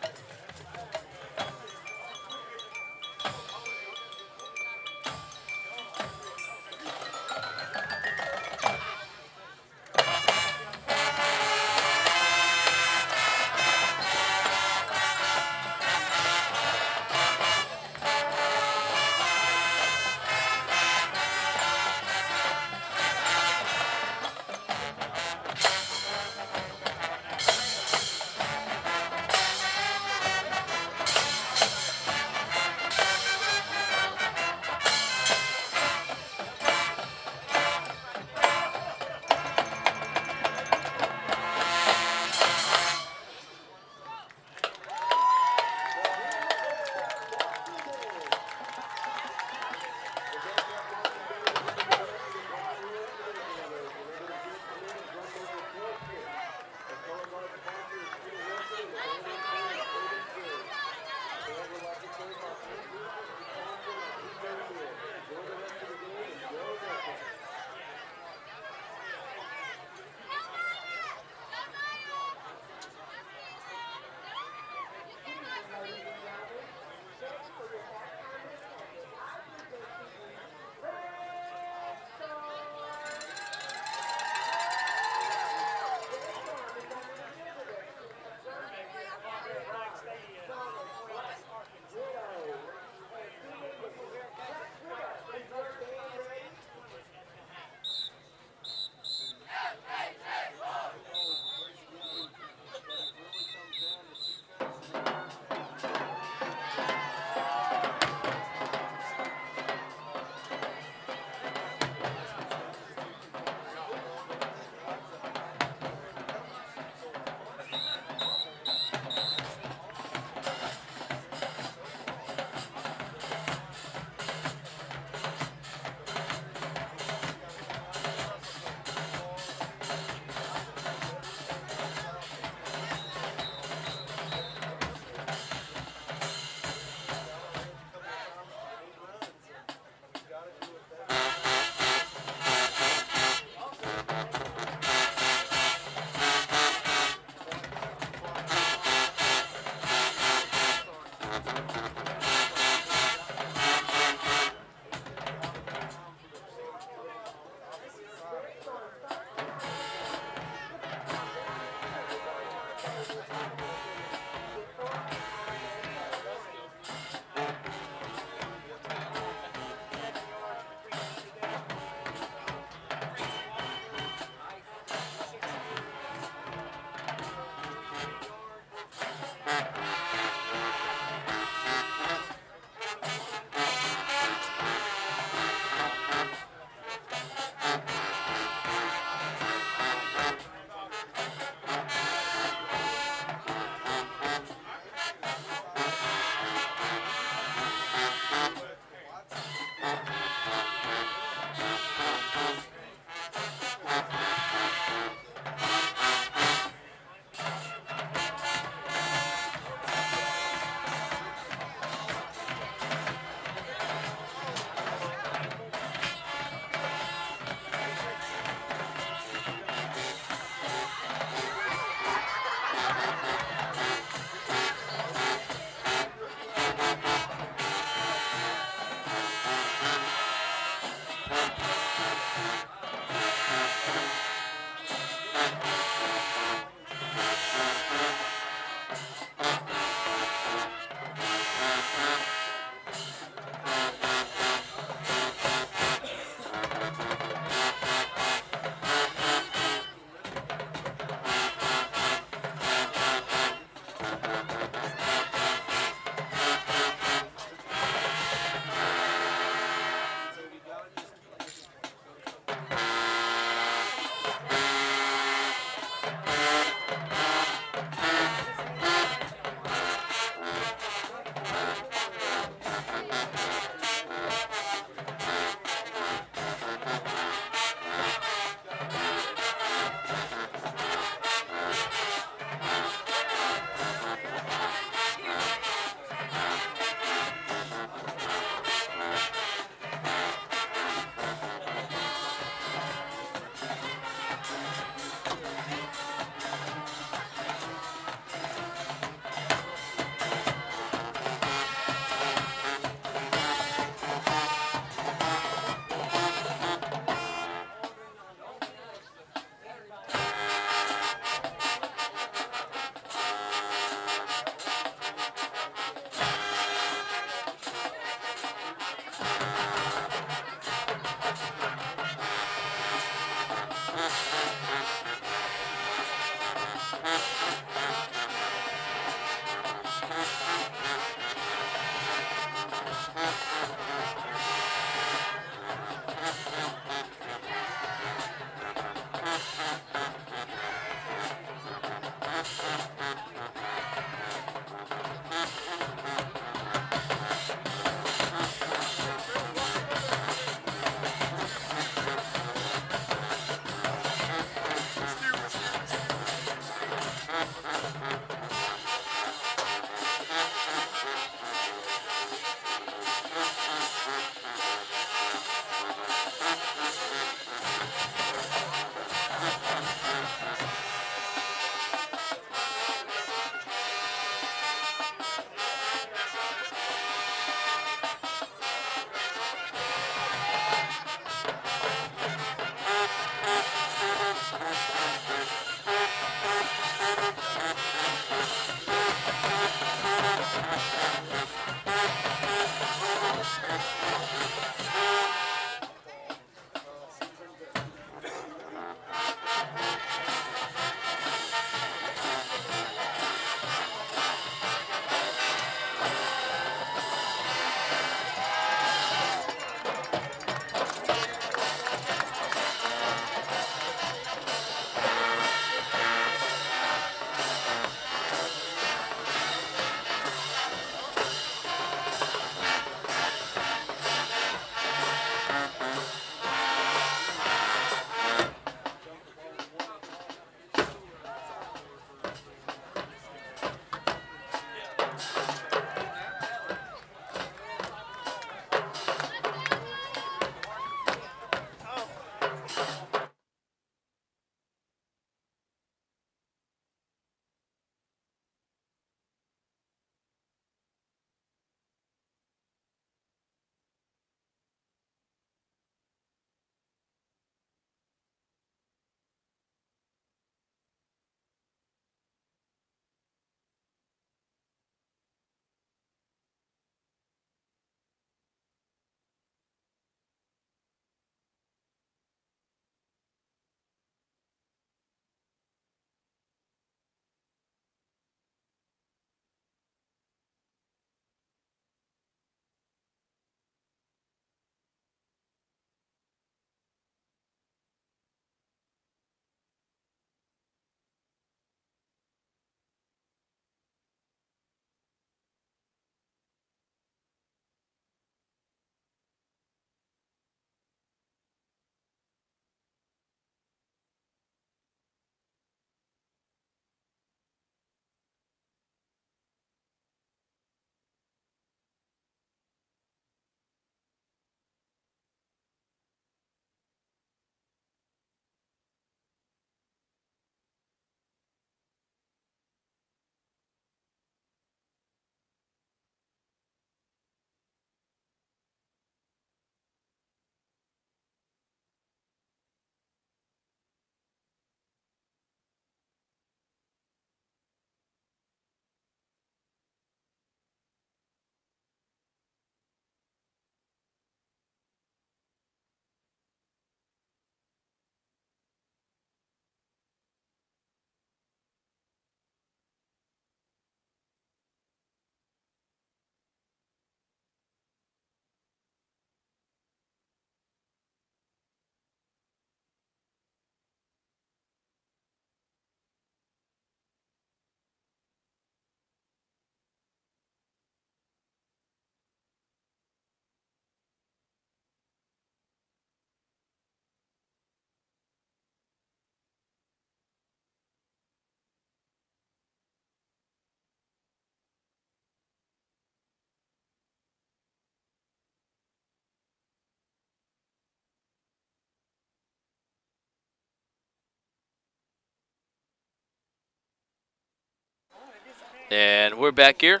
And we're back here.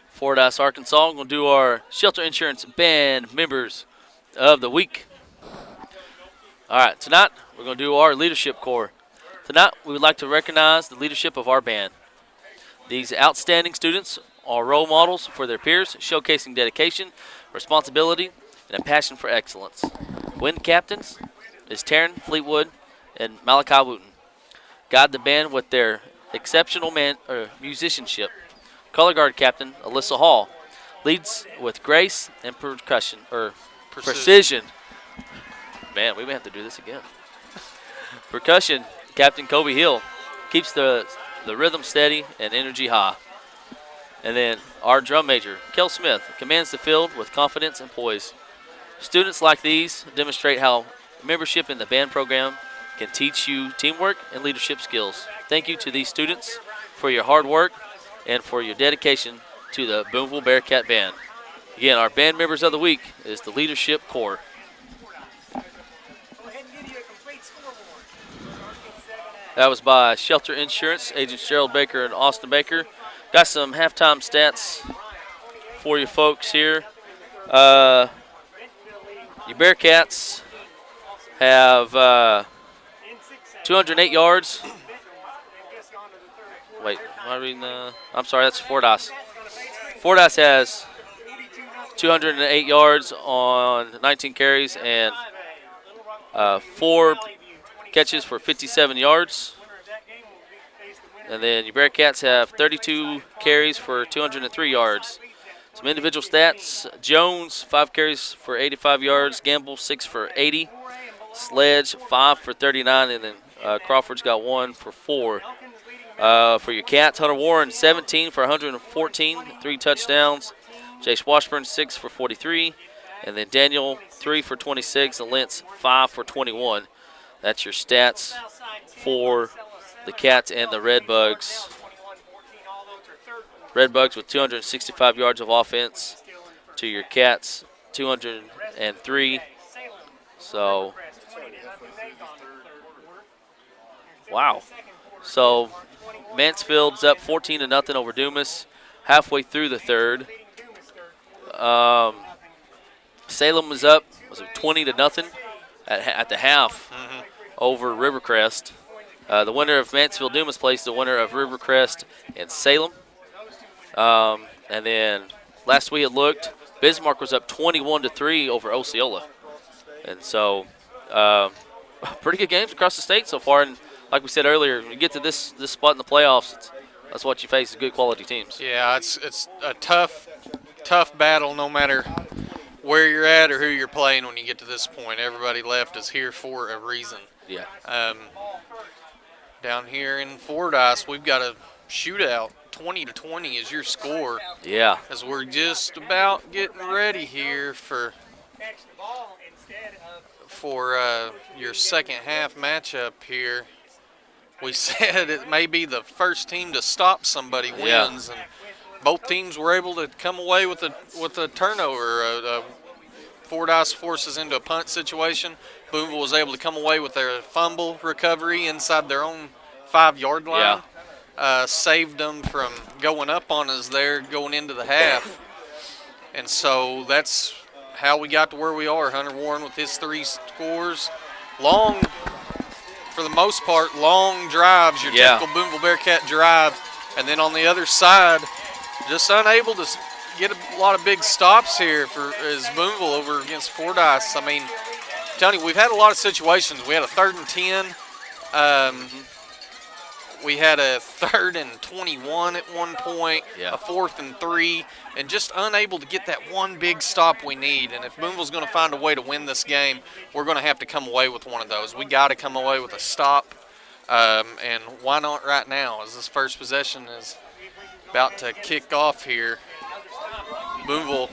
Fordyce, Arkansas. We're going to do our Shelter Insurance Band Members of the Week. All right, tonight we're going to do our Leadership Corps. Tonight we would like to recognize the leadership of our band. These outstanding students are role models for their peers, showcasing dedication, responsibility, and a passion for excellence. Wind captains is Teir, Fleetwood, and Malachi Wooten. Guide the band with their exceptional musicianship. Color guard captain Alyssa Hall leads with grace and precision. Man, we may have to do this again. Percussion captain Kobe Hill keeps the rhythm steady and energy high. And then our drum major Kel Smith commands the field with confidence and poise. Students like these demonstrate how membership in the band program can teach you teamwork and leadership skills. Thank you to these students for your hard work and for your dedication to the Booneville Bearcat Band. Again, our band members of the week is the Leadership Corps. That was by Shelter Insurance, agents Jerald Baker and Austin Baker. Got some halftime stats for you folks here. Your Bearcats have 208 yards. Wait, am I reading the? I'm sorry, that's Fordyce. Fordyce has 208 yards on 19 carries and 4 catches for 57 yards. And then your Bearcats have 32 carries for 203 yards. Some individual stats: Jones, 5 carries for 85 yards. Gamble, 6 for 80. Sledge, 5 for 39. And then Crawford's got 1 for 4. For your Cats, Hunter Warren, 17 for 114, 3 touchdowns. Jace Washburn, 6 for 43. And then Daniel, 3 for 26. And Lentz, 5 for 21. That's your stats for the Cats and the Red Bugs. Red Bugs with 265 yards of offense to your Cats, 203. So, wow. So, Mansfield's up 14-0 over Dumas halfway through the third. Salem was up, 20-0 at the half over Rivercrest. The winner of Mansfield-Dumas plays the winner of Rivercrest and Salem. And then last we had looked, Bismarck was up 21-3 over Osceola. And so pretty good games across the state so far. And like we said earlier, when you get to this spot in the playoffs, that's what you face, is good quality teams. Yeah, it's a tough battle no matter where you're at or who you're playing when you get to this point. Everybody left is here for a reason. Yeah. Down here in Fordyce, we've got a shootout. 20-20 is your score. Yeah. As we're just about getting ready here for your second half matchup here. We said it may be the first team to stop somebody wins, and both teams were able to come away with a turnover. Fordyce forces into a punt situation. Booneville was able to come away with their fumble recovery inside their own 5-yard line. Saved them from going up on us there going into the half. And so that's how we got to where we are. Hunter Warren with his 3 scores. Long, for the most part, long drives, your typical Booneville Bearcat drive. And then on the other side, just unable to get a lot of big stops here as Booneville over against Fordyce. I mean, I'm telling you, we've had a lot of situations. We had a 3rd and 10. We had a 3rd and 21 at one point, a 4th and 3, and just unable to get that one big stop we need. And if Booneville's going to find a way to win this game, we're going to have to come away with one of those. We got to come away with a stop, and why not right now, as this first possession is about to kick off here. Booneville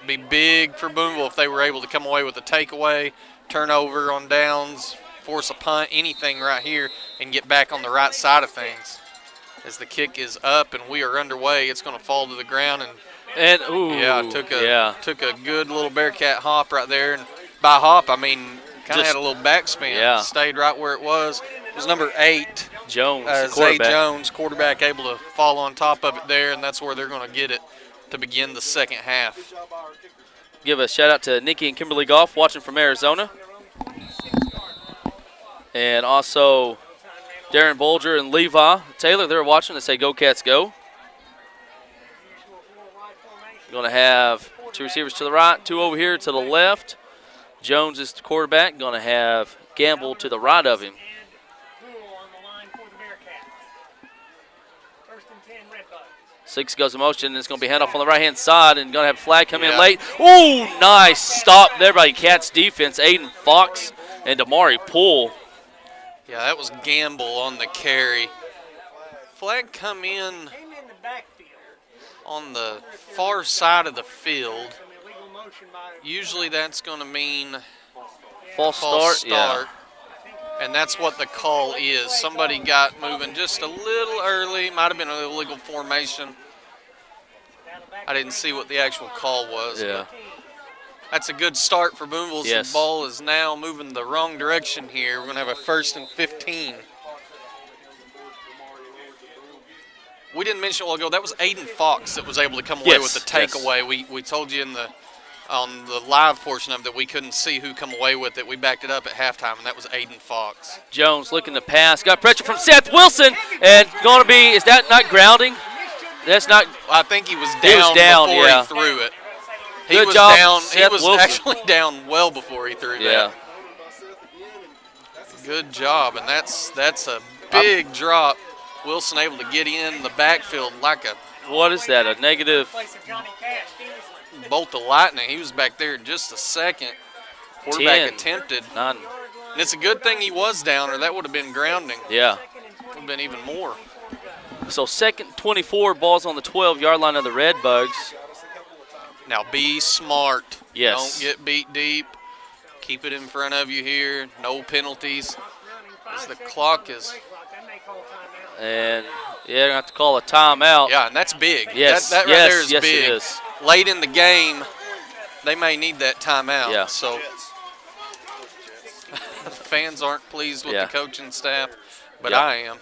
be big for Booneville if they were able to come away with a takeaway, turnover on downs, force a punt, anything right here, and get back on the right side of things. As the kick is up and we are underway, it's going to fall to the ground. And took a good little Bearcat hop right there. And by hop, I mean kind of had a little backspin. Yeah. Stayed right where it was. It was number 8, Jones, Zay quarterback. Jones, quarterback, able to fall on top of it there, and that's where they're going to get it to begin the second half. Give a shout out to Nikki and Kimberly Goff watching from Arizona. And also Darren Bolger and Levi Taylor, they're watching. They say, "Go Cats, go." Going to have 2 receivers to the right, 2 over here to the left. Jones is the quarterback. Going to have Gamble to the right of him. 6 goes in motion, and it's going to be handoff on the right-hand side, and going to have a flag come in late. Ooh, nice stop there by Cats defense. Aiden Fox and Damari Poole. Yeah, that was Gamble on the carry. Flag come in on the far side of the field. Usually that's going to mean false start. Yeah. And that's what the call is. Somebody got moving just a little early. Might have been an illegal formation. I didn't see what the actual call was. Yeah. That's a good start for Booneville. Yes. The ball is now moving the wrong direction here. We're going to have a 1st and 15. We didn't mention a while ago, that was Aiden Fox that was able to come away with the takeaway. We told you on the live portion of it that we couldn't see who come away with it. We backed it up at halftime, and that was Aiden Fox. Jones looking to pass. Got pressure from Seth Wilson, and going to be, is that not grounding? That's not. I think he was down before he threw it. Good job, down. Seth He was Wilson. actually down well before he threw that. Good job, and that's a big drop. Wilson able to get in the backfield like a. What is that? A negative bolt of lightning. He was back there in just a second. Quarterback attempted. 9. And it's a good thing he was down, or that would have been grounding. Yeah. Would have been even more. So 2nd 24, balls on the 12-yard line of the Red Bugs. Now be smart. Yes. Don't get beat deep. Keep it in front of you here. No penalties. As the clock is. And, yeah, they're going to have to call a timeout. Yeah, and that's big. Yes. That right there is yes, big. It is. Late in the game, they may need that timeout. Yeah. So the fans aren't pleased with the coaching staff, but I am.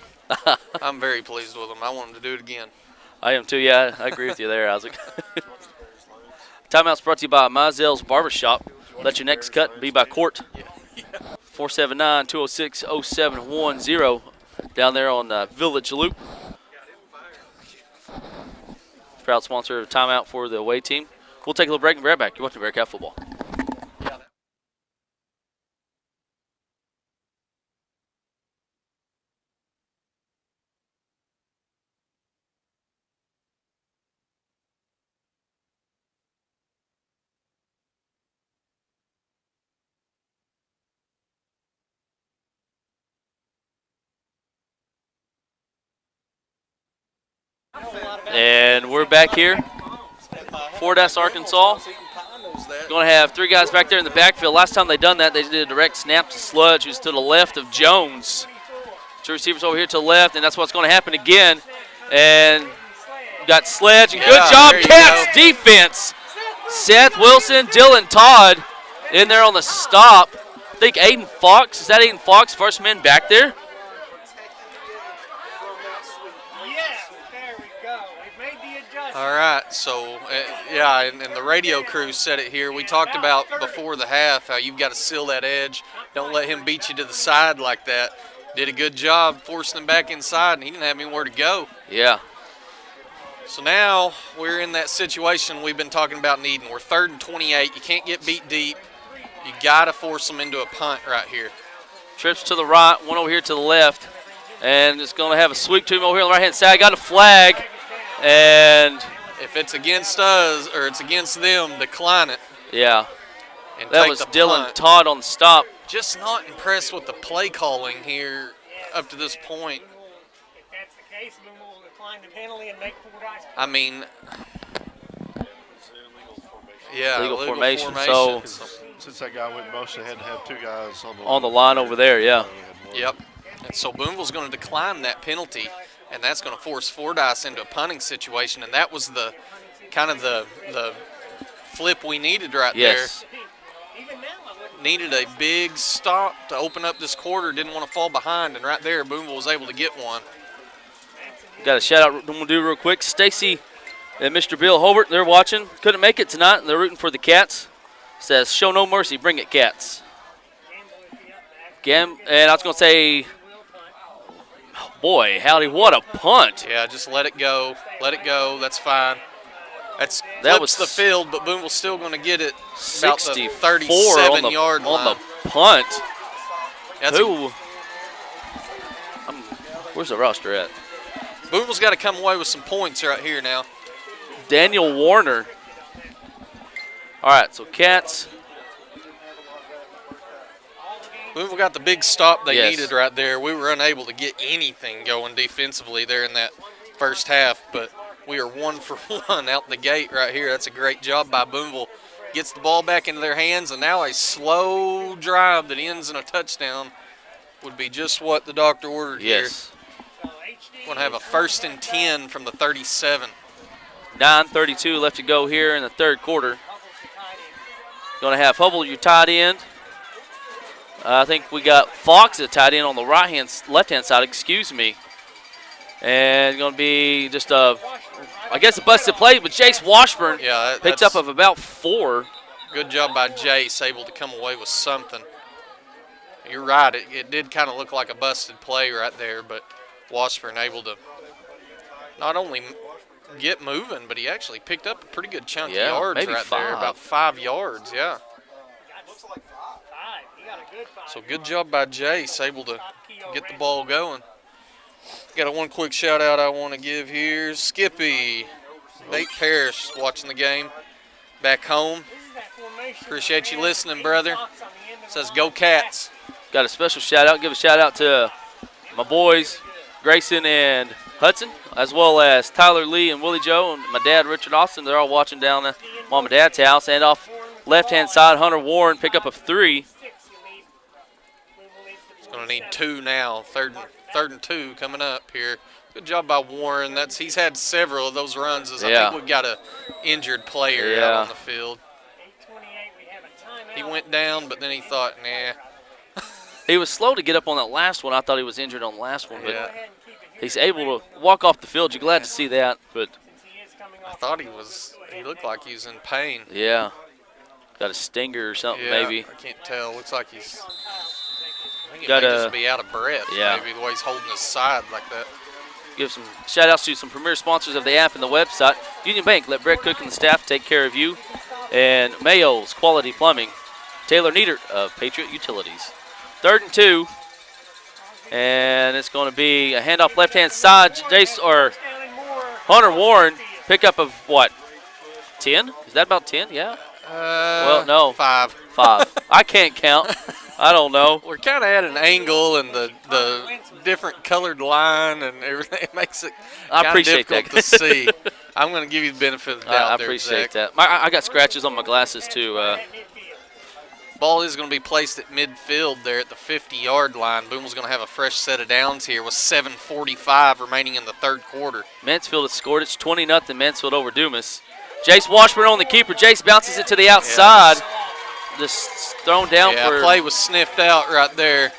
I'm very pleased with them. I want them to do it again. I am too. Yeah, I agree with you there, Isaac. Timeout's brought to you by Mizell's Barbershop. Let your next cut be by Court. 479-206-0710 down there on Village Loop. Proud sponsor of timeout for the away team. We'll take a little break and be right back. You're watching Bearcat football. And we're back here. Fordyce, Arkansas. Going to have 3 guys back there in the backfield. Last time they done that, they did a direct snap to Sludge, who's to the left of Jones. 2 receivers over here to the left, and that's what's going to happen again. And got Sledge, and good job, Cats defense. Seth Wilson, Dylan Todd in there on the stop. I think Aiden Fox, is that Aiden Fox, first man back there? All right, so, and the radio crew said it here. We talked about before the half how you've got to seal that edge. Don't let him beat you to the side like that. Did a good job forcing him back inside, and he didn't have anywhere to go. Yeah. So now we're in that situation we've been talking about needing. We're 3rd and 28. You can't get beat deep. You got to force them into a punt right here. Trips to the right, one over here to the left, and it's going to have a sweep to him over here on the right-hand side. Got a flag. And if it's against us or it's against them, decline it. Yeah. And that was Dylan Todd on the stop. Just not impressed with the play calling here up to this point. If that's the case, then we'll decline the penalty and make Fordyce. I mean, yeah, legal formation. So since that guy went motion, they had to have 2 guys on the line over there. Yeah. Yep. And so Booneville's going to decline that penalty. And that's going to force Fordyce into a punting situation, and that was the kind of the flip we needed right there. needed a big stop to open up this quarter, didn't want to fall behind, and right there, Booneville was able to get one. Got a shout out we'll do real quick. Stacy and Mr. Bill Hobart, they're watching. Couldn't make it tonight, and they're rooting for the Cats. Says, show no mercy, bring it, Cats. And I was going to say, oh boy, howdy, what a punt. Yeah, just let it go. Let it go. That's fine. That was the field, but Booneville's still going to get it about the 34 37-yard line. On the punt. That's where's the roster at? Booneville's got to come away with some points right here now. Daniel Warner. All right, so Cats. Booneville got the big stop they Yes. needed right there. We were unable to get anything going defensively there in that first half, but we are 1 for 1 out the gate right here. That's a great job by Booneville. Gets the ball back into their hands, and now a slow drive that ends in a touchdown would be just what the doctor ordered Yes. here. Going to have a 1st and 10 from the 37. 9:32 left to go here in the third quarter. Going to have Hubble, your tight end. I think we got Fox at tight end on the left-hand side, excuse me. And going to be just a busted play, but Jace Washburn picked up of about 4. Good job by Jace, able to come away with something. You're right, it did kind of look like a busted play right there, but Washburn able to not only get moving, but he actually picked up a pretty good chunk of yards maybe right 5. there, about 5 yards, yeah. So good job by Jace, able to get the ball going. Got one quick shout out I want to give here. Skippy, Nate Parrish watching the game back home. Appreciate you listening, brother. Says go Cats. Got a special shout out. Give a shout out to my boys, Grayson and Hudson, as well as Tyler Lee and Willie Joe and my dad, Richard Austin. They're all watching down at Mom and Dad's house. And off left-hand side, Hunter Warren, pick up of 3. He's going to need 2 now. Third and 2 coming up here. Good job by Warren. He's had several of those runs. I think we've got an injured player out on the field. He went down, but then he thought, nah. He was slow to get up on that last one. I thought he was injured on the last one, but he's able to walk off the field. You're glad to see that. But I thought he looked like he was in pain. Yeah. Got a stinger or something, maybe. I can't tell. Looks like I think he Got may just be out of breath, maybe, the way he's holding his side like that. Give some shout-outs to some premier sponsors of the app and the website. Union Bank, let Brett Cook and the staff take care of you. And Mayo's Quality Plumbing. Taylor Nieder of Patriot Utilities. 3rd and 2. And it's going to be a handoff left-hand side. Hunter Warren, pickup of what? 10? Is that about 10? Yeah. Well, no. 5. 5. I can't count. I don't know. We're kind of at an angle, and the different colored line and everything it makes it kind of difficult to see. I'm going to give you the benefit of the doubt. I appreciate that. I got scratches on my glasses too. Ball is going to be placed at midfield there at the 50-yard line. Booneville's going to have a fresh set of downs here with 7:45 remaining in the third quarter. Mansfield has scored. It's 20-0 Mansfield over Dumas. Jace Washburn on the keeper. Jace bounces it to the outside. Just thrown down for. Play was sniffed out right there.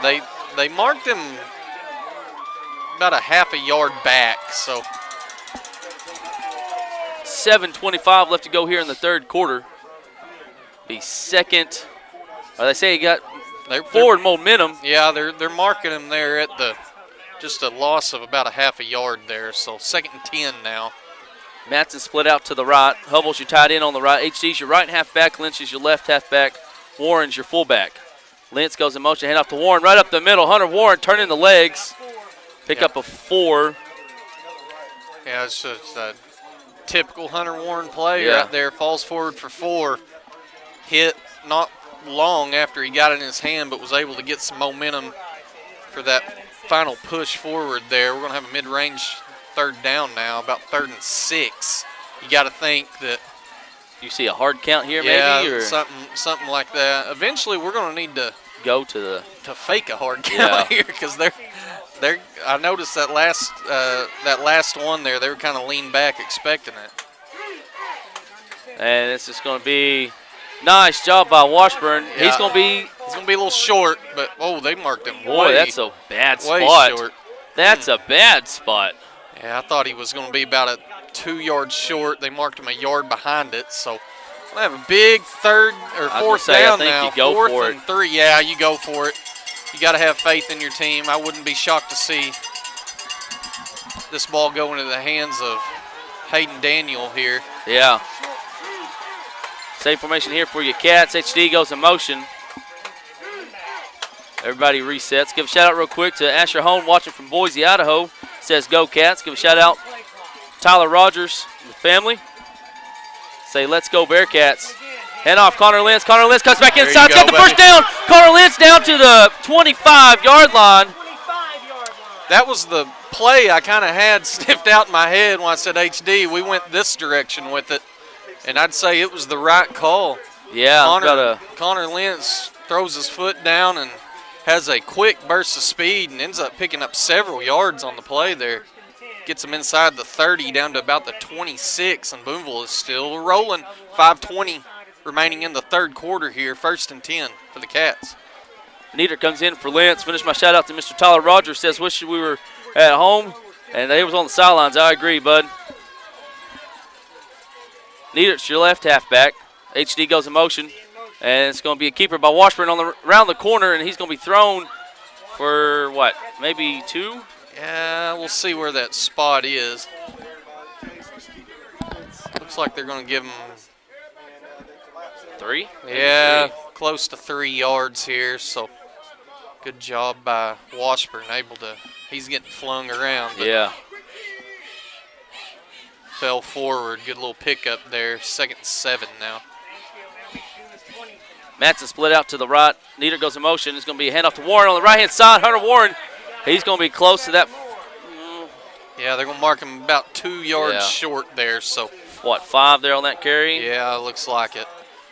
They marked him about a half a yard back. So 7:25 left to go here in the third quarter. Be second. They say he got forward momentum. Yeah, they're marking him there at just a loss of about a half a yard there. So 2nd and 10 now. Matson split out to the right. Hubble's your tight end on the right. HD's your right halfback. Lynch is your left halfback. Warren's your fullback. Lynch goes in motion, hand off to Warren, right up the middle. Hunter Warren turning the legs. Pick up a 4. Yeah, it's just a typical Hunter Warren play right there. Falls forward for 4. Hit not long after he got it in his hand, but was able to get some momentum for that final push forward there. We're going to have a mid-range 3rd down now, about 3rd and 6. You got to think that you see a hard count here, maybe, or something like that. Eventually, we're going to need to go to fake a hard count here because they're. I noticed that last one there. They were kind of leaned back, expecting it. And it's just going to be Nice job by Washburn. Yeah. He's going to be a little short, but they marked him. Boy, that's a bad way spot. Short. That's a bad spot. Yeah, I thought he was going to be about a 2 yards short. They marked him a yard behind it, so we'll have a big third or fourth down now. You go fourth for and 3. Yeah, you go for it. You got to have faith in your team. I wouldn't be shocked to see this ball go into the hands of Hayden Daniel here. Yeah. Same formation here for you, Cats. HD goes in motion. Everybody resets. Give a shout out real quick to Asher Hone watching from Boise, Idaho. Says go Cats. Give a shout out Tyler Rogers and the family. Say let's go Bearcats. Hand off Connor Lentz. Connor Lentz cuts back inside. Got the first down. Connor Lentz down to the 25-yard line. That was the play I kind of had sniffed out in my head when I said HD. We went this direction with it, and I'd say it was the right call. Yeah. Connor Lentz throws his foot down and has a quick burst of speed and ends up picking up several yards on the play there. Gets him inside the 30 down to about the 26, and Booneville is still rolling. 5:20 remaining in the third quarter here. 1st and 10 for the Cats. Nieder comes in for Lentz. Finish my shout out to Mr. Tyler Rogers. Says wish we were at home, and they was on the sidelines. I agree, bud. Nieder's your left halfback. HD goes in motion. And it's going to be a keeper by Washburn around the corner, and he's going to be thrown for what, maybe 2? Yeah, we'll see where that spot is. Looks like they're going to give him 3? Yeah, 3. Close to 3 yards here. So good job by Washburn, he's getting flung around. Yeah. Fell forward. Good little pickup there. 2nd and 7 now. Matson split out to the right. Nieder goes in motion. It's going to be a handoff to Warren on the right-hand side. Hunter Warren, he's going to be close to that. Yeah, they're going to mark him about 2 yards short there. So what, 5 there on that carry? Yeah, looks like it.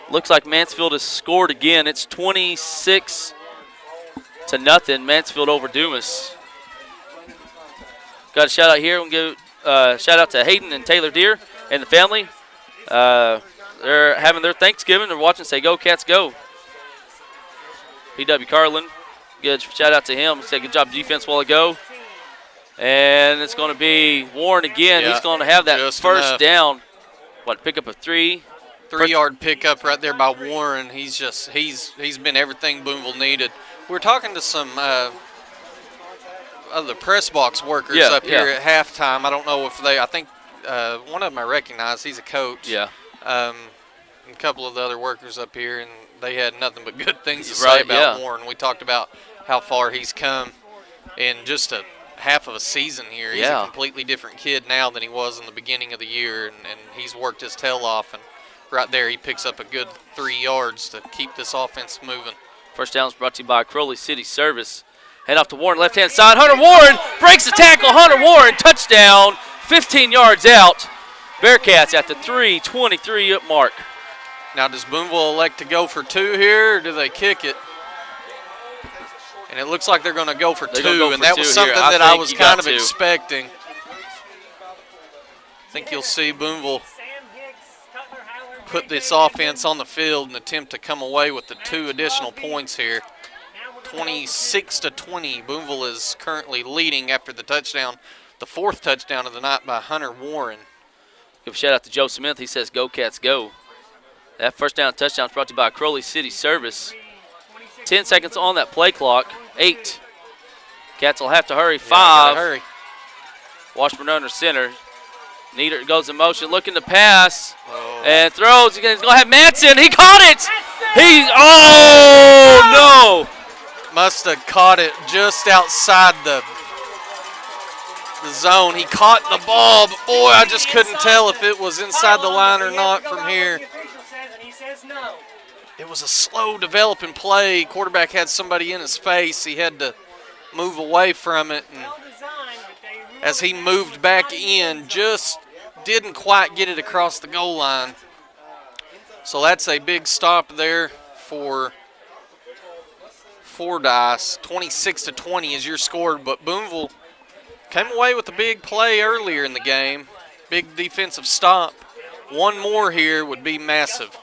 Looks like Mansfield has scored again. It's 26-0. Mansfield over Dumas. Got a shout out here. We'll give shout out to Hayden and Taylor Deere and the family. They're having their Thanksgiving. They're watching. Say go Cats go. P.W. Carlin, good shout out to him. Say good job defense while ago. And it's going to be Warren again. Yeah, he's going to have that first down. What, pick up a 3? 3-yard pickup right there by Warren. He's been everything Booneville needed. We're talking to some other press box workers up here at halftime. I don't know if I think one of them I recognize. He's a coach. Yeah. A couple of the other workers up here, and they had nothing but good things to say about Warren. We talked about how far he's come in just a half of a season here. He's a completely different kid now than he was in the beginning of the year, and he's worked his tail off. And right there, he picks up a good 3 yards to keep this offense moving. First down is brought to you by Crowley City Service. Head off to Warren, left-hand side. Hunter Warren breaks the tackle. Hunter Warren, touchdown, 15 yards out. Bearcats at the 3:23 mark. Now, does Booneville elect to go for 2 here, or do they kick it? And it looks like they're going to go for 2, and that was something that I was kind of expecting. I think you'll see Booneville put this offense on the field and attempt to come away with the 2 additional points here. 26-20. Booneville is currently leading after the touchdown, the 4th touchdown of the night by Hunter Warren. Give a shout out to Joe Smith. He says, go Cats, go. That first down touchdown is brought to you by Crowley City Service. 10 seconds on that play clock. 8. Cats will have to hurry. 5. Hurry. Washburn under center. Nieder goes in motion, looking to pass, and throws. He's going to have Matson. He caught it. No. Must have caught it just outside the zone. He caught the ball, but boy, I just couldn't tell if it was inside the line or not from here. It was a slow developing play. Quarterback had somebody in his face. He had to move away from it. And as he moved back in, just didn't quite get it across the goal line. So that's a big stop there for Fordyce. 26-20 is your score, but Booneville came away with a big play earlier in the game. Big defensive stop. One more here would be massive.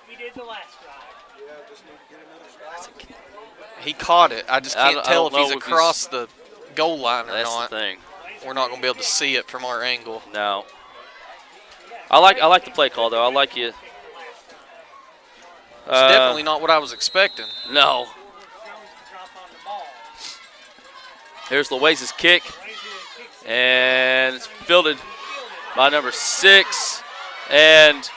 He caught it. I just can't tell if he's if across the goal line or That's not. the thing. We're not going to be able to see it from our angle. No. I like the play call, though. I like you. It's definitely not what I was expecting. No. Here's Loaiza's kick. And it's fielded by number 6. And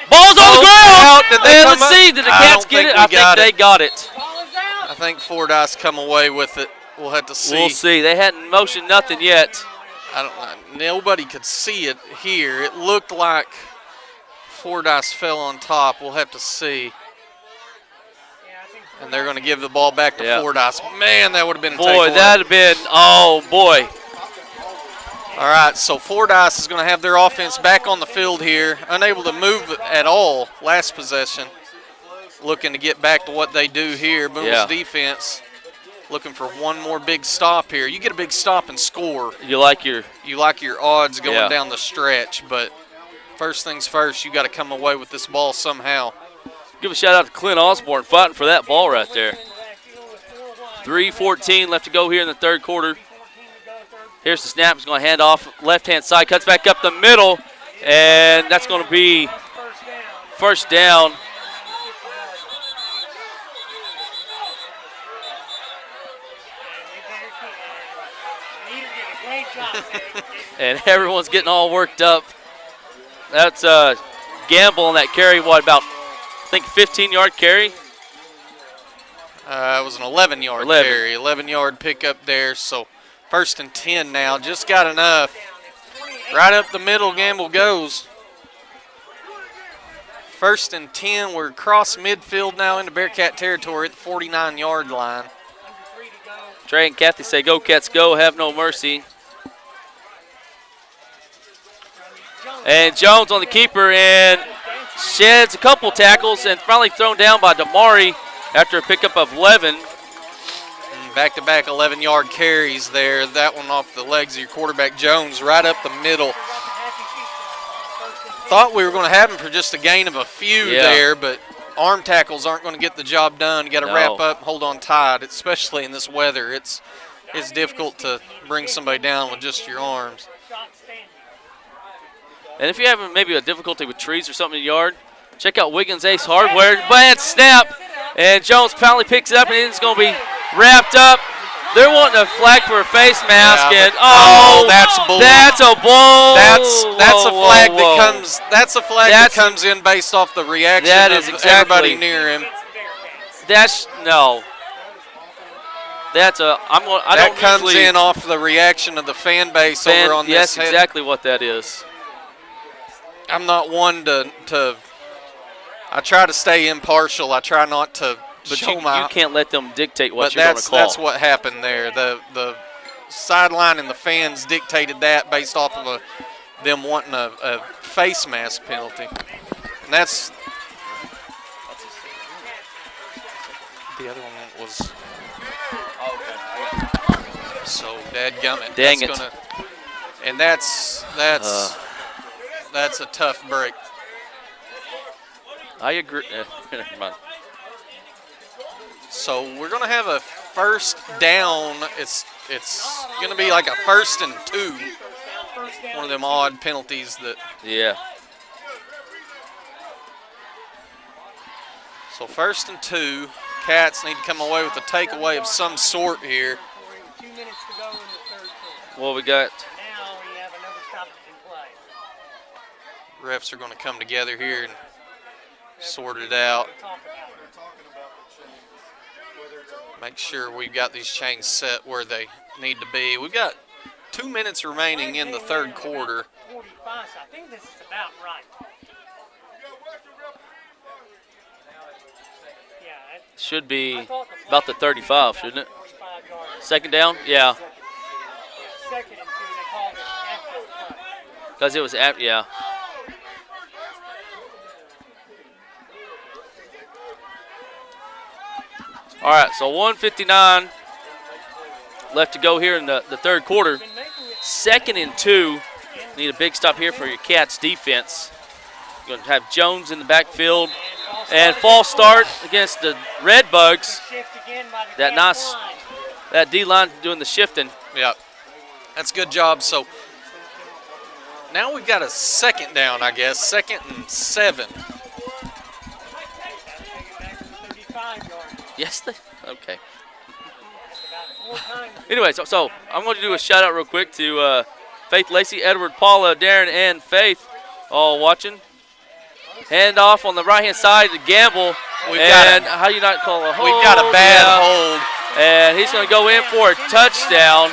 ball's on the ground. Did they come let's up? see. Did the Cats get it? I think they got it. I think Fordyce come away with it. We'll have to see. We'll see. They hadn't motioned nothing yet. I don't know. Nobody could see it here. It looked like Fordyce fell on top. We'll have to see. And they're going to give the ball back to Fordyce. Man, that would have been a takeaway. Boy, that would have been, oh, boy. All right, so Fordyce is going to have their offense back on the field here, unable to move at all last possession, looking to get back to what they do here. Booneville's defense looking for one more big stop here. You get a big stop and score. You like your odds going down the stretch, but first things first, you got to come away with this ball somehow. Give a shout out to Clint Osborne fighting for that ball right there. 3:14 left to go here in the third quarter. Here's the snap. He's going to hand off left-hand side, cuts back up the middle, and that's going to be first down. And everyone's getting all worked up. That's a gamble on that carry. What, about, I think, 15-yard carry? It was an 11-yard carry, 11-yard pickup there. So first and 10 now, just got enough. Right up the middle, Gamble goes. First and 10, we're across midfield now into Bearcat territory at the 49-yard line. Trey and Kathy say, go, Cats, go, have no mercy. And Jones on the keeper and sheds a couple tackles and finally thrown down by Damari after a pickup of 11. Back-to-back 11-yard carries there. That one off the legs of your quarterback, Jones, right up the middle. Thought we were going to have him for just a gain of a few there, but arm tackles aren't going to get the job done. You got to wrap up, hold on tight, especially in this weather. It's difficult to bring somebody down with just your arms. And if you're having maybe a difficulty with trees or something in the yard, check out Wiggins Ace Hardware. Bad snap, and Jones finally picks it up, and it's going to be wrapped up. They're wanting a flag for a face mask, and that's bull. That's a bull. That's a flag that comes. That's a flag that comes in based off the reaction of everybody near him. That's no. That's a. That comes in off the reaction of the fan base over on this. That's exactly what that is. I'm not one to. I try to stay impartial. I try not to. But you can't let them dictate what you're going to call. That's what happened there. The sideline and the fans dictated that based off of them wanting a face mask penalty. And that's the other one was. So dadgummit. Dang it. And that's a tough break. I agree. Never mind. So we're going to have a first down. It's going to be like a 1st and 2. One of them odd penalties that. Yeah. So 1st and 2. Cats need to come away with a takeaway of some sort here. 2 minutes to go in the third quarter. Well, we got. Now we have another stoppage in play. Refs are going to come together here and sort it out. Make sure we've got these chains set where they need to be. We've got 2 minutes remaining in the third quarter. 45, so I think this is about right. Should be about the 35, shouldn't it? Second down? Yeah. Second and 2, they called it after the play. Because it was after, yeah. All right, so 1:59 left to go here in the third quarter. 2nd and 2. Need a big stop here for your Cats defense. Going to have Jones in the backfield. And false start against the Red Bugs. Shift again by the That nice, that D-line doing the shifting. Yep. That's a good job. So now we've got a second down, I guess. 2nd and 7. Yes, okay. Anyway, so I'm going to do a shout out real quick to Faith Lacey, Edward, Paula, Darren, and Faith, all watching. Hand off on the right hand side to Gamble. How do you not call a hold? We've got a bad hold. And he's going to go in for a touchdown,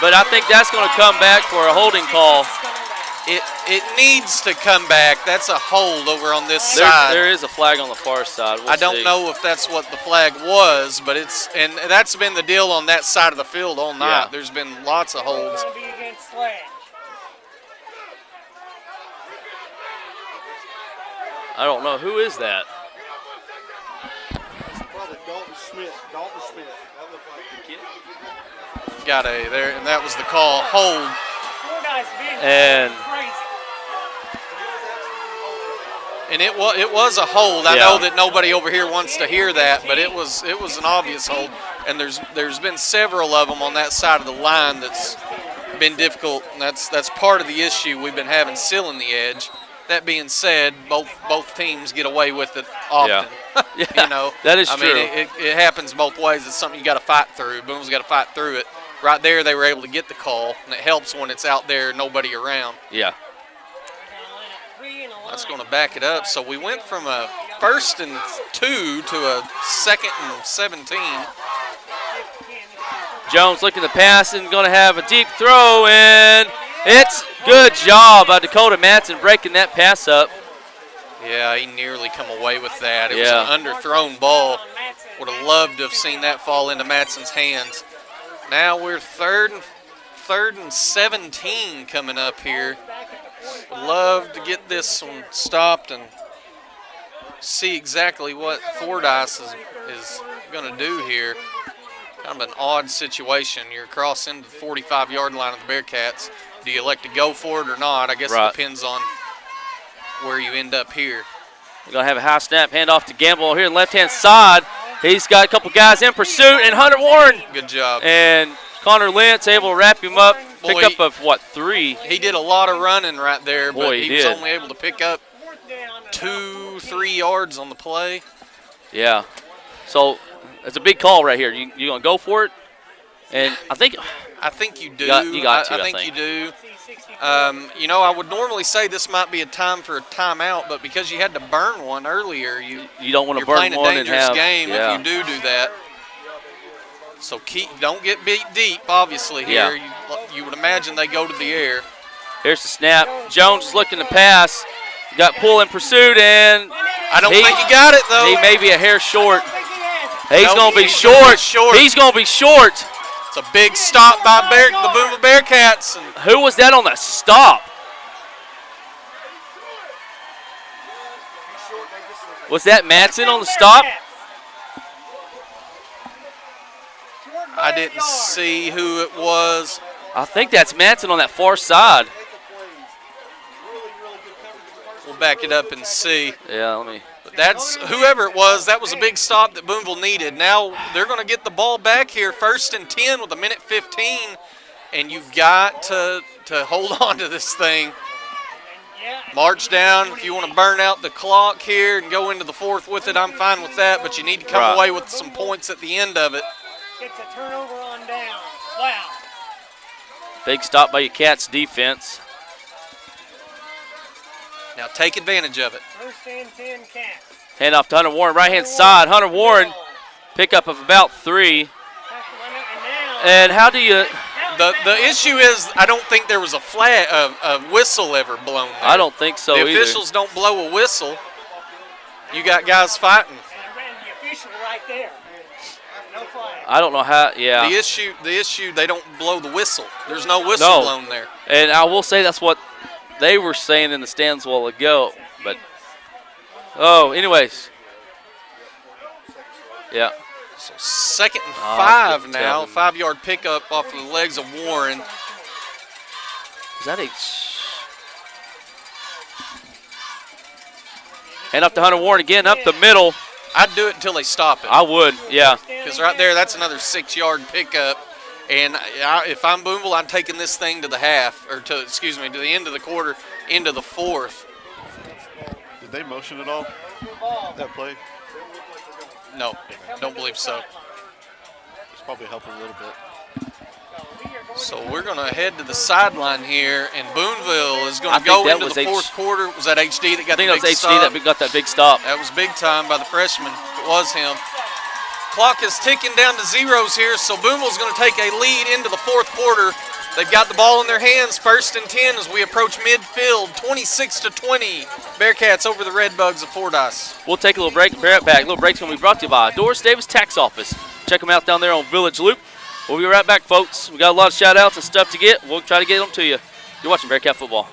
but I think that's going to come back for a holding call. It needs to come back. That's a hold over on this side. There is a flag on the far side. I don't know if that's what the flag was, but and that's been the deal on that side of the field all night. Yeah. There's been lots of holds. I don't know. Who is that? Probably Dalton Smith. Dalton Smith. That looked like the kid. Got there, and that was the call. Hold. And it was a hold. I know that nobody over here wants to hear that, but it was an obvious hold. And there's been several of them on that side of the line that's been difficult, and that's part of the issue we've been having sealing the edge. That being said, both teams get away with it often. Yeah. You know, that is true. I mean, it happens both ways. It's something you got to fight through. Boone's got to fight through it. Right there, they were able to get the call, and it helps when it's out there, nobody around. Yeah. That's going to back it up. So we went from a 1st and 2 to a 2nd and 17. Jones looking to pass and going to have a deep throw, and it's good job by Dakota Matson breaking that pass up. Yeah, he nearly come away with that. It was an underthrown ball. Would have loved to have seen that fall into Matson's hands. Now we're 3rd and 17 coming up here. Would love to get this one stopped and see exactly what Fordyce is going to do here. Kind of an odd situation. You're crossing the 45-yard line of the Bearcats. Do you elect to go for it or not? I guess it depends on where you end up here. We're going to have a high snap, handoff to Gamble here on the left-hand side. He's got a couple guys in pursuit, and Hunter Warren. Good job. And Connor Lentz able to wrap him up. Pick up of, 3? He did a lot of running right there, but he was only able to pick up 2-3 yards on the play. Yeah. So it's a big call right here. You going to go for it? And I think you do. You got to, I think you do. You know, I would normally say this might be a time for a timeout, but because you had to burn one earlier, you don't want to burn one and have. You're playing a dangerous game if you do that. So don't get beat deep, obviously, here. You would imagine they go to the air. Here's the snap. Jones is looking to pass. Got pull in pursuit, and I don't think he got it, though. He may be a hair short. He's going to be short. He's going to be short. It's a big stop by the Booneville Bearcats. And who was that on the stop? Was that Matson on the stop? I didn't see who it was. I think that's Matson on that far side. We'll back it up and see. Yeah, let me. But that's whoever it was. That was a big stop that Booneville needed. Now they're going to get the ball back here, 1st and 10 with 1:15, and you've got to hold on to this thing. March down. If you want to burn out the clock here and go into the 4th with it, I'm fine with that. But you need to come away with some points at the end of it. Gets a turnover on down. Wow. Big stop by your Cats defense. Now take advantage of it. 1st and 10 Cats. Hand off to Hunter Warren, right-hand side. Hunter Warren, pickup of about 3. And how do you... The issue is I don't think there was a whistle ever blown there. I don't think so either. The officials don't blow a whistle. You got guys fighting. The official right there. No flag. I don't know how, yeah. The issue, they don't blow the whistle. There's no whistle blown there. And I will say that's what they were saying in the stands a while ago. But, anyways. Yeah. So 2nd and 5 now. 5-yard pickup off of the legs of Warren. Is that a... Hand off to Hunter Warren again, up the middle. I'd do it until they stop it. I would, yeah. Because right there, that's another 6-yard pickup. And if I'm Booneville, I'm taking this thing to the half, or to the end of the quarter, into the fourth. Did they motion at all, that play? No, don't believe so. It's probably helping a little bit. So we're going to head to the sideline here, and Booneville is going to go into the fourth quarter. Was that HD that got the big stop? I think that was HD that got that big stop. That was big time by the freshman. It was him. Clock is ticking down to zeros here, so Booneville's going to take a lead into the fourth quarter. They've got the ball in their hands, 1st and 10 as we approach midfield, 26-20. Bearcats over the Red Bugs of Fordyce. We'll take a little break and be right back. A little break's going to be brought to you by Doris Davis Tax Office. Check them out down there on Village Loop. We'll be right back, folks. We got a lot of shout-outs and stuff to get. We'll try to get them to you. You're watching Bearcat football.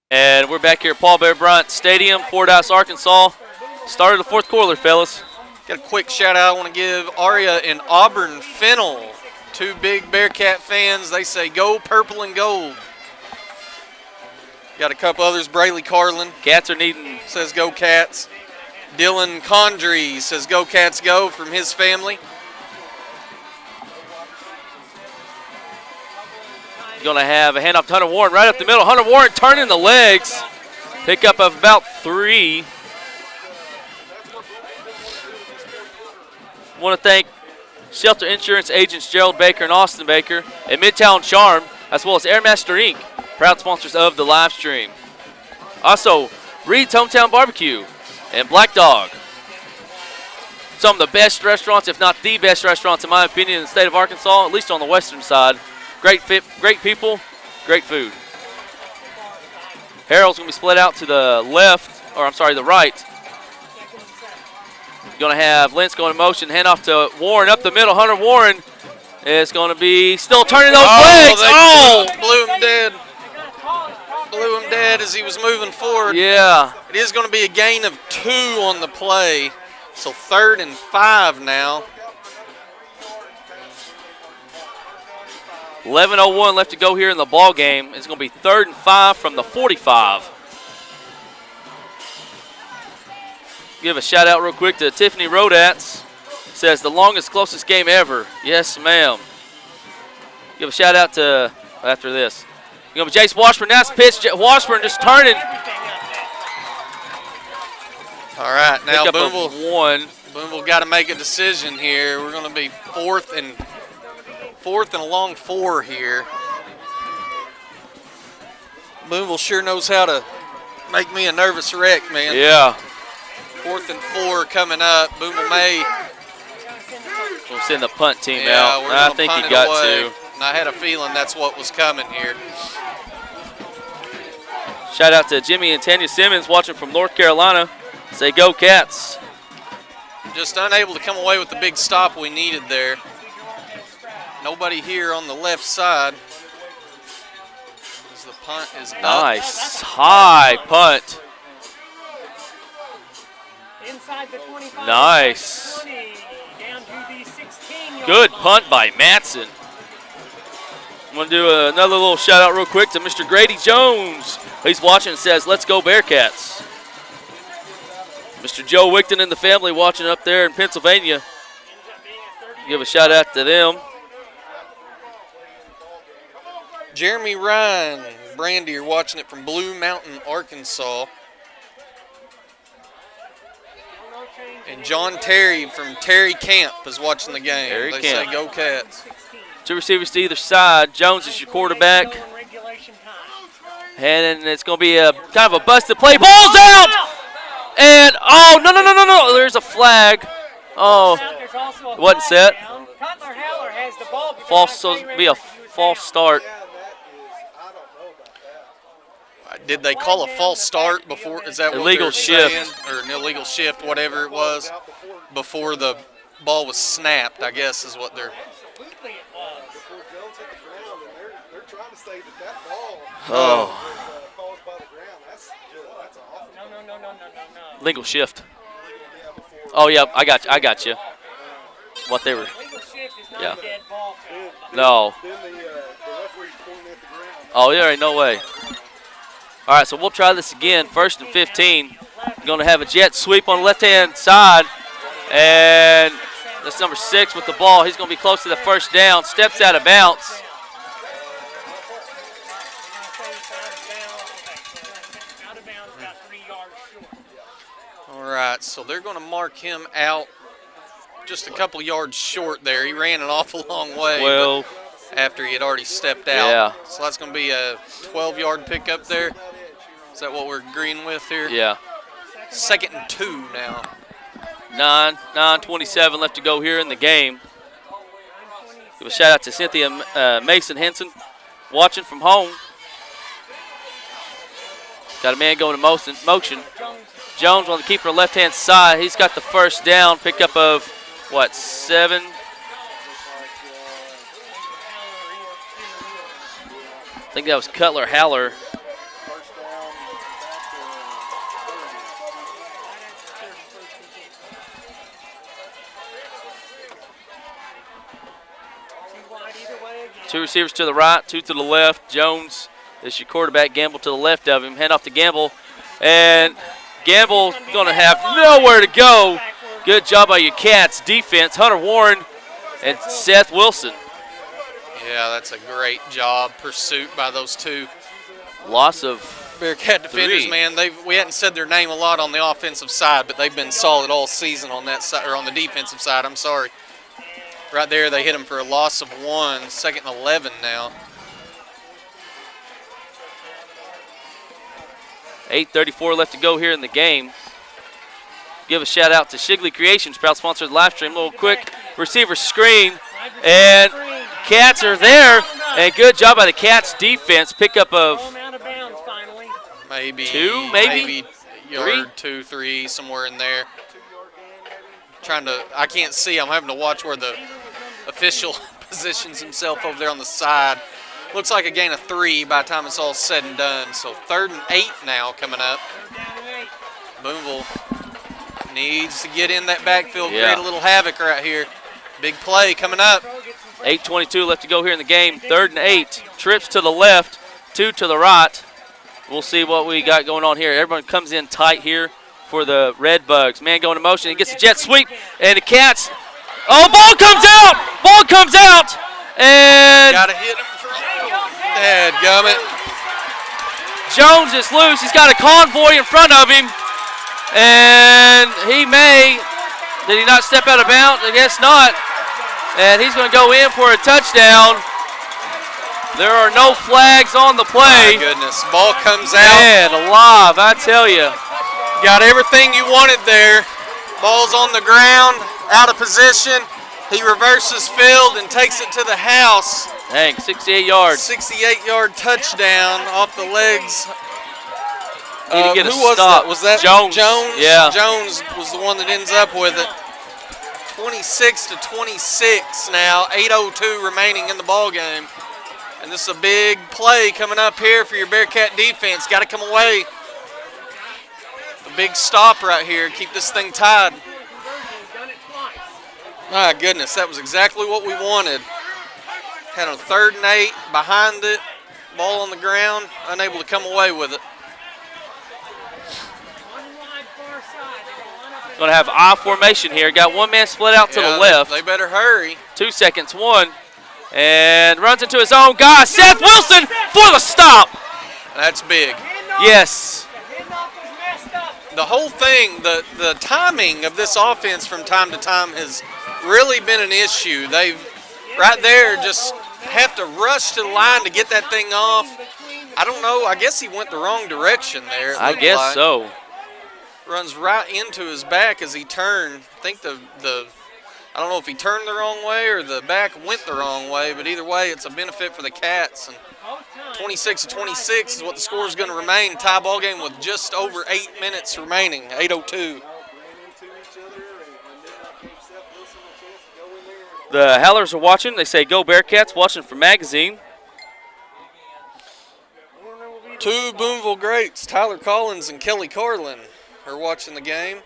And we're back here at Paul Bear Bryant Stadium, Fordyce, Arkansas. Started the fourth quarter, fellas. Got a quick shout out I want to give Aria and Auburn Fennel, 2 big Bearcat fans. They say go purple and gold. Got a couple others. Brayley Carlin. Cats are needing. Says go Cats. Dylan Condry says go Cats go from his family. Going to have a handoff to Hunter Warren right up the middle. Hunter Warren turning the legs. Pickup of about 3. Want to thank Shelter Insurance agents Jerald Baker and Austin Baker and Midtown Charm, as well as Airmaster Inc., proud sponsors of the live stream. Also, Reed's Hometown Barbecue and Black Dog. Some of the best restaurants, if not the best restaurants, in my opinion, in the state of Arkansas, at least on the western side. Great people, great food. Harold's going to be split out to the left, or I'm sorry, the right. Going to have Lentz going in motion, hand off to Warren up the middle. Hunter Warren is going to be still turning those legs. Blew him dead. Blew him dead as he was moving forward. Yeah. It is going to be a gain of 2 on the play. So 3rd and 5 now. 11:01 left to go here in the ball game. It's going to be 3rd and 5 from the 45. Give a shout out real quick to Tiffany Rodats. Says the longest, closest game ever. Yes, ma'am. Give a shout out to after this. You know, Jace Washburn. Nice pitch. Washburn just turning. All right, now Booneville one. Booneville got to make a decision here. We're going to be fourth and a long 4 here. Booneville sure knows how to make me a nervous wreck, man. Yeah. 4th and 4 coming up. Booneville may. We'll send the punt team out. I think he got to. And I had a feeling that's what was coming here. Shout out to Jimmy and Tanya Simmons watching from North Carolina. Say go Cats. Just unable to come away with the big stop we needed there. Nobody here on the left side. As the punt is up. Nice. High punt. Inside the 25. Nice. 20, down to the 16-yard Good line. punt by Matson. I'm going to do another little shout out real quick to Mr. Grady Jones. He's watching and says, let's go Bearcats. Mr. Joe Wickton and the family watching up there in Pennsylvania. Give a shout out to them. Jeremy Ryan, Brandy are watching it from Blue Mountain, Arkansas. And John Terry from Terry Camp is watching the game. Terry they Camp. say go Cats. 2 receivers to either side. Jones is your quarterback. And it's going to be a kind of a busted play. Ball's out! And, oh, no. There's a flag. Oh, it wasn't set. False, so it'll be a false start. Did they call a false start before? Is that illegal what they're shift saying? Or an illegal shift, whatever it was? before the ball was snapped, I guess is what they're. Absolutely it was. Before Jones hit the ground, and they're trying to say that ball Oh. was caused by the ground. That's awful. No. Legal shift. Yeah, before. Oh, yeah, I got you. What they were. Legal shift is not Yeah. a dead ball foul. No. Then the referee's pointing at the ground. Oh, there ain't no way. All right, so we'll try this again. 1st and 15. Going to have a jet sweep on the left-hand side. And that's number 6 with the ball. He's going to be close to the first down. Steps out of bounds. Out of bounds, about 3 yards short. All right, so they're going to mark him out just a couple yards short there. He ran an awful long way. Well, After he had already stepped out. Yeah. So that's going to be a 12-yard pickup there. Is that what we're agreeing with here? yeah. 2nd and 2 now. 9:27 left to go here in the game. Give a shout out to Cynthia Mason Henson watching from home. Got a man going to motion. Jones on the keeper left-hand side. He's got the first down. Pickup of, 7? I think that was Cutler Haller. First down, Two receivers to the right, 2 to the left. Jones is your quarterback. Gamble to the left of him. Hand off to Gamble. And Gamble going to have nowhere to go. Good job by your Cats defense. Hunter Warren and Seth Wilson. Yeah, that's a great job. Pursuit by those two Loss of Bearcat defenders, 3. man. We hadn't said their name a lot on the offensive side, but they've been solid all season on that side, or on the defensive side. I'm sorry. Right there, they hit him for a loss of 1. 2nd and 11 now. 8:34 left to go here in the game. Give a shout out to Shigley Creations, proud sponsor of the live stream. A little quick receiver screen, and Cats are there. And good job by the Cats defense. Pickup of Out of bounds finally. Maybe 2, maybe? yard 2, 3, somewhere in there. I can't see. I'm having to watch where the official positions himself over there on the side. Looks like a gain of 3 by the time it's all said and done. So 3rd and 8 now coming up. Booneville needs to get in that backfield, create a little havoc right here. Big play coming up. 8:22 left to go here in the game. 3rd and 8. Trips to the left, 2 to the right. We'll see what we got going on here. Everyone comes in tight here for the Red Bugs. Man going to motion. He gets a jet sweep, and the Cats. Oh, ball comes out! Ball comes out! And Got to hit him from dadgummit. Jones is loose. He's got a convoy in front of him. And he may. Did he not step out of bounds? I guess not. And he's going to go in for a touchdown. There are no flags on the play. My goodness. Ball comes out. Man, alive, I tell you. Got everything you wanted there. Ball's on the ground, out of position. He reverses field and takes it to the house. Dang, 68 yards. 68-yard touchdown off the legs. Need to get a who was stop. that? Was that Jones. Yeah. Jones was the one that ends up with it. 26-26 now. 8:02 remaining in the ball game. And this is a big play coming up here for your Bearcat defense. Got to come away. A big stop right here. Keep this thing tied. My goodness, that was exactly what we wanted. Had a 3rd and 8 behind it. Ball on the ground. Unable to come away with it. Going to have I formation here. Got one man split out to the left. They better hurry. 2 seconds, 1. And runs into his own guy. Seth Wilson for the stop. That's big. Yes. The whole thing, the timing of this offense from time to time has really been an issue. They've, right there, just have to rush to the line to get that thing off. I don't know. I guess he went the wrong direction there. I guess so. Runs right into his back as he turned. I think I don't know if he turned the wrong way or the back went the wrong way, but either way, it's a benefit for the Cats. And 26-26 is what the score is going to remain. Tie ball game with just over 8 minutes remaining. 8:02. The Howlers are watching. They say, go Bearcats, watching from Magazine. Two Booneville greats, Tyler Collins and Kelly Carlin, are watching the game.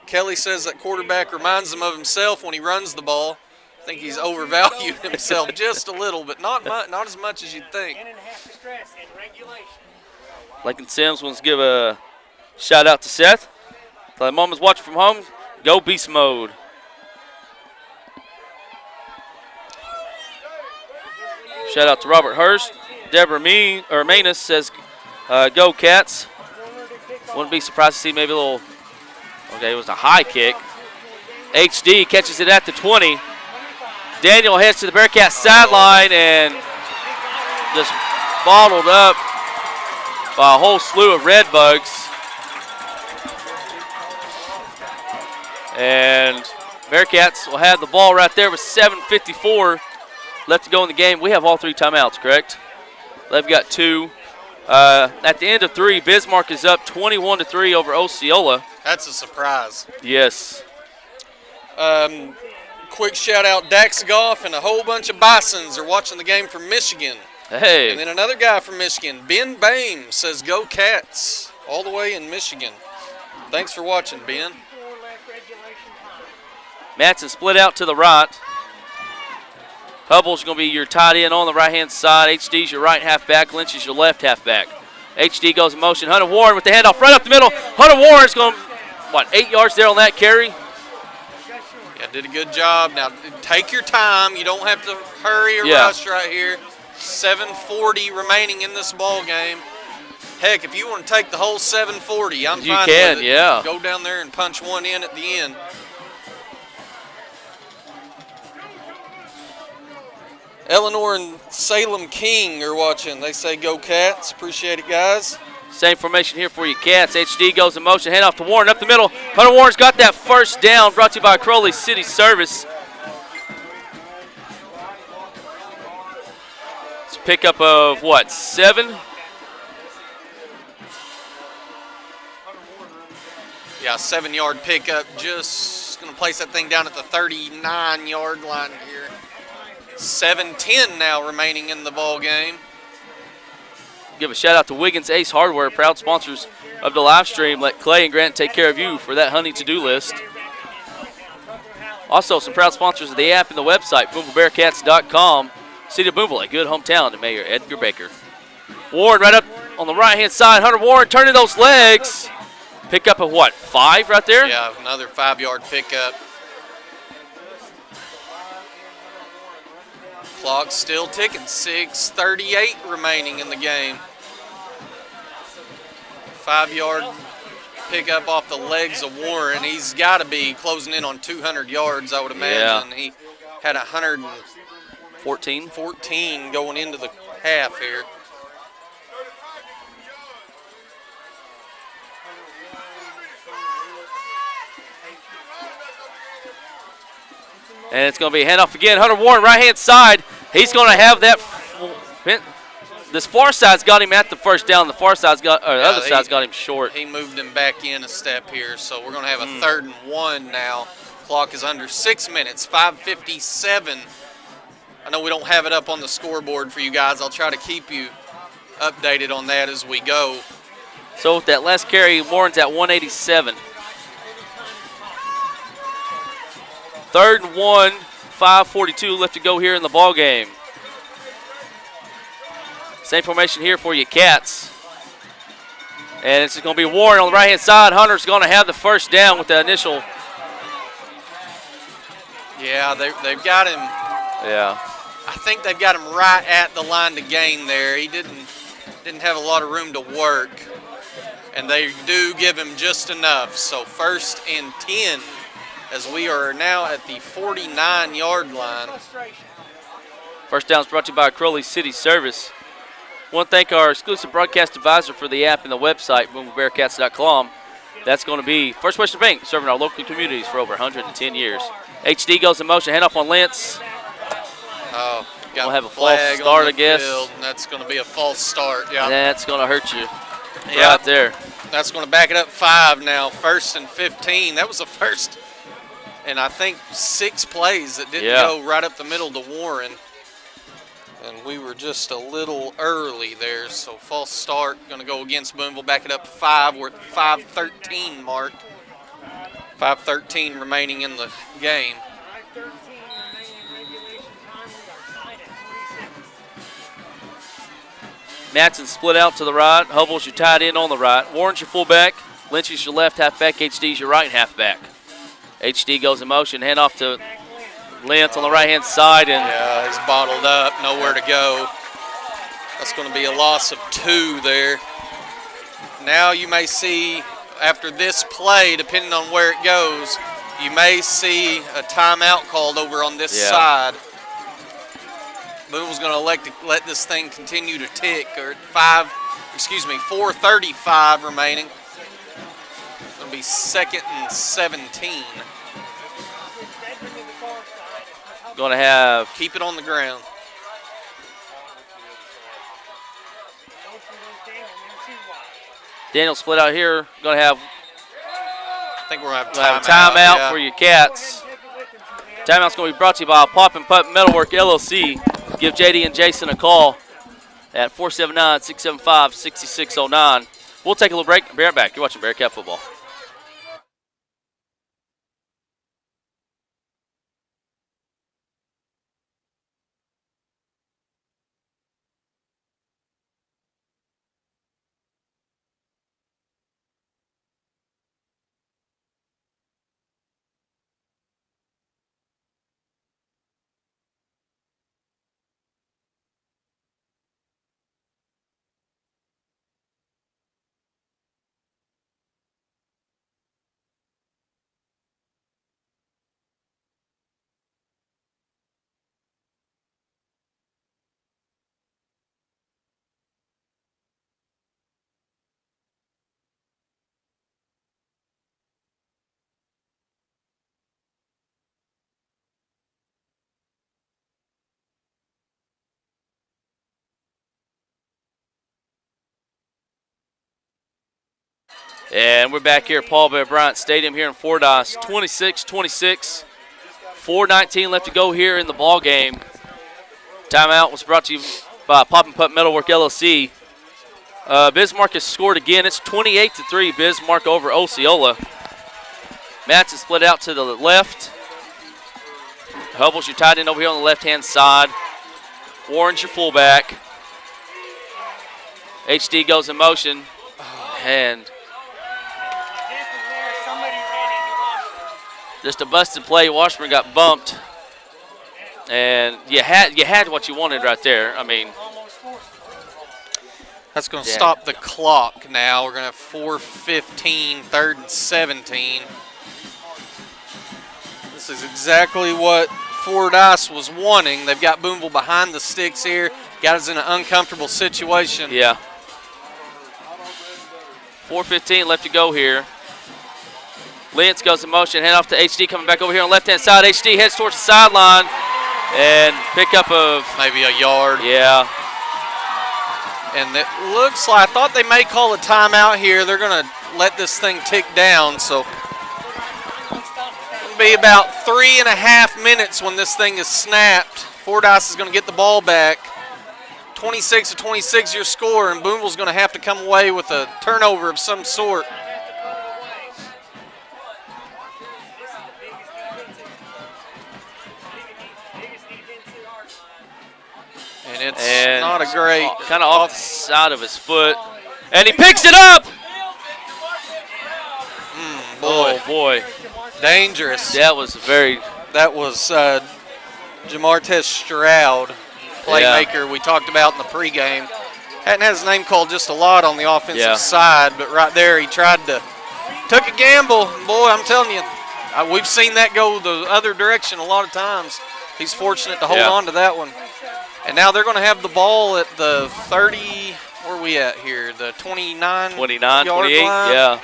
Kelly says that quarterback reminds him of himself when he runs the ball. I think he's overvalued himself just a little, but not as much as you'd think. Lincoln Sims wants to give a shout out to Seth. Tell him mama's watching from home. Go beast mode. Shout out to Robert Hurst. Deborah Manus says, go Cats. Wouldn't be surprised to see maybe a little, okay, it was a high kick. HD catches it at the 20. Daniel heads to the Bearcat sideline and just bottled up by a whole slew of Red Bugs. And Bearcats will have the ball right there with 7:54 left to go in the game. We have all 3 timeouts, correct? They've got 2. At the end of 3, Bismarck is up 21-3 over Osceola. That's a surprise. Yes. Quick shout out, Dax Goff and a whole bunch of Bisons are watching the game from Michigan. Hey. And then another guy from Michigan, Ben Bame, says go Cats, all the way in Michigan. Thanks for watching, Ben. Matson split out to the right. Hubble's going to be your tight end on the right-hand side. HD's your right halfback. Lynch is your left halfback. HD goes in motion. Hunter Warren with the handoff right up the middle. Hunter Warren's going, 8 yards there on that carry? Yeah, did a good job. Now, take your time. You don't have to hurry or rush right here. 7:40 remaining in this ball game. Heck, if you want to take the whole 7:40, I'm fine with it. Yeah. Go down there and punch one in at the end. Eleanor and Salem King are watching. They say go Cats. Appreciate it, guys. Same formation here for you, Cats. HD goes in motion. Hand off to Warren up the middle. Hunter Warren's got that first down, brought to you by Crowley City Service. It's a pickup of, 7? Yeah, 7-yard pickup. Just going to place that thing down at the 39-yard line here. 7:10 now remaining in the ball game. Give a shout out to Wiggins Ace Hardware, proud sponsors of the live stream. Let Clay and Grant take care of you for that honey to-do list. Also, some proud sponsors of the app and the website, BoonevilleBearcats.com. City of Booneville, a good hometown to Mayor Edgar Baker. Warren right up on the right-hand side. Hunter Warren turning those legs. Pick up of 5 right there? Yeah, another 5-yard pickup. Clock's still ticking. 6:38 remaining in the game. 5-yard pickup off the legs of Warren. He's got to be closing in on 200 yards, I would imagine. Yeah. He had 114 going into the half here. And it's going to be a handoff again. Hunter Warren, right-hand side. He's going to have that. This far side's got him at the first down. The far side's got, or the other side's got him short. He moved him back in a step here, so we're going to have a 3rd and 1 now. Clock is under 6 minutes, 5:57. I know we don't have it up on the scoreboard for you guys. I'll try to keep you updated on that as we go. So with that last carry, Warren's at 187. 3rd and 1, 5:42 left to go here in the ball game. Same formation here for you, Cats. And it's going to be Warren on the right-hand side. Hunter's going to have the first down with the initial. Yeah, they've got him. Yeah. I think they've got him right at the line to gain there. He didn't have a lot of room to work, and they do give him just enough. So 1st and 10. As we are now at the 49-yard line. First down is brought to you by Crowley City Service. I want to thank our exclusive broadcast advisor for the app and the website, BoonevilleBearcats.com. That's going to be First Western Bank, serving our local communities for over 110 years. HD goes in motion, hand off on Lentz. Oh, we'll have a false start, I guess. Field, and that's going to be a false start. Yeah, that's going to hurt you right there. That's going to back it up 5 now. 1st and 15. That was the 1st and I think 6 plays that didn't go right up the middle to Warren. And we were just a little early there, so false start. Going to go against Booneville, back it up to 5. We're at the 5:13 mark. 5:13 remaining in the game. 5:13 remaining regulation time. We are tied at 26. Matson split out to the right. Hubble's your tight end on the right. Warren's your fullback. Lynch is your left halfback. HD's your right halfback. HD goes in motion. Hand off to Lentz on the right-hand side. And yeah, he's bottled up. Nowhere to go. That's going to be a loss of 2 there. Now you may see, after this play, depending on where it goes, you may see a timeout called over on this side. Booneville's going to elect to let this thing continue to tick. Or 4:35 remaining. It's going to be 2nd and 17. going to have. Keep it on the ground. Daniel split out here. Going to have. I think we're going to We'll have have a timeout for your Cats. Timeout's going to be brought to you by Pop and Putt Metalwork LLC. Give JD and Jason a call at 479-675-6609. We'll take a little break and be right back. You're watching Bearcat football. And we're back here at Paul Bear Bryant Stadium here in Fordyce. 26-26. 4:19 left to go here in the ball game. Timeout was brought to you by Pop and Putt Metalwork LLC. Bismarck has scored again. It's 28-3. Bismarck over Osceola. Matson split out to the left. Hubble's your tight end over here on the left-hand side. Warren's your fullback. HD goes in motion. And just a busted play. Washburn got bumped. And you had what you wanted right there. I mean, that's going to stop the clock now. We're going to have 4:15, 3rd and 17. This is exactly what Fordyce was wanting. They've got Booneville behind the sticks here. Got us in an uncomfortable situation. Yeah. 4:15 left to go here. Lentz goes in motion, hand off to HD, coming back over here on the left-hand side. HD heads towards the sideline and pickup of maybe a yard. Yeah. And it looks like, I thought they may call a timeout here. They're going to let this thing tick down. So it'll be about 3.5 minutes when this thing is snapped. Fordyce is going to get the ball back. 26-26 your score, and Booneville's going to have to come away with a turnover of some sort. And it's not a great. Kind of off the side of his foot. And he picks it up! Boy. Oh, boy. Dangerous. That was That was Jamartez Stroud, playmaker we talked about in the pregame. Hadn't had his name called just a lot on the offensive side, but right there he took a gamble. Boy, I'm telling you, we've seen that go the other direction a lot of times. He's fortunate to hold on to that one. And now they're going to have the ball at the 30, where are we at here? The 29 28, line. yeah.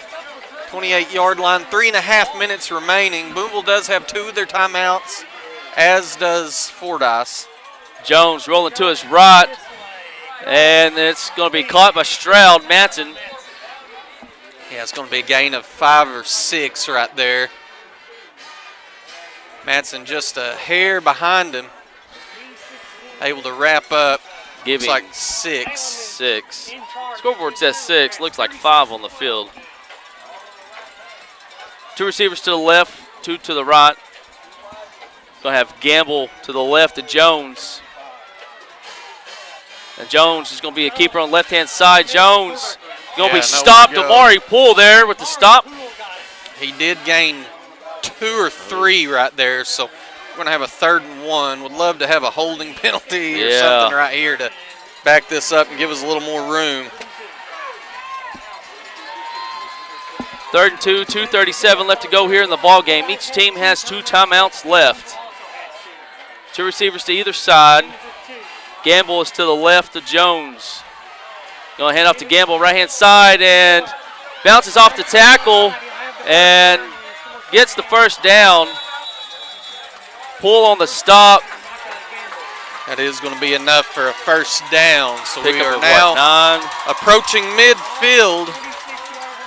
28-yard line, 3.5 minutes remaining. Booneville does have 2 of their timeouts, as does Fordyce. Jones rolling to his right, and it's going to be caught by Stroud. Matson. Yeah, it's going to be a gain of 5 or 6 right there. Madsen just a hair behind him. Able to wrap up. Looks like 6. 6. Scoreboard says 6. Looks like 5 on the field. 2 receivers to the left, 2 to the right. Going to have Gamble to the left of Jones. And Jones is going to be a keeper on the left-hand side. Jones going to be stopped. Amari Poole there with the stop. He did gain 2 or 3 right there, so we're going to have a 3rd and 1. Would love to have a holding penalty or something right here to back this up and give us a little more room. 3rd and 2, 2:37 left to go here in the ball game. Each team has 2 timeouts left. 2 receivers to either side. Gamble is to the left of Jones. Going to hand off to Gamble, right-hand side, and bounces off the tackle and gets the first down. Pull on the stop. That is going to be enough for a first down. So Pick we up are at now what, 9? approaching midfield.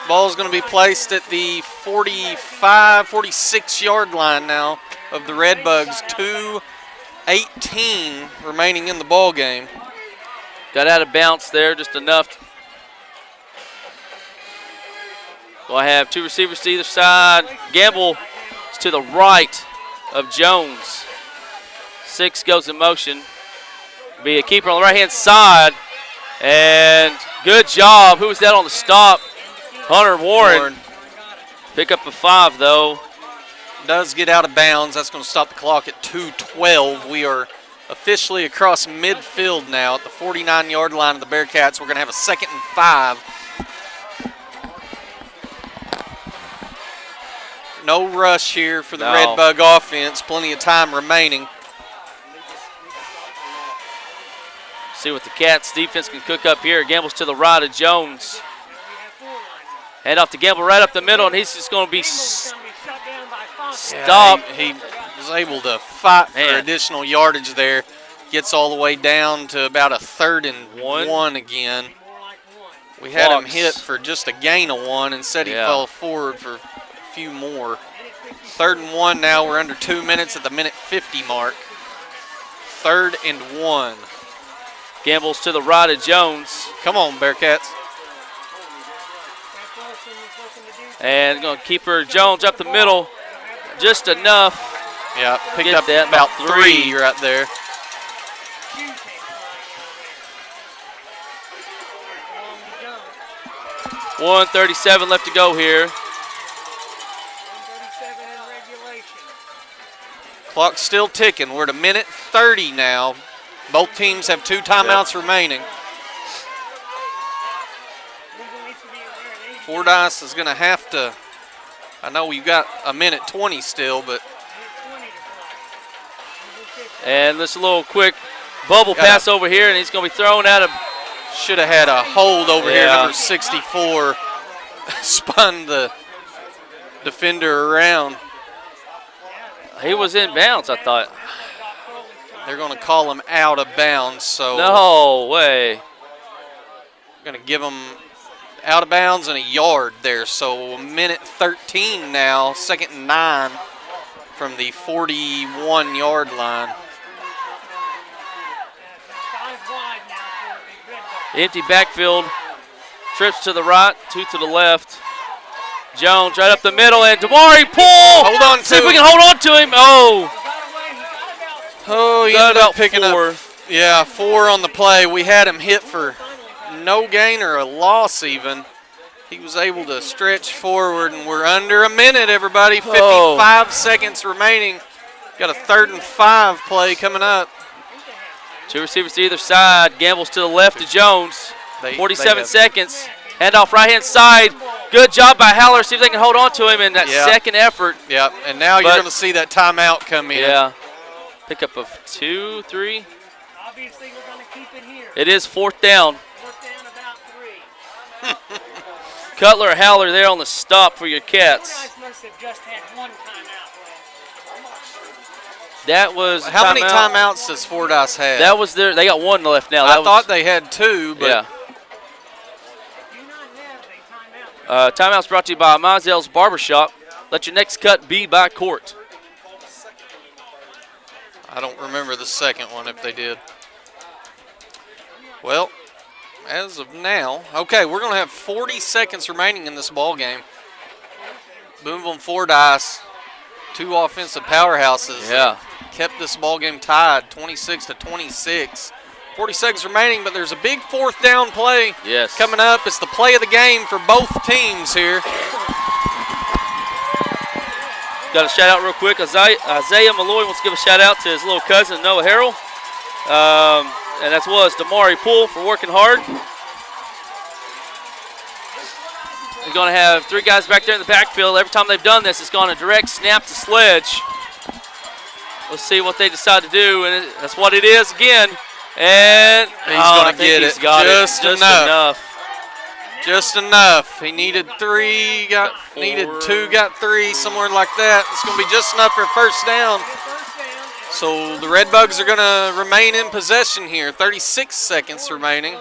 Ball's going to be placed at the 45, 46-yard line now of the Red Bugs. 2:18 remaining in the ball game. Got out of bounds there, just enough. We'll have 2 receivers to either side. Gamble is to the right of Jones. 6 goes in motion. Be a keeper on the right-hand side. And good job. Who was that on the stop? Hunter Warren. Pick up a 5, though. Does get out of bounds. That's going to stop the clock at 2:12. We are officially across midfield now at the 49-yard line of the Bearcats. We're going to have a 2nd and 5. No rush here for the Red Bug offense. Plenty of time remaining. See what the Cats defense can cook up here. Gamble's to the right of Jones. Hand off to Gamble right up the middle, and he's just going to be stopped. He was able to fight for additional yardage there. Gets all the way down to about a 3rd and 1 again. We had him hit for just a gain of 1. Instead, he fell forward for a few more. 3rd and 1 now. We're under 2 minutes at the minute 50 mark. 3rd and 1. Gamble's to the right of Jones. Come on, Bearcats. And going to keep her Jones up the middle. Just enough. Yeah, picked Get up that about 3 right there. $1:37 left to go here. Clock's still ticking. We're at a minute 30 now. Both teams have 2 timeouts remaining. Fordyce is going to have to, I know we've got a minute 20 still, but. And this little quick bubble pass over here, and he's going to be thrown out of. Should have had a hold over here, number 64. Spun the defender around. He was in bounds, I thought. They're going to call him out of bounds, so. No way. Going to give him out of bounds and a yard there. So a minute 13 now, 2nd and 9 from the 41-yard line. Empty backfield. Trips to the right, 2 to the left. Jones right up the middle, and Damari Poole. Hold on to him. See if we can hold on to him. Oh, he ended up picking up. Yeah, 4 on the play. We had him hit for no gain or a loss even. He was able to stretch forward, and we're under a minute, everybody. 55 seconds remaining. Got a 3rd and 5 play coming up. 2 receivers to either side. Gamble's to the left of Jones. 47 seconds. Handoff right-hand side. Good job by Haller. See if they can hold on to him in that second effort. Yeah, and now you're going to see that timeout come in. Yeah. Pick up of 2, 3. Obviously, we're going to keep it here. It is 4th down. 4th down, about 3. Cutler, Haller there on the stop for your Cats. Fordyce must have just had 1 timeout left. That was how many timeouts does Fordyce have? That was their. They got 1 left now. I thought they had 2, but yeah. Timeouts brought to you by Mizel's Barbershop. Let your next cut be by court. I don't remember the second one if they did. Well, as of now, okay, we're going to have 40 seconds remaining in this ball game. Booneville and Fordyce, two offensive powerhouses. Yeah. Kept this ball game tied, 26-26. 40 seconds remaining, but there's a big fourth down play coming up. It's the play of the game for both teams here. Got a shout out real quick. Isaiah Malloy wants to give a shout out to his little cousin, Noah Harrell. And that was Damari Poole for working hard. He's going to have three guys back there in the backfield. Every time they've done this, it's gone a direct snap to Sledge. Let's see what they decide to do, and that's what it is again. And he's going to get it. Just enough. Just enough. He needed three, needed two, got three, somewhere like that. It's going to be just enough for a first down. So the Red Bugs are going to remain in possession here. 36 seconds remaining.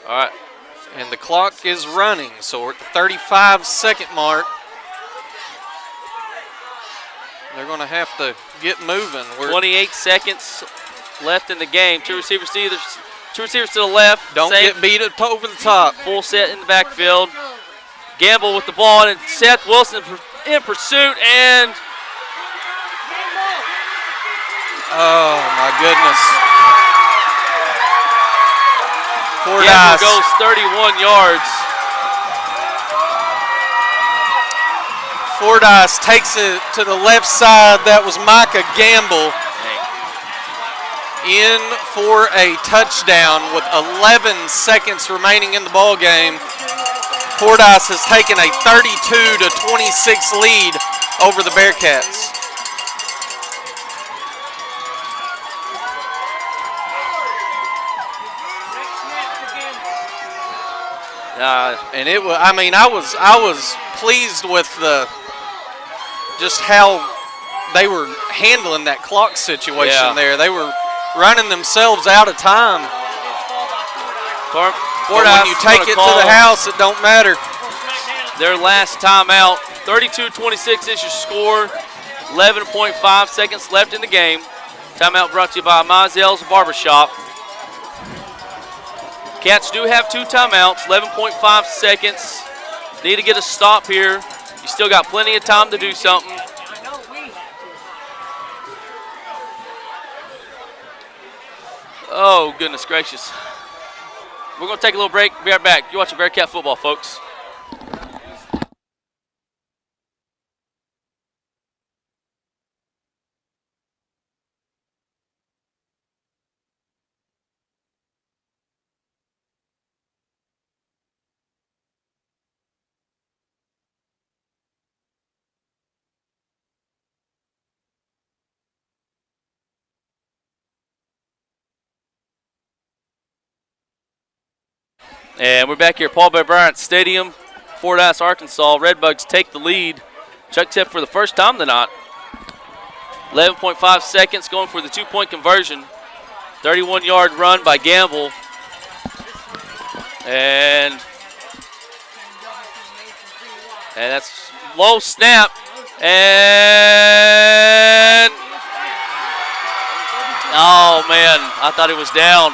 All right. And the clock is running, so we're at the 35-second mark. They're going to have to get moving. 28 seconds left in the game. Two receivers to the left. Don't get beat over the top. Full set in the backfield. Gamble with the ball, and Seth Wilson in pursuit, and oh my goodness. Gamble goes 31 yards. Fordyce takes it to the left side. That was Micah Gamble in for a touchdown with 11 seconds remaining in the ball game. Fordyce has taken a 32-26 lead over the Bearcats. And it was, I mean, I was pleased with just how they were handling that clock situation there. They were running themselves out of time. But when you take it to the house, it don't matter. Their last timeout, 32-26 is your score. 11.5 seconds left in the game. Timeout brought to you by Mizell's Barbershop. Cats do have two timeouts, 11.5 seconds. Need to get a stop here. You still got plenty of time to do something. Oh, goodness gracious. We're going to take a little break. Be right back. You're watching Bearcat football, folks. And we're back here at Paul Bear Bryant Stadium, Fordyce, Arkansas. Red Bugs take the lead. Chuck tip for the first time tonight. 11.5 seconds going for the two-point conversion. 31-yard run by Gamble. And that's low snap. And oh, man, I thought it was down.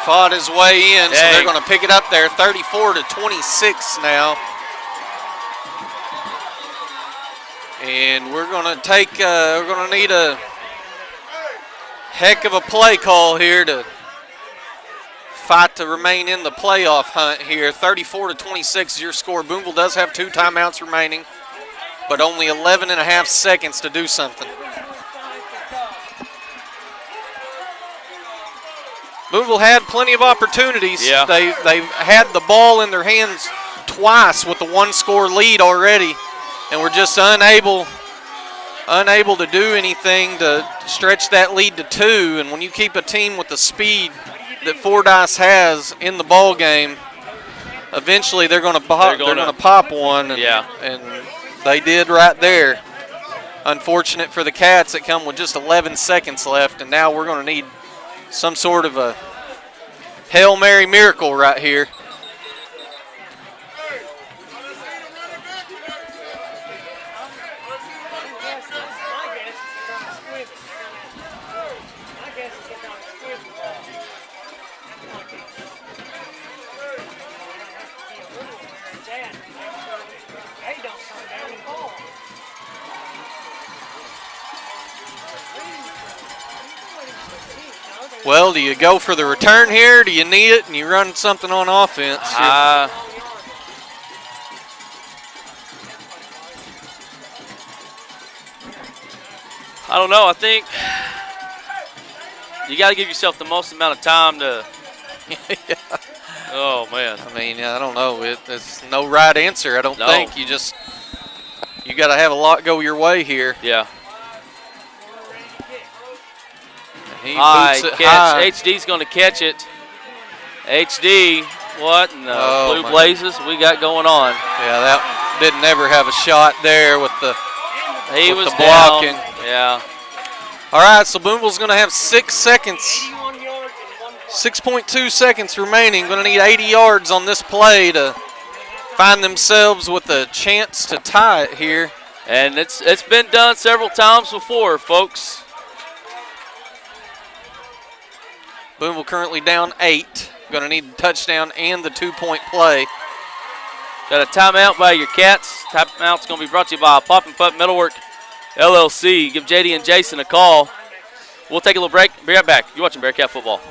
Fought his way in, so they're going to pick it up there, 34-26 now. And we're going to need a heck of a play call here to fight to remain in the playoff hunt here. 34-26 is your score. Booneville does have two timeouts remaining, but only 11.5 seconds to do something. Booneville had plenty of opportunities. Yeah. They've had the ball in their hands twice with the one-score lead already, and were just unable to do anything to stretch that lead to two. And when you keep a team with the speed that Fordyce has in the ball game, eventually they're going to pop one. And they did right there. Unfortunate for the Cats that come with just 11 seconds left, and now we're going to need some sort of a Hail Mary miracle right here. Well, do you go for the return here? Do you need it and you run something on offense? I don't know. I think you got to give yourself the most amount of time to. Yeah. Oh, man. I mean, I don't know. There's no right answer, I don't think. You got to have a lot go your way here. Yeah. He High boots it catch. high. HD's going to catch it. HD, what in the blue blazes we got going on? Yeah, that didn't ever have a shot there with the blocking. Down. Yeah. All right, so Booneville's going to have 6 seconds. 6.2 seconds remaining. Going to need 80 yards on this play to find themselves with a chance to tie it here. And it's been done several times before, folks. Booneville currently down 8. Going to need the touchdown and the 2-point play. Got a timeout by your Cats. Timeout's going to be brought to you by Pop and Putt Metalwork LLC. Give JD and Jason a call. We'll take a little break. Be right back. You're watching Bearcat football.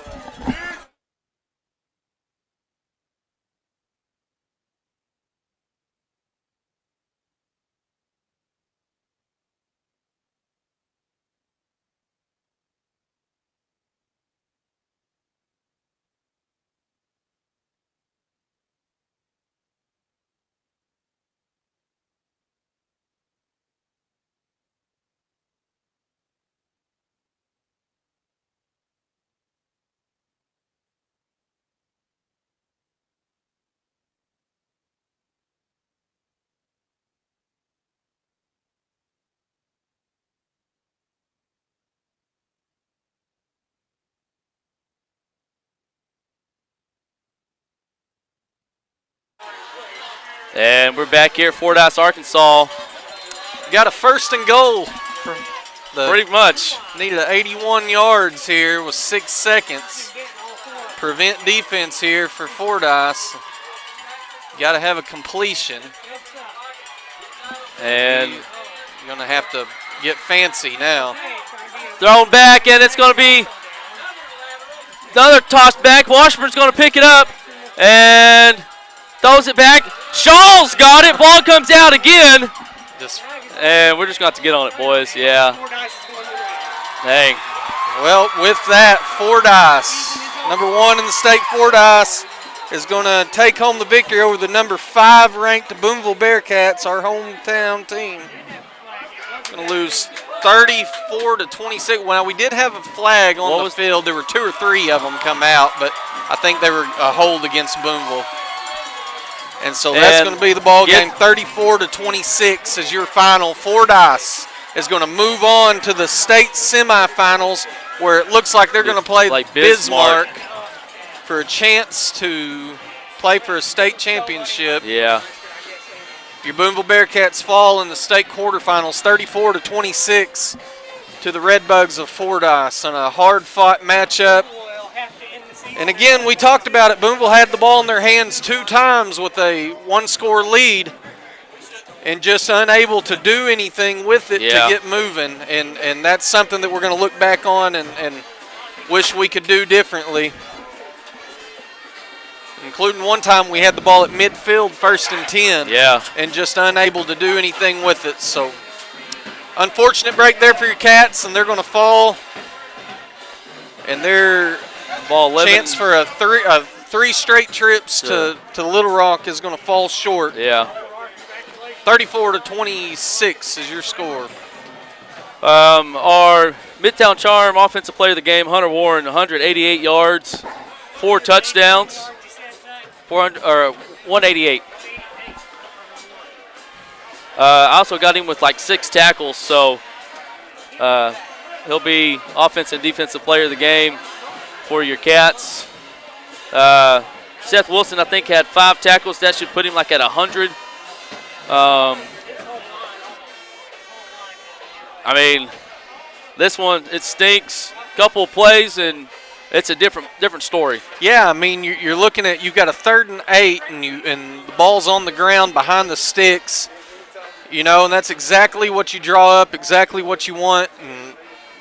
And we're back here at Fordyce, Arkansas. Got a 1st and goal. Pretty much. Needed 81 yards here with 6 seconds. Prevent defense here for Fordyce. Got to have a completion. And you're going to have to get fancy now. Thrown back, and it's going to be another toss back. Washburn's going to pick it up and throws it back. Shaw's got it. Ball comes out again. And we're just going to have to get on it, boys. Yeah. Dang. Well, with that, Fordyce, number 1 in the state, Fordyce, is going to take home the victory over the number 5 ranked Booneville Bearcats, our hometown team. Going to lose 34-26. Well, we did have a flag on the field. There were 2 or 3 of them come out, but I think they were a hold against Booneville. And so that's going to be the ball game. 34-26 is your final. Fordyce is going to move on to the state semifinals, where it looks like they're going to play Bismarck for a chance to play for a state championship. Yeah. Your Booneville Bearcats fall in the state quarterfinals, 34-26 to the Red Bugs of Fordyce, in a hard-fought matchup. And again, we talked about it. Booneville had the ball in their hands 2 times with a 1-score lead and just unable to do anything with it to get moving. And that's something that we're going to look back on and wish we could do differently. Including one time we had the ball at midfield, 1st and 10. Yeah. And just unable to do anything with it. So, unfortunate break there for your Cats, and they're going to fall. And they're ball chance for a 3 straight trips to Little Rock is going to fall short. Yeah. 34-26 is your score. Our Midtown Charm offensive player of the game, Hunter Warren, 188 yards, 4 touchdowns, 188. I also got him with like 6 tackles, so he'll be offensive and defensive player of the game for your Cats. Seth Wilson, I think, had 5 tackles. That should put him like at 100. I mean, this one, it stinks. Couple of plays, and it's a different story. Yeah, I mean, you're looking at, you've got a 3rd and 8, and the ball's on the ground behind the sticks, you know, and that's exactly what you draw up, exactly what you want, and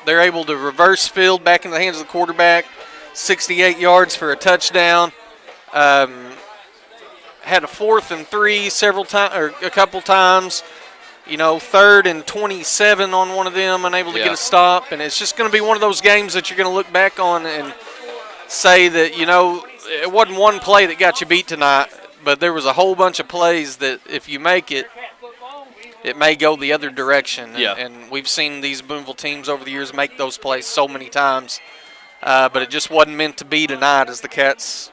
they're able to reverse field back in the hands of the quarterback. 68 yards for a touchdown. Had a 4th and 3 several times, or a couple times. 3rd and 27 on one of them, unable to get a stop. And it's just going to be one of those games that you're going to look back on and say that, it wasn't one play that got you beat tonight, but there was a whole bunch of plays that if you make it, it may go the other direction. Yeah. And we've seen these Booneville teams over the years make those plays so many times, but it just wasn't meant to be tonight as the Cats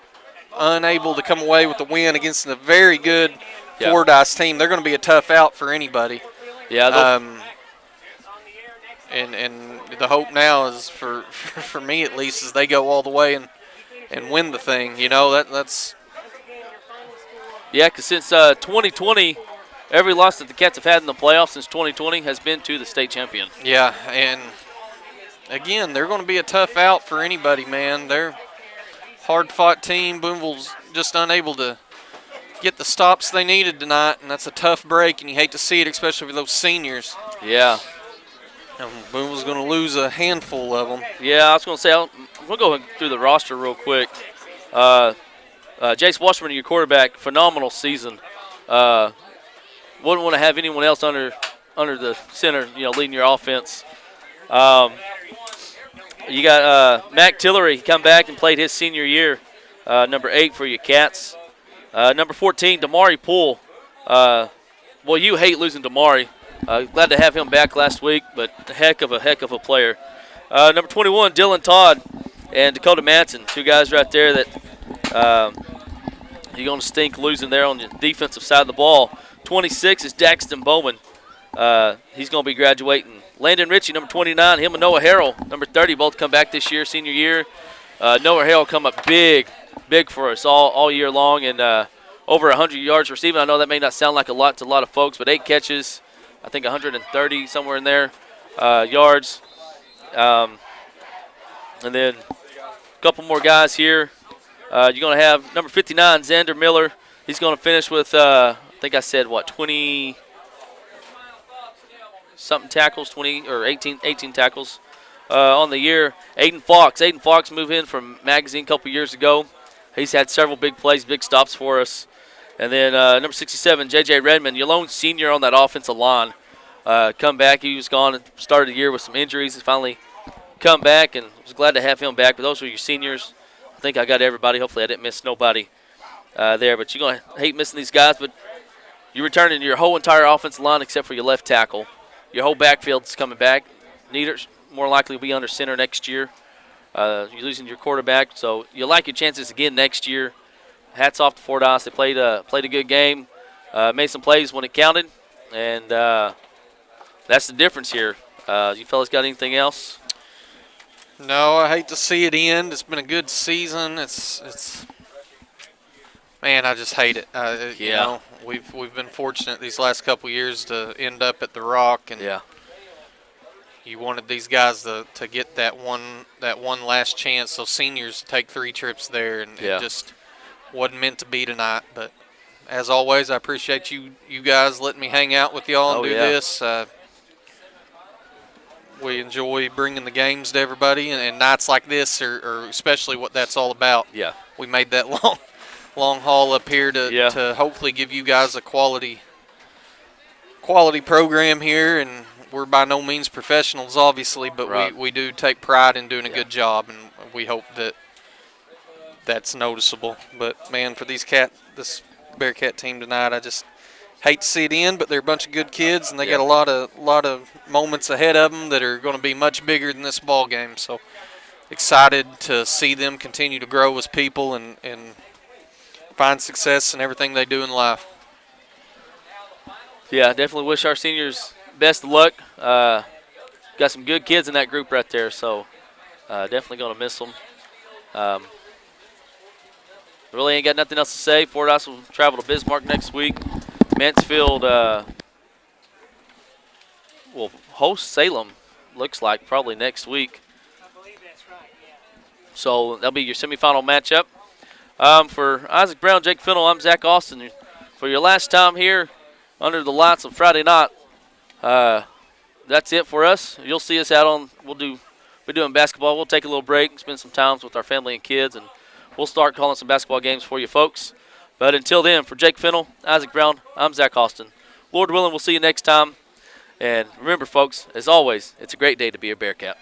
unable to come away with the win against a very good Fordyce team. They're going to be a tough out for anybody. Yeah. And the hope now is for me at least is they go all the way and win the thing. That's. Yeah, because since 2020, every loss that the Cats have had in the playoffs since 2020 has been to the state champion. Yeah, and again, they're going to be a tough out for anybody, man. They're hard-fought team. Booneville's just unable to get the stops they needed tonight, and that's a tough break, and you hate to see it, especially for those seniors. Yeah. And Booneville's going to lose a handful of them. Yeah, I was going to say, we'll go through the roster real quick. Jace Wasserman, your quarterback, phenomenal season. Wouldn't want to have anyone else under the center, leading your offense. You got Mac Tillery. He come back and played his senior year, number 8 for your Cats. Number 14, Damari Poole. Well, you hate losing Damari. Glad to have him back last week, but heck of a player. Number 21, Dylan Todd and Dakota Manson, 2 guys right there that you're going to stink losing there on the defensive side of the ball. 26 is Daxton Bowman. He's going to be graduating. Landon Ritchie, number 29, him and Noah Harrell, number 30, both come back this year, senior year. Noah Harrell come up big for us all year long, and over 100 yards receiving. I know that may not sound like a lot to a lot of folks, but 8 catches, I think 130 somewhere in there, yards. And then a couple more guys here. You're going to have number 59, Xander Miller. He's going to finish with, I think I said, 20-something tackles, 20 or 18 tackles on the year. Aiden Fox moved in from Magazine a couple years ago. He's had several big plays, big stops for us. And then number 67, J.J. Redmond, your lone senior on that offensive line. Come back. He was gone and started the year with some injuries. He's finally come back, and was glad to have him back. But those were your seniors. I think I got everybody. Hopefully I didn't miss nobody there. But you're going to hate missing these guys. But you're returning your whole entire offensive line except for your left tackle. Your whole backfield's coming back. Neither's more likely to be under center next year. You're losing your quarterback. So you'll like your chances again next year. Hats off to Fordyce. They played a good game, made some plays when it counted, and that's the difference here. You fellas got anything else? No, I hate to see it end. It's been a good season. It's man, I just hate it. We've been fortunate these last couple years to end up at the Rock, and you wanted these guys to get that one last chance. So seniors take 3 trips there, and it just wasn't meant to be tonight. But as always, I appreciate you guys letting me hang out with y'all and do this. We enjoy bringing the games to everybody, and nights like this are especially what that's all about. Yeah. We made that long haul up here to hopefully give you guys a quality program here, and we're by no means professionals, obviously, but we do take pride in doing a good job, and we hope that's noticeable. But, man, for this Bearcat team tonight, I just hate to see it end, but they're a bunch of good kids, and they got a lot of moments ahead of them that are going to be much bigger than this ball game. So excited to see them continue to grow as people and find success in everything they do in life. Yeah, definitely wish our seniors best of luck. Got some good kids in that group right there, so definitely going to miss them. Really ain't got nothing else to say. Fordyce will travel to Bismarck next week. Mansfield will host Salem, looks like, probably next week. I believe that's right, yeah. So that'll be your semifinal matchup. For Isaac Brown, Jake Fennell, I'm Zach Austin. For your last time here under the lights on Friday night, that's it for us. You'll see us out on, we'll do be doing basketball. We'll take a little break and spend some time with our family and kids, and we'll start calling some basketball games for you folks. But until then, for Jake Fennell, Isaac Brown, I'm Zach Austin. Lord willing, we'll see you next time. And remember, folks, as always, it's a great day to be a Bearcat.